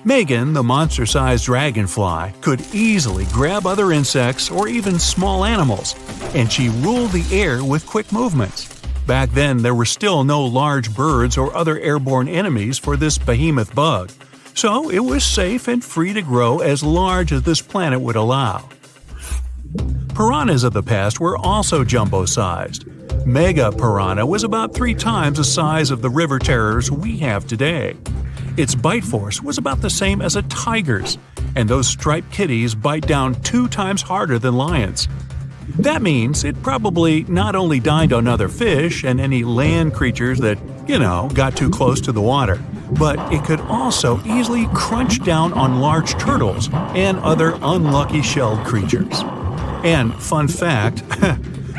Megan, the monster-sized dragonfly, could easily grab other insects or even small animals, and she ruled the air with quick movements. Back then, there were still no large birds or other airborne enemies for this behemoth bug, so it was safe and free to grow as large as this planet would allow. Piranhas of the past were also jumbo-sized. Mega piranha was about 3 times the size of the river terrors we have today. Its bite force was about the same as a tiger's, and those striped kitties bite down 2 times harder than lions. That means it probably not only dined on other fish and any land creatures that, got too close to the water, but it could also easily crunch down on large turtles and other unlucky shelled creatures. And fun fact,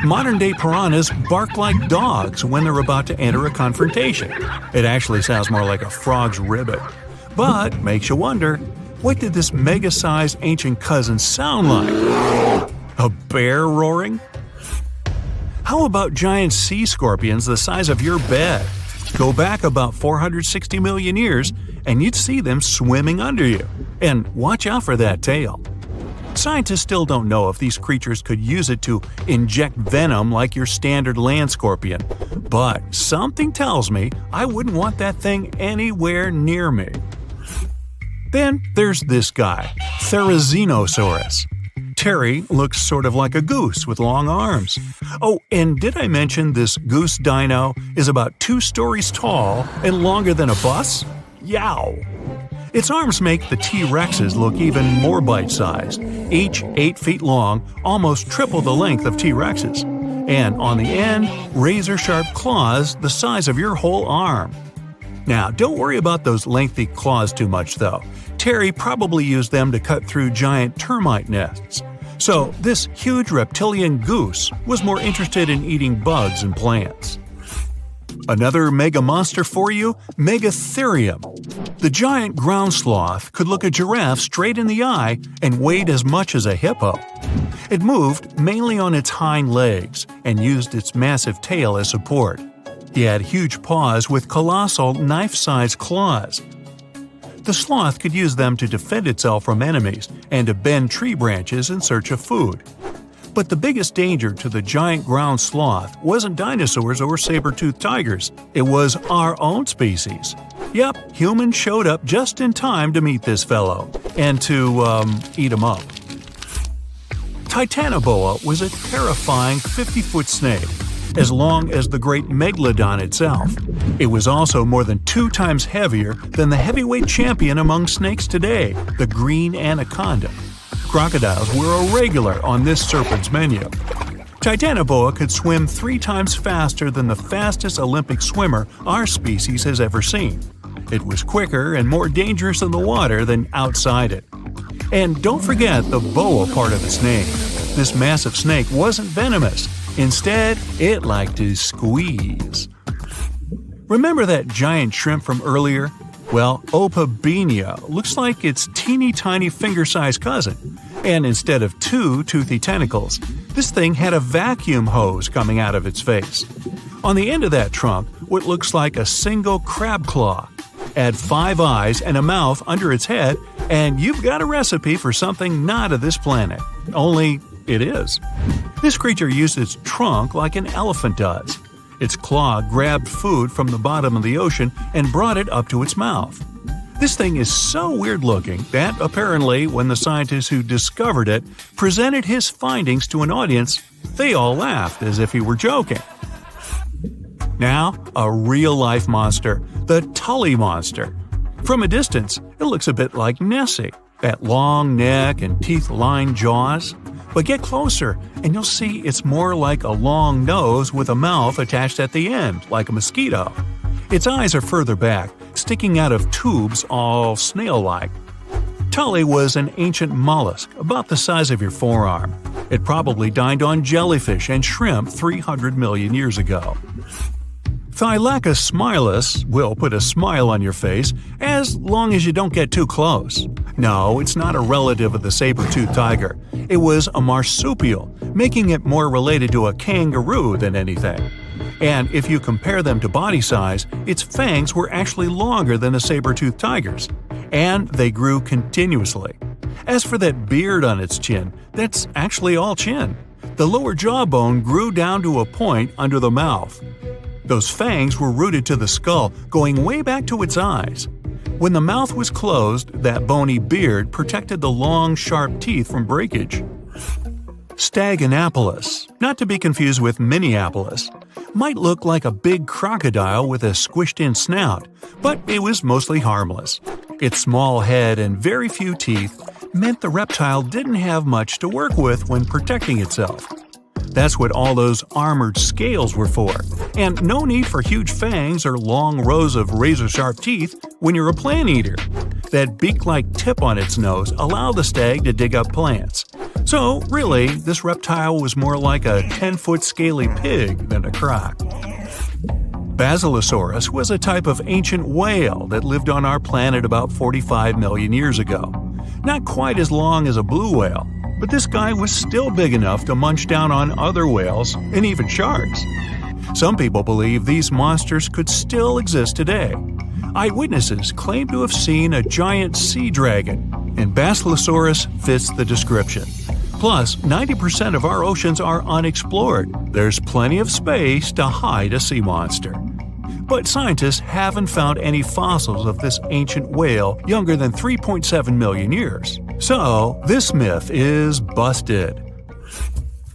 modern-day piranhas bark like dogs when they're about to enter a confrontation. It actually sounds more like a frog's ribbit. But makes you wonder, what did this mega-sized ancient cousin sound like? A bear roaring? How about giant sea scorpions the size of your bed? Go back about 460 million years, and you'd see them swimming under you. And watch out for that tail. Scientists still don't know if these creatures could use it to inject venom like your standard land scorpion, but something tells me I wouldn't want that thing anywhere near me. Then there's this guy, Therizinosaurus. Terry looks sort of like a goose with long arms. Oh, and did I mention this goose dino is about 2 stories tall and longer than a bus? Yow! Its arms make the T-Rexes look even more bite-sized, each 8 feet long, almost triple the length of T-Rexes. And on the end, razor-sharp claws the size of your whole arm. Now, don't worry about those lengthy claws too much, though. Terry probably used them to cut through giant termite nests. So, this huge reptilian goose was more interested in eating bugs and plants. Another mega monster for you, Megatherium. The giant ground sloth could look a giraffe straight in the eye and weighed as much as a hippo. It moved mainly on its hind legs and used its massive tail as support. He had huge paws with colossal knife-sized claws. The sloth could use them to defend itself from enemies and to bend tree branches in search of food. But the biggest danger to the giant ground sloth wasn't dinosaurs or saber-toothed tigers. It was our own species. Yep, humans showed up just in time to meet this fellow and to, eat him up. Titanoboa was a terrifying 50-foot snake, as long as the great Megalodon itself. It was also more than 2 times heavier than the heavyweight champion among snakes today, the green anaconda. Crocodiles were a regular on this serpent's menu. Titanoboa could swim 3 times faster than the fastest Olympic swimmer our species has ever seen. It was quicker and more dangerous in the water than outside it. And don't forget the boa part of its name. This massive snake wasn't venomous. Instead, it liked to squeeze. Remember that giant shrimp from earlier? Well, Opabenia looks like its teeny-tiny finger-sized cousin. And instead of 2 toothy tentacles, this thing had a vacuum hose coming out of its face. On the end of that trunk, what looks like a single crab claw. Add 5 eyes and a mouth under its head, and you've got a recipe for something not of this planet. Only it is. This creature used its trunk like an elephant does. Its claw grabbed food from the bottom of the ocean and brought it up to its mouth. This thing is so weird-looking that, apparently, when the scientists who discovered it presented his findings to an audience, they all laughed as if he were joking. Now, a real-life monster, the Tully monster. From a distance, it looks a bit like Nessie, that long neck and teeth-lined jaws. But get closer, and you'll see it's more like a long nose with a mouth attached at the end, like a mosquito. Its eyes are further back, sticking out of tubes all snail-like. Tully was an ancient mollusk, about the size of your forearm. It probably dined on jellyfish and shrimp 300 million years ago. Thylacus smilus will put a smile on your face as long as you don't get too close. No, it's not a relative of the saber-toothed tiger. It was a marsupial, making it more related to a kangaroo than anything. And if you compare them to body size, its fangs were actually longer than a saber-toothed tiger's. And they grew continuously. As for that beard on its chin, that's actually all chin. The lower jawbone grew down to a point under the mouth. Those fangs were rooted to the skull, going way back to its eyes. When the mouth was closed, that bony beard protected the long, sharp teeth from breakage. Staganapolis, not to be confused with Minneapolis, might look like a big crocodile with a squished-in snout, but it was mostly harmless. Its small head and very few teeth meant the reptile didn't have much to work with when protecting itself. That's what all those armored scales were for, and no need for huge fangs or long rows of razor-sharp teeth when you're a plant eater. That beak-like tip on its nose allowed the stag to dig up plants. So, really, this reptile was more like a 10-foot scaly pig than a croc. Basilosaurus was a type of ancient whale that lived on our planet about 45 million years ago. Not quite as long as a blue whale, but this guy was still big enough to munch down on other whales and even sharks. Some people believe these monsters could still exist today. Eyewitnesses claim to have seen a giant sea dragon, and Basilosaurus fits the description. Plus, 90% of our oceans are unexplored. There's plenty of space to hide a sea monster. But scientists haven't found any fossils of this ancient whale younger than 3.7 million years. So, this myth is busted.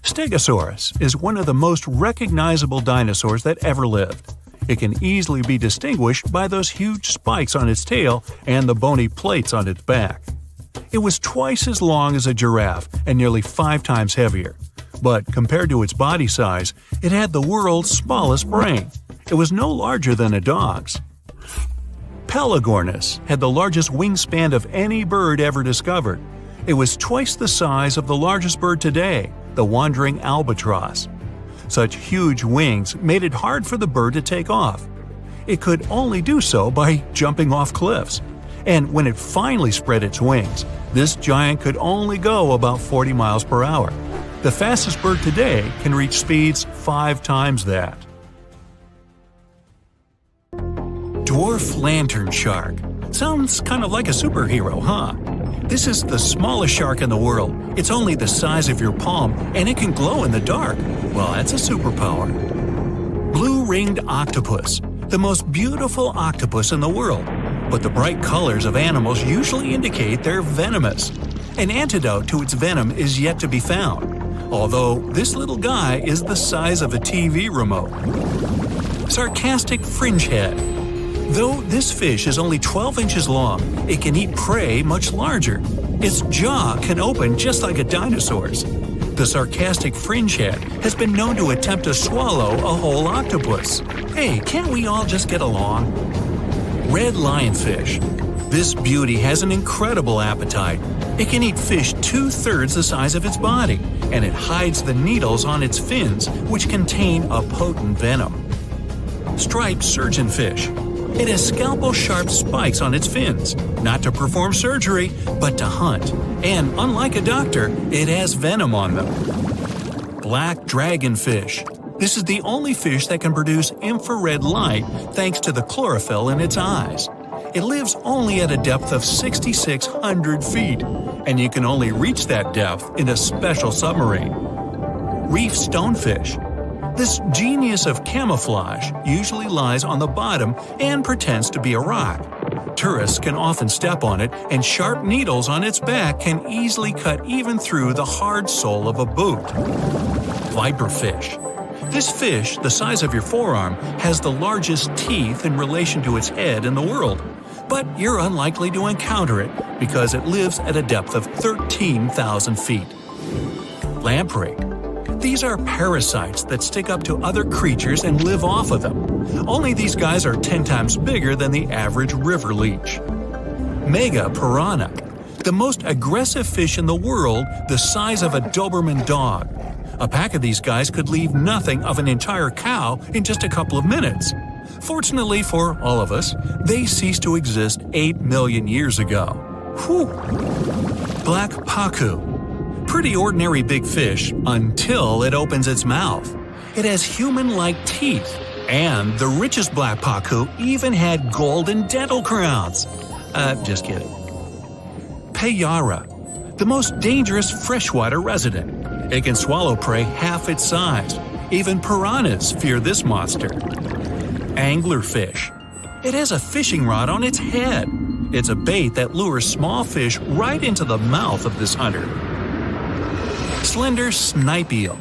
Stegosaurus is one of the most recognizable dinosaurs that ever lived. It can easily be distinguished by those huge spikes on its tail and the bony plates on its back. It was twice as long as a giraffe and nearly 5 times heavier. But compared to its body size, it had the world's smallest brain. It was no larger than a dog's. Pelagornis had the largest wingspan of any bird ever discovered. It was twice the size of the largest bird today, the wandering albatross. Such huge wings made it hard for the bird to take off. It could only do so by jumping off cliffs. And when it finally spread its wings, this giant could only go about 40 miles per hour. The fastest bird today can reach speeds 5 times that. Dwarf lantern shark. Sounds kind of like a superhero, huh? This is the smallest shark in the world. It's only the size of your palm, and it can glow in the dark. Well, that's a superpower. Blue-ringed octopus. The most beautiful octopus in the world. But the bright colors of animals usually indicate they're venomous. An antidote to its venom is yet to be found. Although this little guy is the size of a TV remote. Sarcastic fringehead. Though this fish is only 12 inches long, it can eat prey much larger. Its jaw can open just like a dinosaur's. The sarcastic fringehead has been known to attempt to swallow a whole octopus. Hey, can't we all just get along? Red lionfish. This beauty has an incredible appetite. It can eat fish 2/3 the size of its body, and it hides the needles on its fins, which contain a potent venom. Striped surgeonfish. It has scalpel-sharp spikes on its fins, not to perform surgery, but to hunt. And unlike a doctor, it has venom on them. Black dragonfish. This is the only fish that can produce infrared light thanks to the chlorophyll in its eyes. It lives only at a depth of 6,600 feet, and you can only reach that depth in a special submarine. Reef stonefish. This genius of camouflage usually lies on the bottom and pretends to be a rock. Tourists can often step on it, and sharp needles on its back can easily cut even through the hard sole of a boot. Viperfish. This fish, the size of your forearm, has the largest teeth in relation to its head in the world. But you're unlikely to encounter it because it lives at a depth of 13,000 feet. Lamprey. These are parasites that stick up to other creatures and live off of them. Only these guys are 10 times bigger than the average river leech. Mega piranha. The most aggressive fish in the world, the size of a Doberman dog. A pack of these guys could leave nothing of an entire cow in just a couple of minutes. Fortunately for all of us, they ceased to exist 8 million years ago. Whew! Black pacu. Pretty ordinary big fish until it opens its mouth. It has human-like teeth, and the richest black pacu even had golden dental crowns. Just kidding. Payara, the most dangerous freshwater resident. It can swallow prey half its size. Even piranhas fear this monster. Anglerfish. It has a fishing rod on its head. It's a bait that lures small fish right into the mouth of this hunter. Slender snipe eel.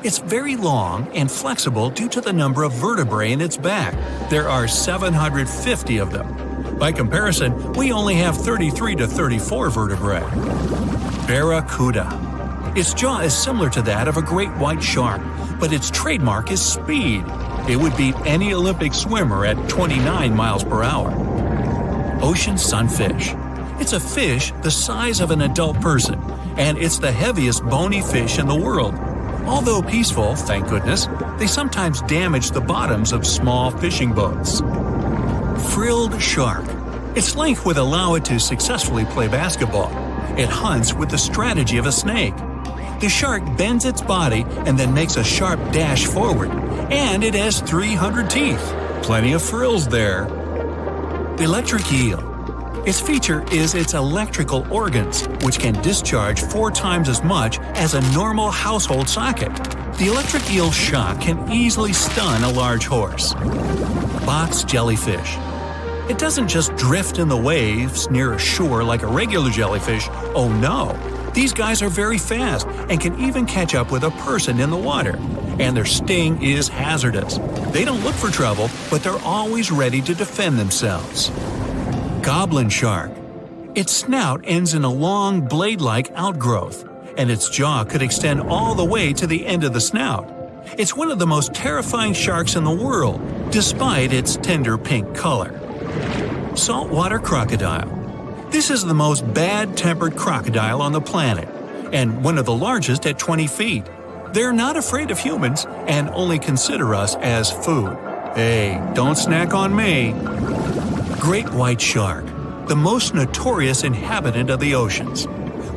It's very long and flexible due to the number of vertebrae in its back. There are 750 of them. By comparison, we only have 33 to 34 vertebrae. Barracuda. Its jaw is similar to that of a great white shark, but its trademark is speed. It would beat any Olympic swimmer at 29 miles per hour. Ocean sunfish. It's a fish the size of an adult person, and it's the heaviest bony fish in the world. Although peaceful, thank goodness, they sometimes damage the bottoms of small fishing boats. Frilled shark. Its length would allow it to successfully play basketball. It hunts with the strategy of a snake. The shark bends its body and then makes a sharp dash forward, and it has 300 teeth. Plenty of frills there. Electric eel. Its feature is its electrical organs, which can discharge 4 times as much as a normal household socket. The electric eel's shock can easily stun a large horse. Box jellyfish. It doesn't just drift in the waves near a shore like a regular jellyfish. Oh no! These guys are very fast and can even catch up with a person in the water. And their sting is hazardous. They don't look for trouble, but they're always ready to defend themselves. Goblin shark. Its snout ends in a long, blade-like outgrowth, and its jaw could extend all the way to the end of the snout. It's one of the most terrifying sharks in the world, despite its tender pink color. Saltwater crocodile. This is the most bad-tempered crocodile on the planet, and one of the largest at 20 feet. They're not afraid of humans and only consider us as food. Hey, don't snack on me. Great white shark, the most notorious inhabitant of the oceans.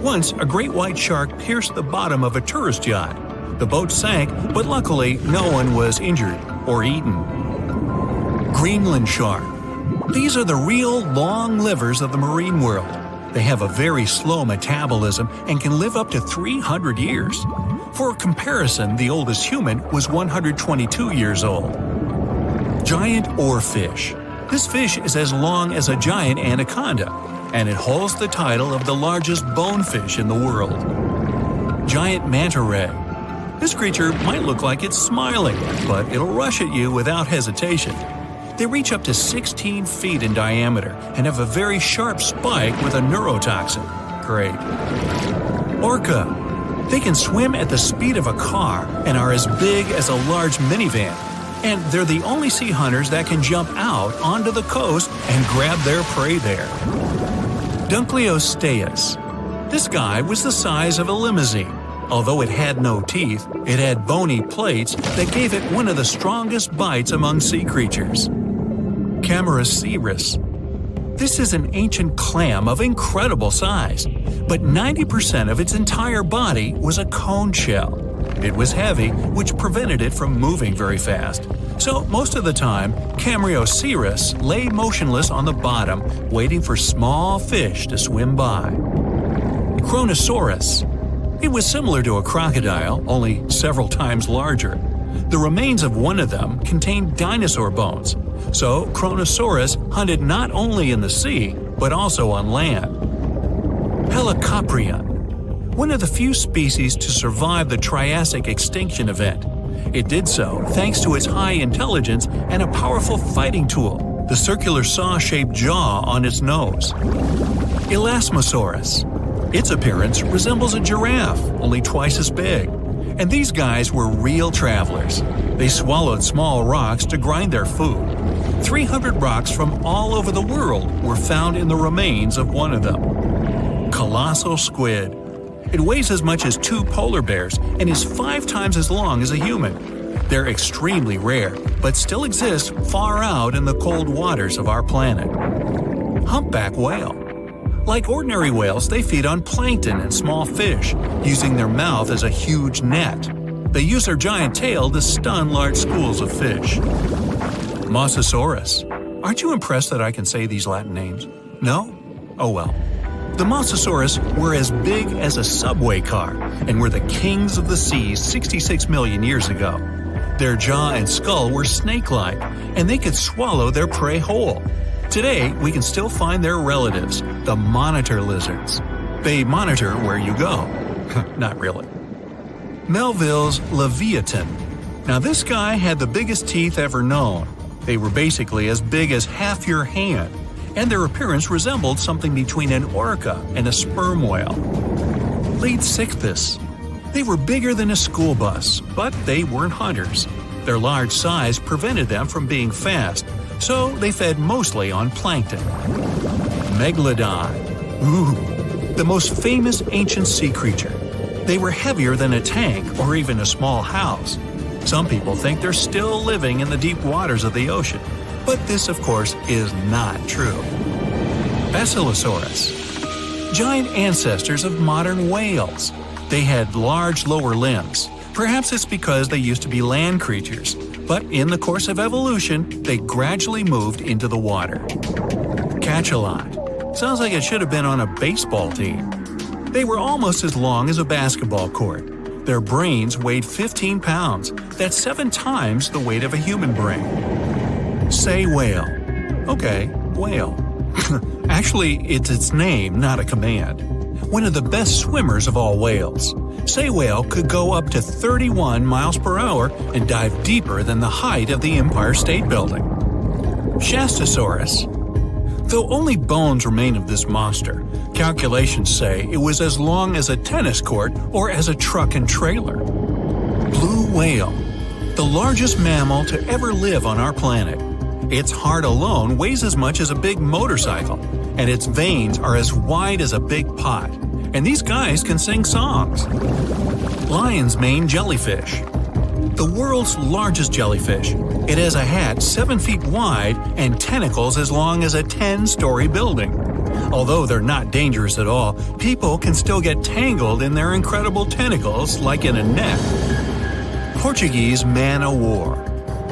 Once, a great white shark pierced the bottom of a tourist yacht. The boat sank, but luckily no one was injured or eaten. Greenland shark. These are the real long livers of the marine world. They have a very slow metabolism and can live up to 300 years. For comparison, the oldest human was 122 years old. Giant oarfish. This fish is as long as a giant anaconda, and it holds the title of the largest bonefish in the world. Giant manta ray. This creature might look like it's smiling, but it'll rush at you without hesitation. They reach up to 16 feet in diameter and have a very sharp spike with a neurotoxin. Great. Orca. They can swim at the speed of a car and are as big as a large minivan. And they're the only sea hunters that can jump out onto the coast and grab their prey there. Dunkleosteus. This guy was the size of a limousine. Although it had no teeth, it had bony plates that gave it one of the strongest bites among sea creatures. Camaraceris. This is an ancient clam of incredible size, but 90% of its entire body was a cone shell. It was heavy, which prevented it from moving very fast. So most of the time, Camaraceris lay motionless on the bottom, waiting for small fish to swim by. Kronosaurus. It was similar to a crocodile, only several times larger. The remains of one of them contained dinosaur bones, so Kronosaurus hunted not only in the sea, but also on land. Helicoprion. One of the few species to survive the Triassic extinction event. It did so thanks to its high intelligence and a powerful fighting tool, the circular saw-shaped jaw on its nose. Elasmosaurus. Its appearance resembles a giraffe, only twice as big. And these guys were real travelers. They swallowed small rocks to grind their food. 300 rocks from all over the world were found in the remains of one of them. Colossal squid. It weighs as much as 2 polar bears and is 5 times as long as a human. They're extremely rare, but still exist far out in the cold waters of our planet. Humpback whale. Like ordinary whales, they feed on plankton and small fish, using their mouth as a huge net. They use their giant tail to stun large schools of fish. Mosasaurus. Aren't you impressed that I can say these Latin names? No? Oh well. The Mosasaurus were as big as a subway car and were the kings of the seas 66 million years ago. Their jaw and skull were snake-like, and they could swallow their prey whole. Today, we can still find their relatives, the monitor lizards. They monitor where you go. Not really. Melville's Leviathan. Now this guy had the biggest teeth ever known. They were basically as big as half your hand, and their appearance resembled something between an orca and a sperm whale. Leadsichthys. They were bigger than a school bus, but they weren't hunters. Their large size prevented them from being fast, so they fed mostly on plankton. Megalodon. Ooh, the most famous ancient sea creature. They were heavier than a tank or even a small house. Some people think they're still living in the deep waters of the ocean, but this, of course, is not true. Basilosaurus. Giant ancestors of modern whales. They had large lower limbs. Perhaps it's because they used to be land creatures, but in the course of evolution, they gradually moved into the water. Cachalot. Sounds like it should have been on a baseball team. They were almost as long as a basketball court. Their brains weighed 15 pounds. That's 7 times the weight of a human brain. Sei whale. Okay, whale. Actually, it's its name, not a command. One of the best swimmers of all whales. Sei whale could go up to 31 miles per hour and dive deeper than the height of the Empire State Building. Shastosaurus. Though only bones remain of this monster, calculations say it was as long as a tennis court or as a truck and trailer. Blue whale. The largest mammal to ever live on our planet. Its heart alone weighs as much as a big motorcycle, and its veins are as wide as a big pot. And these guys can sing songs. Lion's mane jellyfish. the world's largest jellyfish. It has a head 7 feet wide and tentacles as long as a 10-story building. Although they're not dangerous at all, people can still get tangled in their incredible tentacles like in a net. Portuguese man-o'-war.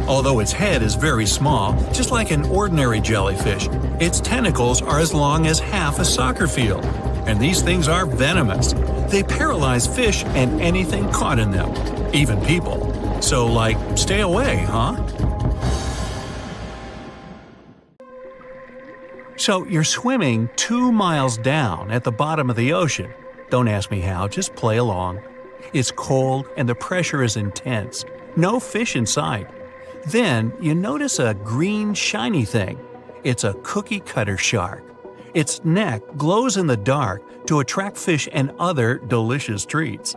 Although its head is very small, just like an ordinary jellyfish, its tentacles are as long as half a soccer field. And these things are venomous. They paralyze fish and anything caught in them, even people. So, stay away, huh? So, you're swimming 2 miles down at the bottom of the ocean. Don't ask me how, just play along. It's cold and the pressure is intense. No fish in sight. Then, you notice a green, shiny thing. It's a cookie-cutter shark. Its neck glows in the dark to attract fish and other delicious treats.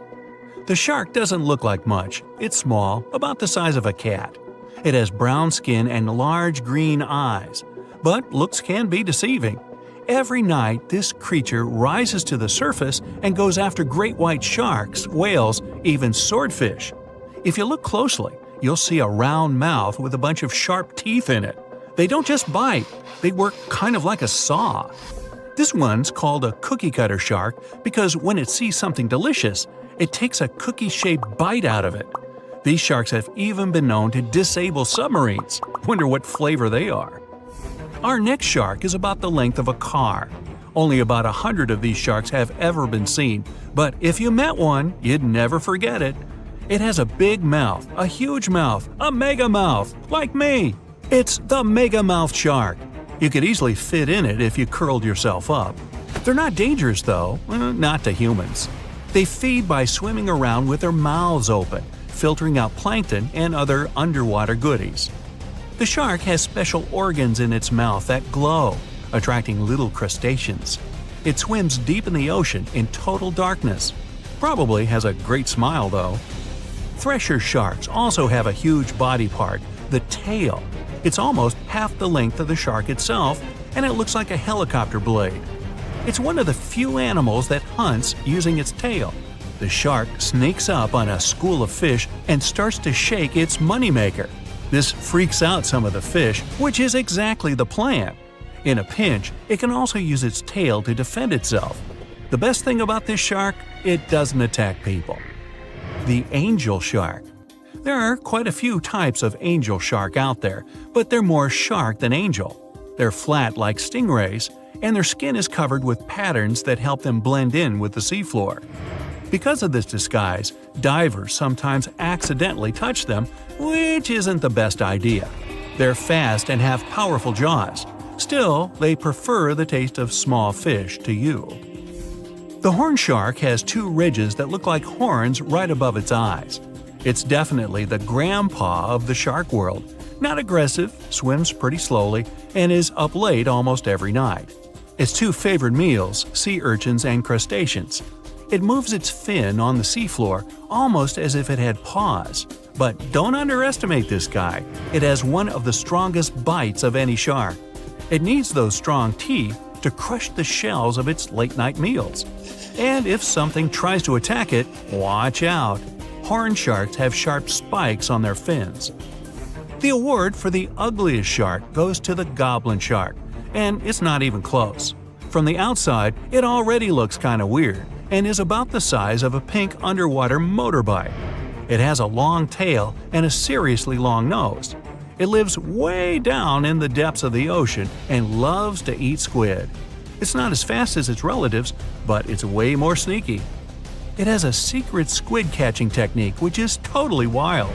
The shark doesn't look like much. It's small, about the size of a cat. It has brown skin and large green eyes. But looks can be deceiving. Every night, this creature rises to the surface and goes after great white sharks, whales, even swordfish. If you look closely, you'll see a round mouth with a bunch of sharp teeth in it. They don't just bite, they work kind of like a saw. This one's called a cookie-cutter shark because when it sees something delicious, it takes a cookie-shaped bite out of it. These sharks have even been known to disable submarines. Wonder what flavor they are. Our next shark is about the length of a car. Only about 100 of these sharks have ever been seen, but if you met one, you'd never forget it. It has a big mouth, a huge mouth, a mega mouth, like me. It's the mega mouth shark. You could easily fit in it if you curled yourself up. They're not dangerous though, not to humans. They feed by swimming around with their mouths open, filtering out plankton and other underwater goodies. The shark has special organs in its mouth that glow, attracting little crustaceans. It swims deep in the ocean in total darkness. Probably has a great smile though. Thresher sharks also have a huge body part, the tail. It's almost half the length of the shark itself, and it looks like a helicopter blade. It's one of the few animals that hunts using its tail. The shark sneaks up on a school of fish and starts to shake its moneymaker. This freaks out some of the fish, which is exactly the plan. In a pinch, it can also use its tail to defend itself. The best thing about this shark, it doesn't attack people. The angel shark. There are quite a few types of angel shark out there, but they're more shark than angel. They're flat like stingrays, and their skin is covered with patterns that help them blend in with the seafloor. Because of this disguise, divers sometimes accidentally touch them, which isn't the best idea. They're fast and have powerful jaws. Still, they prefer the taste of small fish to you. The horn shark has 2 ridges that look like horns right above its eyes. It's definitely the grandpa of the shark world. Not aggressive, swims pretty slowly, and is up late almost every night. Its 2 favorite meals, sea urchins and crustaceans. It moves its fin on the seafloor almost as if it had paws. But don't underestimate this guy. It has one of the strongest bites of any shark. It needs those strong teeth to crush the shells of its late-night meals. And if something tries to attack it, watch out. Horn sharks have sharp spikes on their fins. The award for the ugliest shark goes to the Goblin Shark, and it's not even close. From the outside, it already looks kinda weird, and is about the size of a pink underwater motorbike. It has a long tail and a seriously long nose. It lives way down in the depths of the ocean and loves to eat squid. It's not as fast as its relatives, but it's way more sneaky. It has a secret squid catching technique which is totally wild.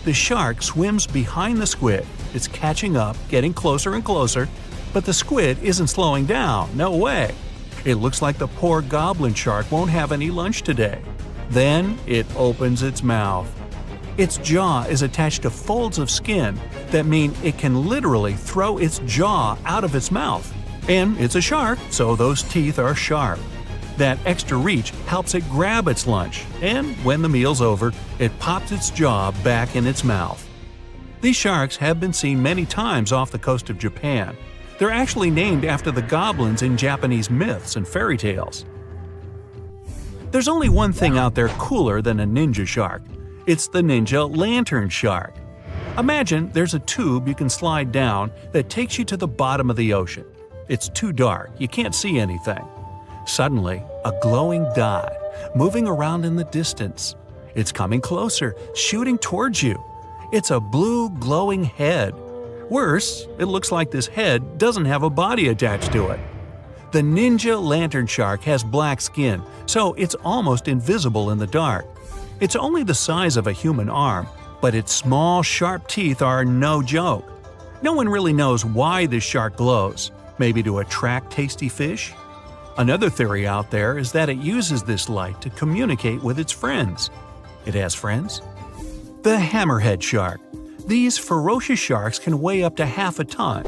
The shark swims behind the squid. It's catching up, getting closer and closer, but the squid isn't slowing down, no way. It looks like the poor goblin shark won't have any lunch today. Then it opens its mouth. Its jaw is attached to folds of skin that mean it can literally throw its jaw out of its mouth. And it's a shark, so those teeth are sharp. That extra reach helps it grab its lunch, and when the meal's over, it pops its jaw back in its mouth. These sharks have been seen many times off the coast of Japan. They're actually named after the goblins in Japanese myths and fairy tales. There's only one thing out there cooler than a ninja shark, It's the ninja lantern shark. Imagine there's a tube you can slide down that takes you to the bottom of the ocean. It's too dark, you can't see anything. Suddenly, a glowing dot, moving around in the distance. It's coming closer, shooting towards you. It's a blue glowing head. Worse, it looks like this head doesn't have a body attached to it. The ninja lantern shark has black skin, so it's almost invisible in the dark. It's only the size of a human arm, but its small, sharp teeth are no joke. No one really knows why this shark glows. Maybe to attract tasty fish? Another theory out there is that it uses this light to communicate with its friends. It has friends? The hammerhead shark. These ferocious sharks can weigh up to half a ton.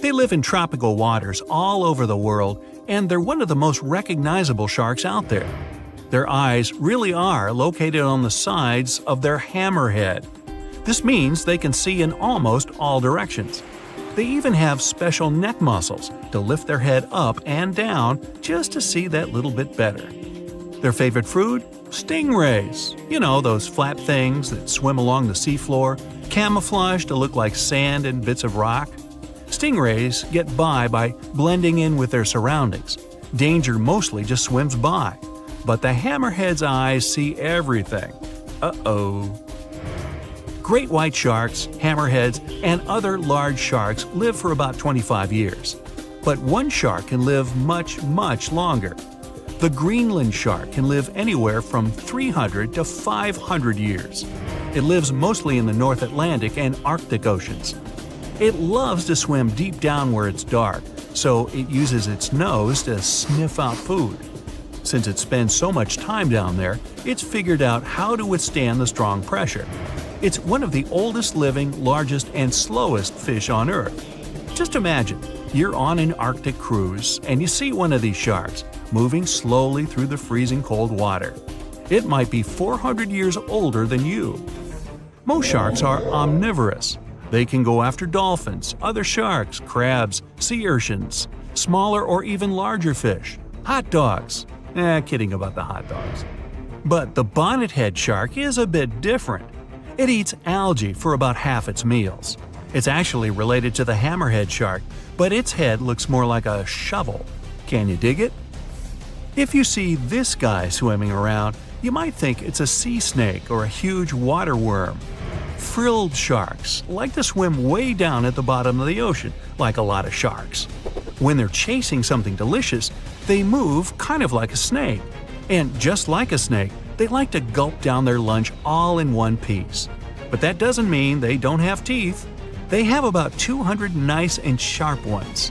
They live in tropical waters all over the world, and they're one of the most recognizable sharks out there. Their eyes really are located on the sides of their hammerhead. This means they can see in almost all directions. They even have special neck muscles to lift their head up and down just to see that little bit better. Their favorite food? Stingrays. You know, those flat things that swim along the seafloor, camouflaged to look like sand and bits of rock. Stingrays get by blending in with their surroundings. Danger mostly just swims by. But the hammerhead's eyes see everything. Uh-oh. Great white sharks, hammerheads, and other large sharks live for about 25 years. But one shark can live much, much longer. The Greenland shark can live anywhere from 300 to 500 years. It lives mostly in the North Atlantic and Arctic Oceans. It loves to swim deep down where it's dark, so it uses its nose to sniff out food. Since it spends so much time down there, it's figured out how to withstand the strong pressure. It's one of the oldest living, largest, and slowest fish on Earth. Just imagine, you're on an Arctic cruise and you see one of these sharks moving slowly through the freezing cold water. It might be 400 years older than you. Most sharks are omnivorous. They can go after dolphins, other sharks, crabs, sea urchins, smaller or even larger fish, hot dogs. Kidding about the hot dogs. But the bonnethead shark is a bit different. It eats algae for about half its meals. It's actually related to the hammerhead shark, but its head looks more like a shovel. Can you dig it? If you see this guy swimming around, you might think it's a sea snake or a huge water worm. Frilled sharks like to swim way down at the bottom of the ocean, like a lot of sharks. When they're chasing something delicious, they move kind of like a snake. And just like a snake, they like to gulp down their lunch all in one piece. But that doesn't mean they don't have teeth. They have about 200 nice and sharp ones.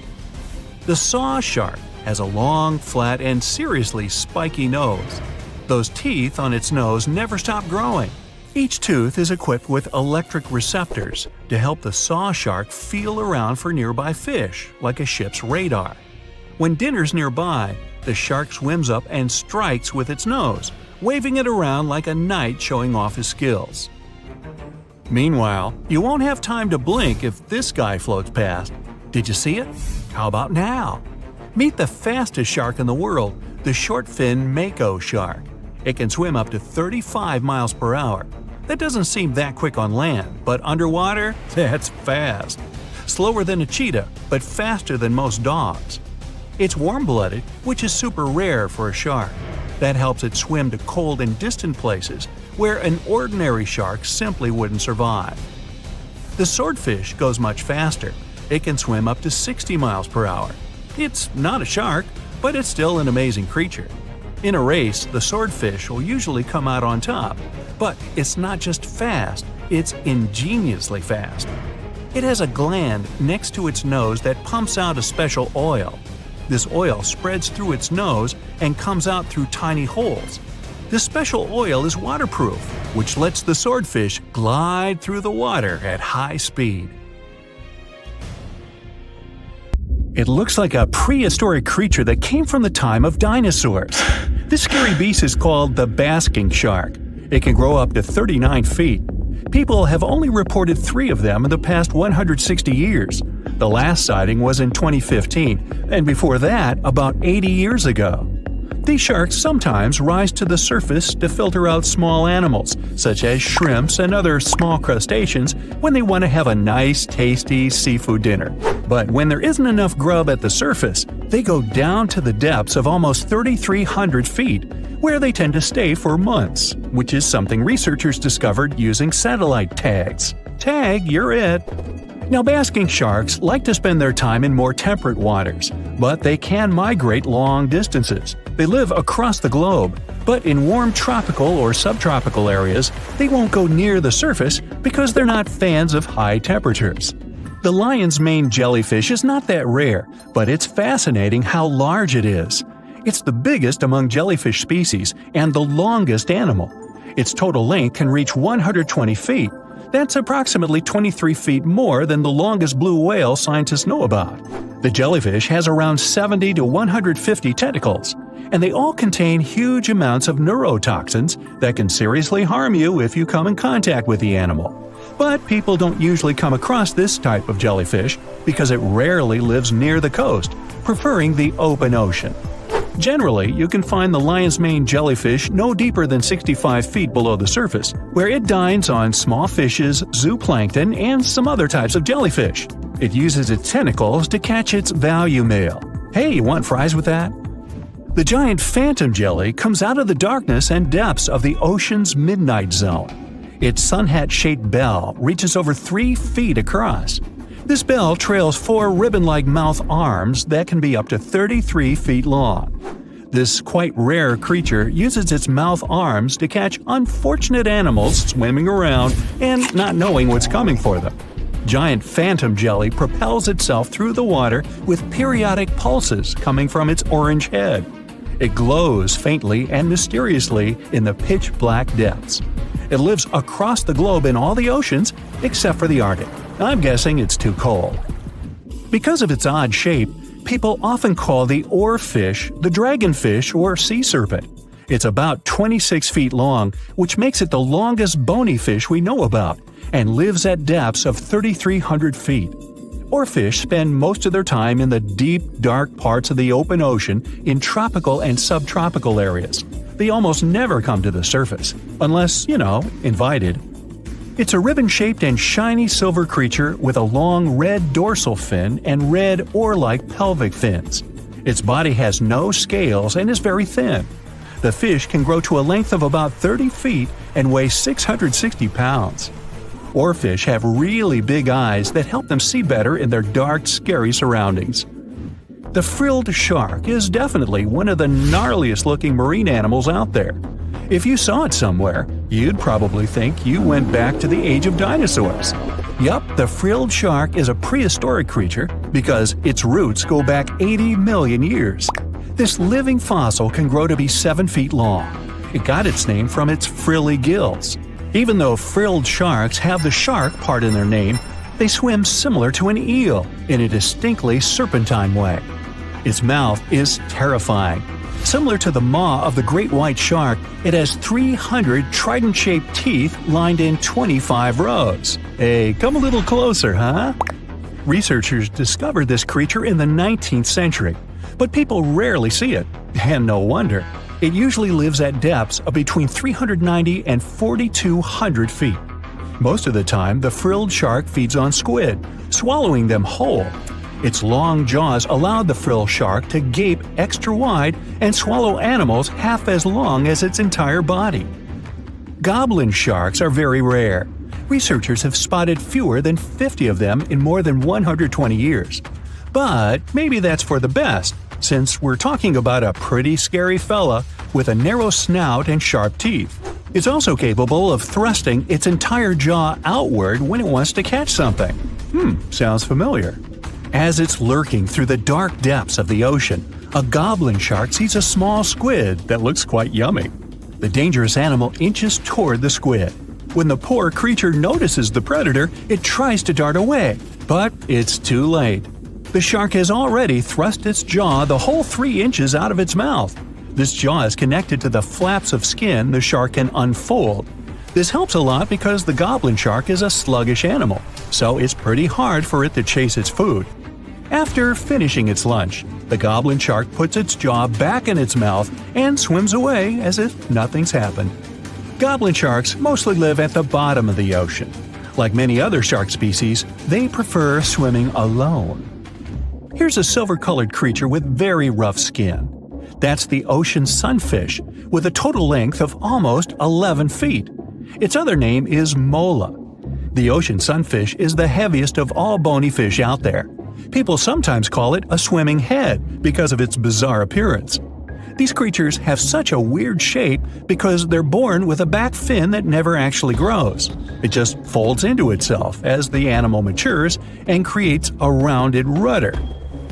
The saw shark has a long, flat, and seriously spiky nose. Those teeth on its nose never stop growing. Each tooth is equipped with electric receptors to help the saw shark feel around for nearby fish, like a ship's radar. When dinner's nearby, the shark swims up and strikes with its nose, waving it around like a knight showing off his skills. Meanwhile, you won't have time to blink if this guy floats past. Did you see it? How about now? Meet the fastest shark in the world, the short-fin mako shark. It can swim up to 35 miles per hour. That doesn't seem that quick on land, but underwater, that's fast. Slower than a cheetah, but faster than most dogs. It's warm-blooded, which is super rare for a shark. That helps it swim to cold and distant places where an ordinary shark simply wouldn't survive. The swordfish goes much faster. It can swim up to 60 miles per hour. It's not a shark, but it's still an amazing creature. In a race, the swordfish will usually come out on top, but it's not just fast, it's ingeniously fast. It has a gland next to its nose that pumps out a special oil. This oil spreads through its nose and comes out through tiny holes. This special oil is waterproof, which lets the swordfish glide through the water at high speed. It looks like a prehistoric creature that came from the time of dinosaurs. This scary beast is called the basking shark. It can grow up to 39 feet. People have only reported 3 of them in the past 160 years. The last sighting was in 2015, and before that, about 80 years ago. These sharks sometimes rise to the surface to filter out small animals, such as shrimps and other small crustaceans, when they want to have a nice, tasty seafood dinner. But when there isn't enough grub at the surface, they go down to the depths of almost 3,300 feet, where they tend to stay for months, which is something researchers discovered using satellite tags. Tag, you're it! Now, basking sharks like to spend their time in more temperate waters, but they can migrate long distances. They live across the globe, but in warm tropical or subtropical areas, they won't go near the surface because they're not fans of high temperatures. The lion's mane jellyfish is not that rare, but it's fascinating how large it is. It's the biggest among jellyfish species and the longest animal. Its total length can reach 120 feet. That's approximately 23 feet more than the longest blue whale scientists know about. The jellyfish has around 70 to 150 tentacles, and they all contain huge amounts of neurotoxins that can seriously harm you if you come in contact with the animal. But people don't usually come across this type of jellyfish because it rarely lives near the coast, preferring the open ocean. Generally, you can find the lion's mane jellyfish no deeper than 65 feet below the surface, where it dines on small fishes, zooplankton, and some other types of jellyfish. It uses its tentacles to catch its value male. Hey, you want fries with that? The giant phantom jelly comes out of the darkness and depths of the ocean's midnight zone. Its sun-hat-shaped bell reaches over 3 feet across. This bell trails 4 ribbon-like mouth arms that can be up to 33 feet long. This quite rare creature uses its mouth arms to catch unfortunate animals swimming around and not knowing what's coming for them. Giant phantom jelly propels itself through the water with periodic pulses coming from its orange head. It glows faintly and mysteriously in the pitch-black depths. It lives across the globe in all the oceans except for the Arctic. I'm guessing it's too cold. Because of its odd shape, people often call the oarfish the dragonfish or sea serpent. It's about 26 feet long, which makes it the longest bony fish we know about, and lives at depths of 3,300 feet. Oarfish spend most of their time in the deep, dark parts of the open ocean in tropical and subtropical areas. They almost never come to the surface, unless, invited. It's a ribbon-shaped and shiny silver creature with a long red dorsal fin and red oar-like pelvic fins. Its body has no scales and is very thin. The fish can grow to a length of about 30 feet and weigh 660 pounds. Oarfish have really big eyes that help them see better in their dark, scary surroundings. The frilled shark is definitely one of the gnarliest-looking marine animals out there. If you saw it somewhere, you'd probably think you went back to the age of dinosaurs. Yup, the frilled shark is a prehistoric creature because its roots go back 80 million years. This living fossil can grow to be 7 feet long. It got its name from its frilly gills. Even though frilled sharks have the shark part in their name, they swim similar to an eel in a distinctly serpentine way. Its mouth is terrifying. Similar to the maw of the great white shark, it has 300 trident-shaped teeth lined in 25 rows. Hey, come a little closer, huh? Researchers discovered this creature in the 19th century, but people rarely see it, and no wonder. It usually lives at depths of between 390 and 4,200 feet. Most of the time, the frilled shark feeds on squid, swallowing them whole. Its long jaws allowed the frilled shark to gape extra wide and swallow animals half as long as its entire body. Goblin sharks are very rare. Researchers have spotted fewer than 50 of them in more than 120 years. But maybe that's for the best, since we're talking about a pretty scary fella with a narrow snout and sharp teeth. It's also capable of thrusting its entire jaw outward when it wants to catch something. Sounds familiar. As it's lurking through the dark depths of the ocean, a goblin shark sees a small squid that looks quite yummy. The dangerous animal inches toward the squid. When the poor creature notices the predator, it tries to dart away, but it's too late. The shark has already thrust its jaw the whole 3 inches out of its mouth. This jaw is connected to the flaps of skin the shark can unfold. This helps a lot because the goblin shark is a sluggish animal, so it's pretty hard for it to chase its food. After finishing its lunch, the goblin shark puts its jaw back in its mouth and swims away as if nothing's happened. Goblin sharks mostly live at the bottom of the ocean. Like many other shark species, they prefer swimming alone. Here's a silver-colored creature with very rough skin. That's the ocean sunfish, with a total length of almost 11 feet. Its other name is mola. The ocean sunfish is the heaviest of all bony fish out there. People sometimes call it a swimming head because of its bizarre appearance. These creatures have such a weird shape because they're born with a back fin that never actually grows. It just folds into itself as the animal matures and creates a rounded rudder.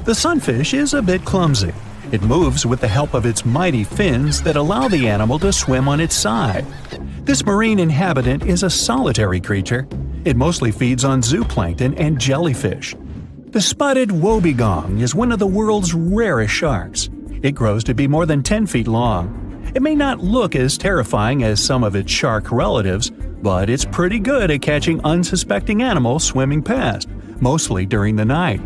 The sunfish is a bit clumsy. It moves with the help of its mighty fins that allow the animal to swim on its side. This marine inhabitant is a solitary creature. It mostly feeds on zooplankton and jellyfish. The spotted wobong is one of the world's rarest sharks. It grows to be more than 10 feet long. It may not look as terrifying as some of its shark relatives, but it's pretty good at catching unsuspecting animals swimming past, mostly during the night.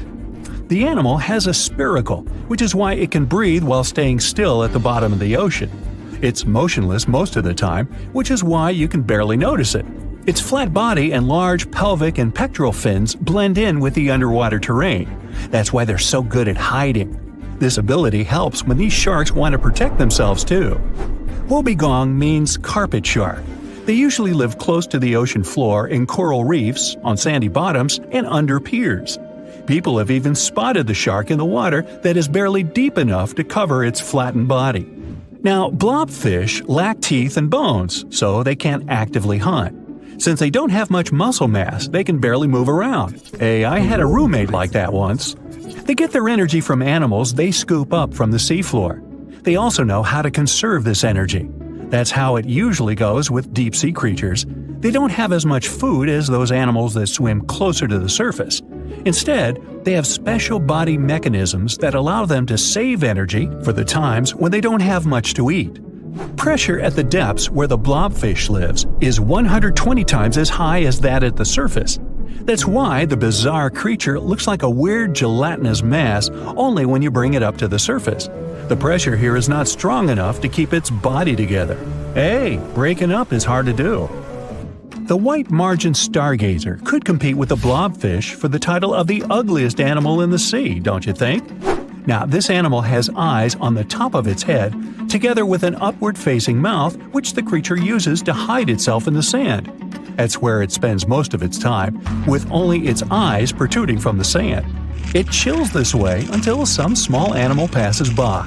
The animal has a spiracle, which is why it can breathe while staying still at the bottom of the ocean. It's motionless most of the time, which is why you can barely notice it. Its flat body and large pelvic and pectoral fins blend in with the underwater terrain. That's why they're so good at hiding. This ability helps when these sharks want to protect themselves too. Wobong means carpet shark. They usually live close to the ocean floor in coral reefs, on sandy bottoms, and under piers. People have even spotted the shark in the water that is barely deep enough to cover its flattened body. Now, blobfish lack teeth and bones, so they can't actively hunt. Since they don't have much muscle mass, they can barely move around. Hey, I had a roommate like that once. They get their energy from animals they scoop up from the seafloor. They also know how to conserve this energy. That's how it usually goes with deep-sea creatures. They don't have as much food as those animals that swim closer to the surface. Instead, they have special body mechanisms that allow them to save energy for the times when they don't have much to eat. Pressure at the depths where the blobfish lives is 120 times as high as that at the surface. That's why the bizarre creature looks like a weird gelatinous mass only when you bring it up to the surface. The pressure here is not strong enough to keep its body together. Hey, breaking up is hard to do. The white margin stargazer could compete with the blobfish for the title of the ugliest animal in the sea, don't you think? Now, this animal has eyes on the top of its head, together with an upward-facing mouth which the creature uses to hide itself in the sand. That's where it spends most of its time, with only its eyes protruding from the sand. It chills this way until some small animal passes by.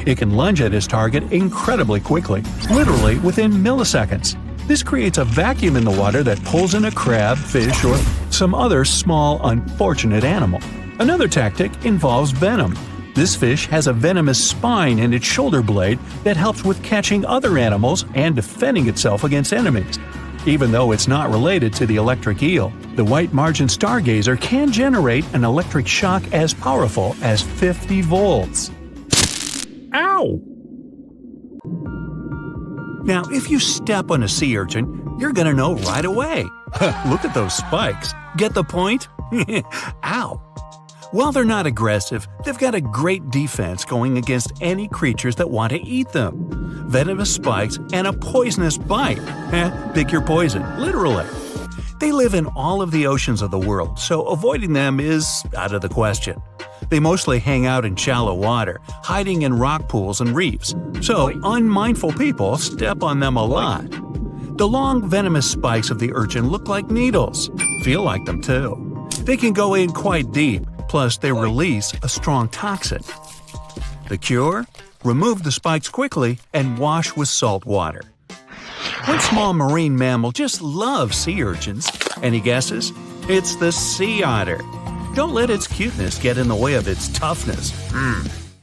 It can lunge at its target incredibly quickly, literally within milliseconds. This creates a vacuum in the water that pulls in a crab, fish, or some other small, unfortunate animal. Another tactic involves venom. This fish has a venomous spine in its shoulder blade that helps with catching other animals and defending itself against enemies. Even though it's not related to the electric eel, the white margin stargazer can generate an electric shock as powerful as 50 volts. Ow! Now, if you step on a sea urchin, you're gonna know right away. Look at those spikes. Get the point? Ow! While they're not aggressive, they've got a great defense going against any creatures that want to eat them. Venomous spikes and a poisonous bite. Pick your poison, literally. They live in all of the oceans of the world, so avoiding them is out of the question. They mostly hang out in shallow water, hiding in rock pools and reefs, so unmindful people step on them a lot. The long venomous spikes of the urchin look like needles. Feel like them too. They can go in quite deep, plus they release a strong toxin. The cure? Remove the spikes quickly and wash with salt water. One small marine mammal just loves sea urchins. Any guesses? It's the sea otter. Don't let its cuteness get in the way of its toughness.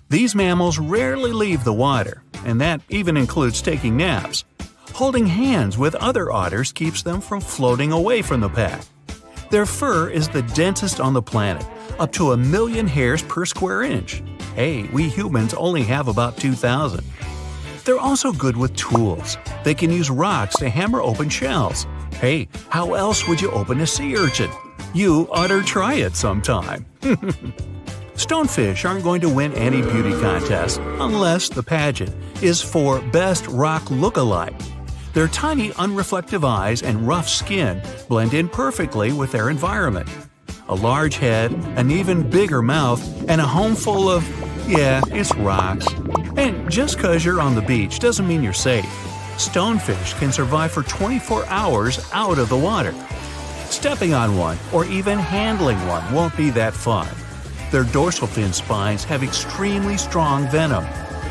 These mammals rarely leave the water, and that even includes taking naps. Holding hands with other otters keeps them from floating away from the pack. Their fur is the densest on the planet, up to 1 million hairs per square inch. Hey, we humans only have about 2,000. They're also good with tools. They can use rocks to hammer open shells. Hey, how else would you open a sea urchin? You ought to try it sometime. Stonefish aren't going to win any beauty contest unless the pageant is for Best Rock Look-alike. Their tiny unreflective eyes and rough skin blend in perfectly with their environment. A large head, an even bigger mouth, and a home full of, it's rocks. And just because you're on the beach doesn't mean you're safe. Stonefish can survive for 24 hours out of the water. Stepping on one or even handling one won't be that fun. Their dorsal fin spines have extremely strong venom.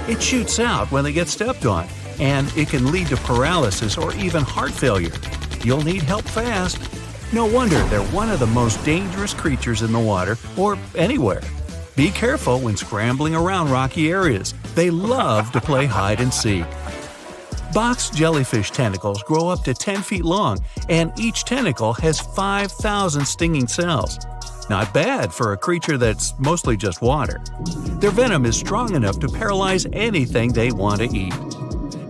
It shoots out when they get stepped on, and it can lead to paralysis or even heart failure. You'll need help fast. No wonder they're one of the most dangerous creatures in the water or anywhere. Be careful when scrambling around rocky areas. They love to play hide and seek. Box jellyfish tentacles grow up to 10 feet long, and each tentacle has 5,000 stinging cells. Not bad for a creature that's mostly just water. Their venom is strong enough to paralyze anything they want to eat.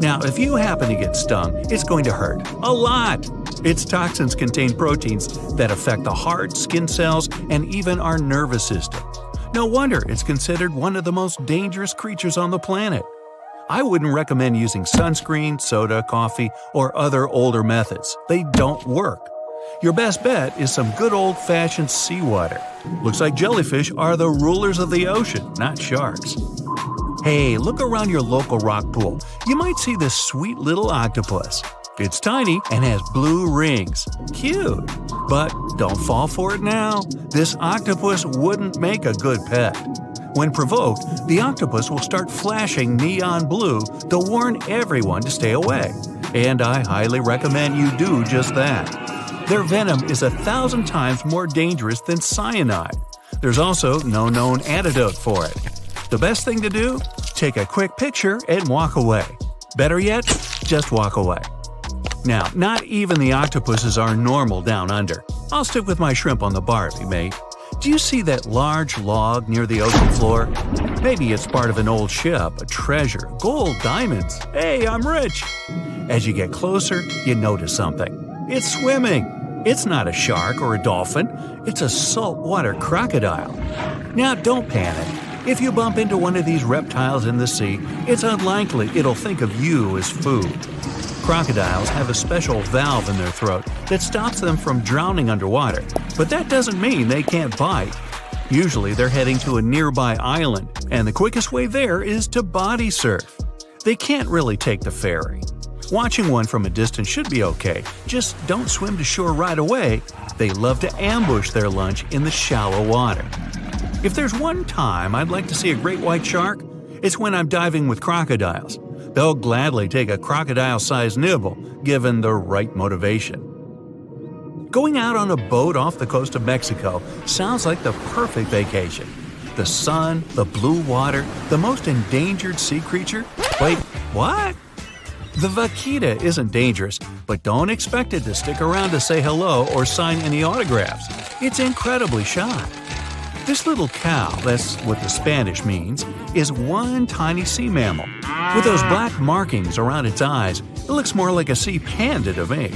Now, if you happen to get stung, it's going to hurt. A lot! Its toxins contain proteins that affect the heart, skin cells, and even our nervous system. No wonder it's considered one of the most dangerous creatures on the planet. I wouldn't recommend using sunscreen, soda, coffee, or other older methods. They don't work. Your best bet is some good old-fashioned seawater. Looks like jellyfish are the rulers of the ocean, not sharks. Hey, look around your local rock pool. You might see this sweet little octopus. It's tiny and has blue rings. Cute. But don't fall for it now. This octopus wouldn't make a good pet. When provoked, the octopus will start flashing neon blue to warn everyone to stay away. And I highly recommend you do just that. Their venom is 1,000 times more dangerous than cyanide. There's also no known antidote for it. The best thing to do? Take a quick picture and walk away. Better yet, just walk away. Now, not even the octopuses are normal down under. I'll stick with my shrimp on the Barbie, mate. Do you see that large log near the ocean floor? Maybe it's part of an old ship, a treasure, gold, diamonds. Hey, I'm rich! As you get closer, you notice something. It's swimming. It's not a shark or a dolphin. It's a saltwater crocodile. Now, don't panic. If you bump into one of these reptiles in the sea, it's unlikely it'll think of you as food. Crocodiles have a special valve in their throat that stops them from drowning underwater, but that doesn't mean they can't bite. Usually they're heading to a nearby island, and the quickest way there is to body surf. They can't really take the ferry. Watching one from a distance should be okay, just don't swim to shore right away. They love to ambush their lunch in the shallow water. If there's one time I'd like to see a great white shark, it's when I'm diving with crocodiles. They'll gladly take a crocodile-sized nibble, given the right motivation. Going out on a boat off the coast of Mexico sounds like the perfect vacation. The sun, the blue water, the most endangered sea creature? Wait, what? The vaquita isn't dangerous, but don't expect it to stick around to say hello or sign any autographs. It's incredibly shy. This little cow, that's what the Spanish means, is one tiny sea mammal. With those black markings around its eyes, it looks more like a sea panda to me.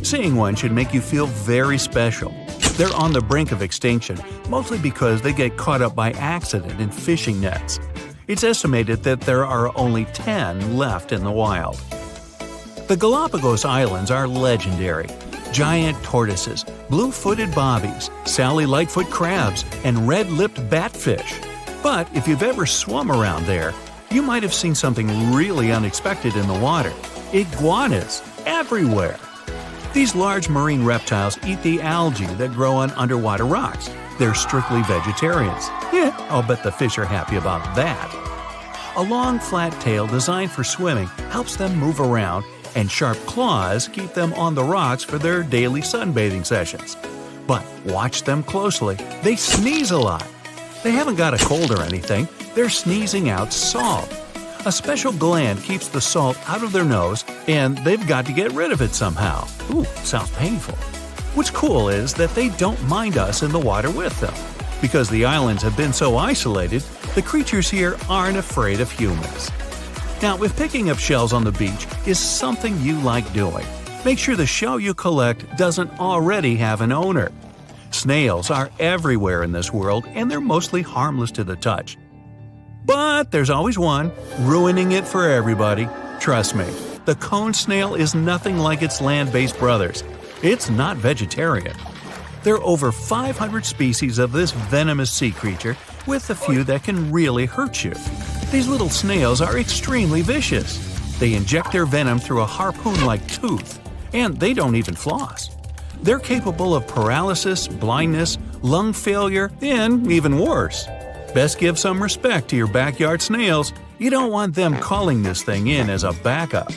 Seeing one should make you feel very special. They're on the brink of extinction, mostly because they get caught up by accident in fishing nets. It's estimated that there are only 10 left in the wild. The Galapagos Islands are legendary. Giant tortoises, blue-footed bobbies, Sally Lightfoot crabs, and red-lipped batfish. But if you've ever swum around there, you might have seen something really unexpected in the water. Iguanas everywhere! These large marine reptiles eat the algae that grow on underwater rocks. They're strictly vegetarians. Yeah, I'll bet the fish are happy about that. A long, flat tail designed for swimming helps them move around, and sharp claws keep them on the rocks for their daily sunbathing sessions. But watch them closely. They sneeze a lot. They haven't got a cold or anything. They're sneezing out salt. A special gland keeps the salt out of their nose, and they've got to get rid of it somehow. Ooh, sounds painful. What's cool is that they don't mind us in the water with them. Because the islands have been so isolated, the creatures here aren't afraid of humans. Now, if picking up shells on the beach is something you like doing, make sure the shell you collect doesn't already have an owner. Snails are everywhere in this world, and they're mostly harmless to the touch. But there's always one, ruining it for everybody. Trust me, the cone snail is nothing like its land-based brothers. It's not vegetarian. There are over 500 species of this venomous sea creature, with a few that can really hurt you. These little snails are extremely vicious. They inject their venom through a harpoon-like tooth, and they don't even floss. They're capable of paralysis, blindness, lung failure, and even worse. Best give some respect to your backyard snails. You don't want them calling this thing in as a backup.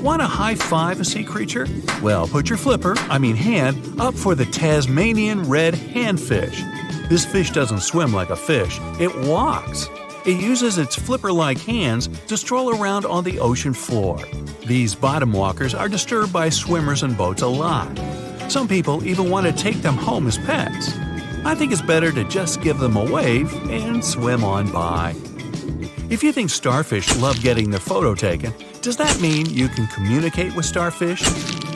Want to high-five a sea creature? Well, put your hand, up for the Tasmanian red handfish. This fish doesn't swim like a fish, it walks. It uses its flipper-like hands to stroll around on the ocean floor. These bottom walkers are disturbed by swimmers and boats a lot. Some people even want to take them home as pets. I think it's better to just give them a wave and swim on by. If you think starfish love getting their photo taken, does that mean you can communicate with starfish?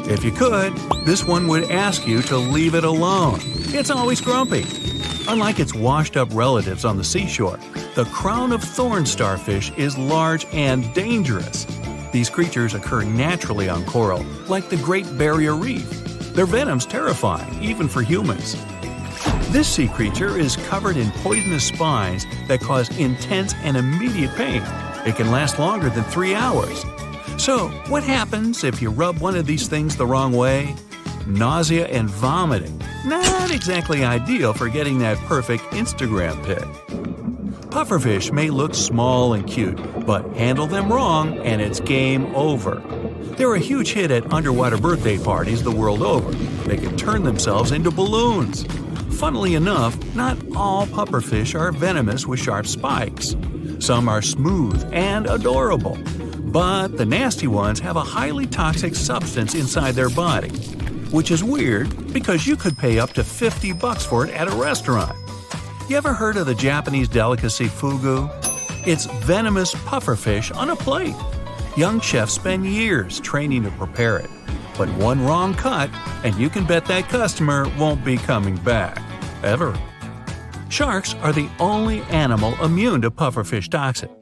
If you could, this one would ask you to leave it alone. It's always grumpy. Unlike its washed-up relatives on the seashore, the crown-of-thorns starfish is large and dangerous. These creatures occur naturally on coral, like the Great Barrier Reef. Their venom's terrifying, even for humans. This sea creature is covered in poisonous spines that cause intense and immediate pain. It can last longer than 3 hours. So, what happens if you rub one of these things the wrong way? Nausea and vomiting. Not exactly ideal for getting that perfect Instagram pic. Pufferfish may look small and cute, but handle them wrong and it's game over. They're a huge hit at underwater birthday parties the world over. They can turn themselves into balloons. Funnily enough, not all pufferfish are venomous with sharp spikes. Some are smooth and adorable. But the nasty ones have a highly toxic substance inside their body. Which is weird, because you could pay up to $50 for it at a restaurant. You ever heard of the Japanese delicacy fugu? It's venomous pufferfish on a plate. Young chefs spend years training to prepare it. But one wrong cut, and you can bet that customer won't be coming back. Ever. Sharks are the only animal immune to pufferfish toxin.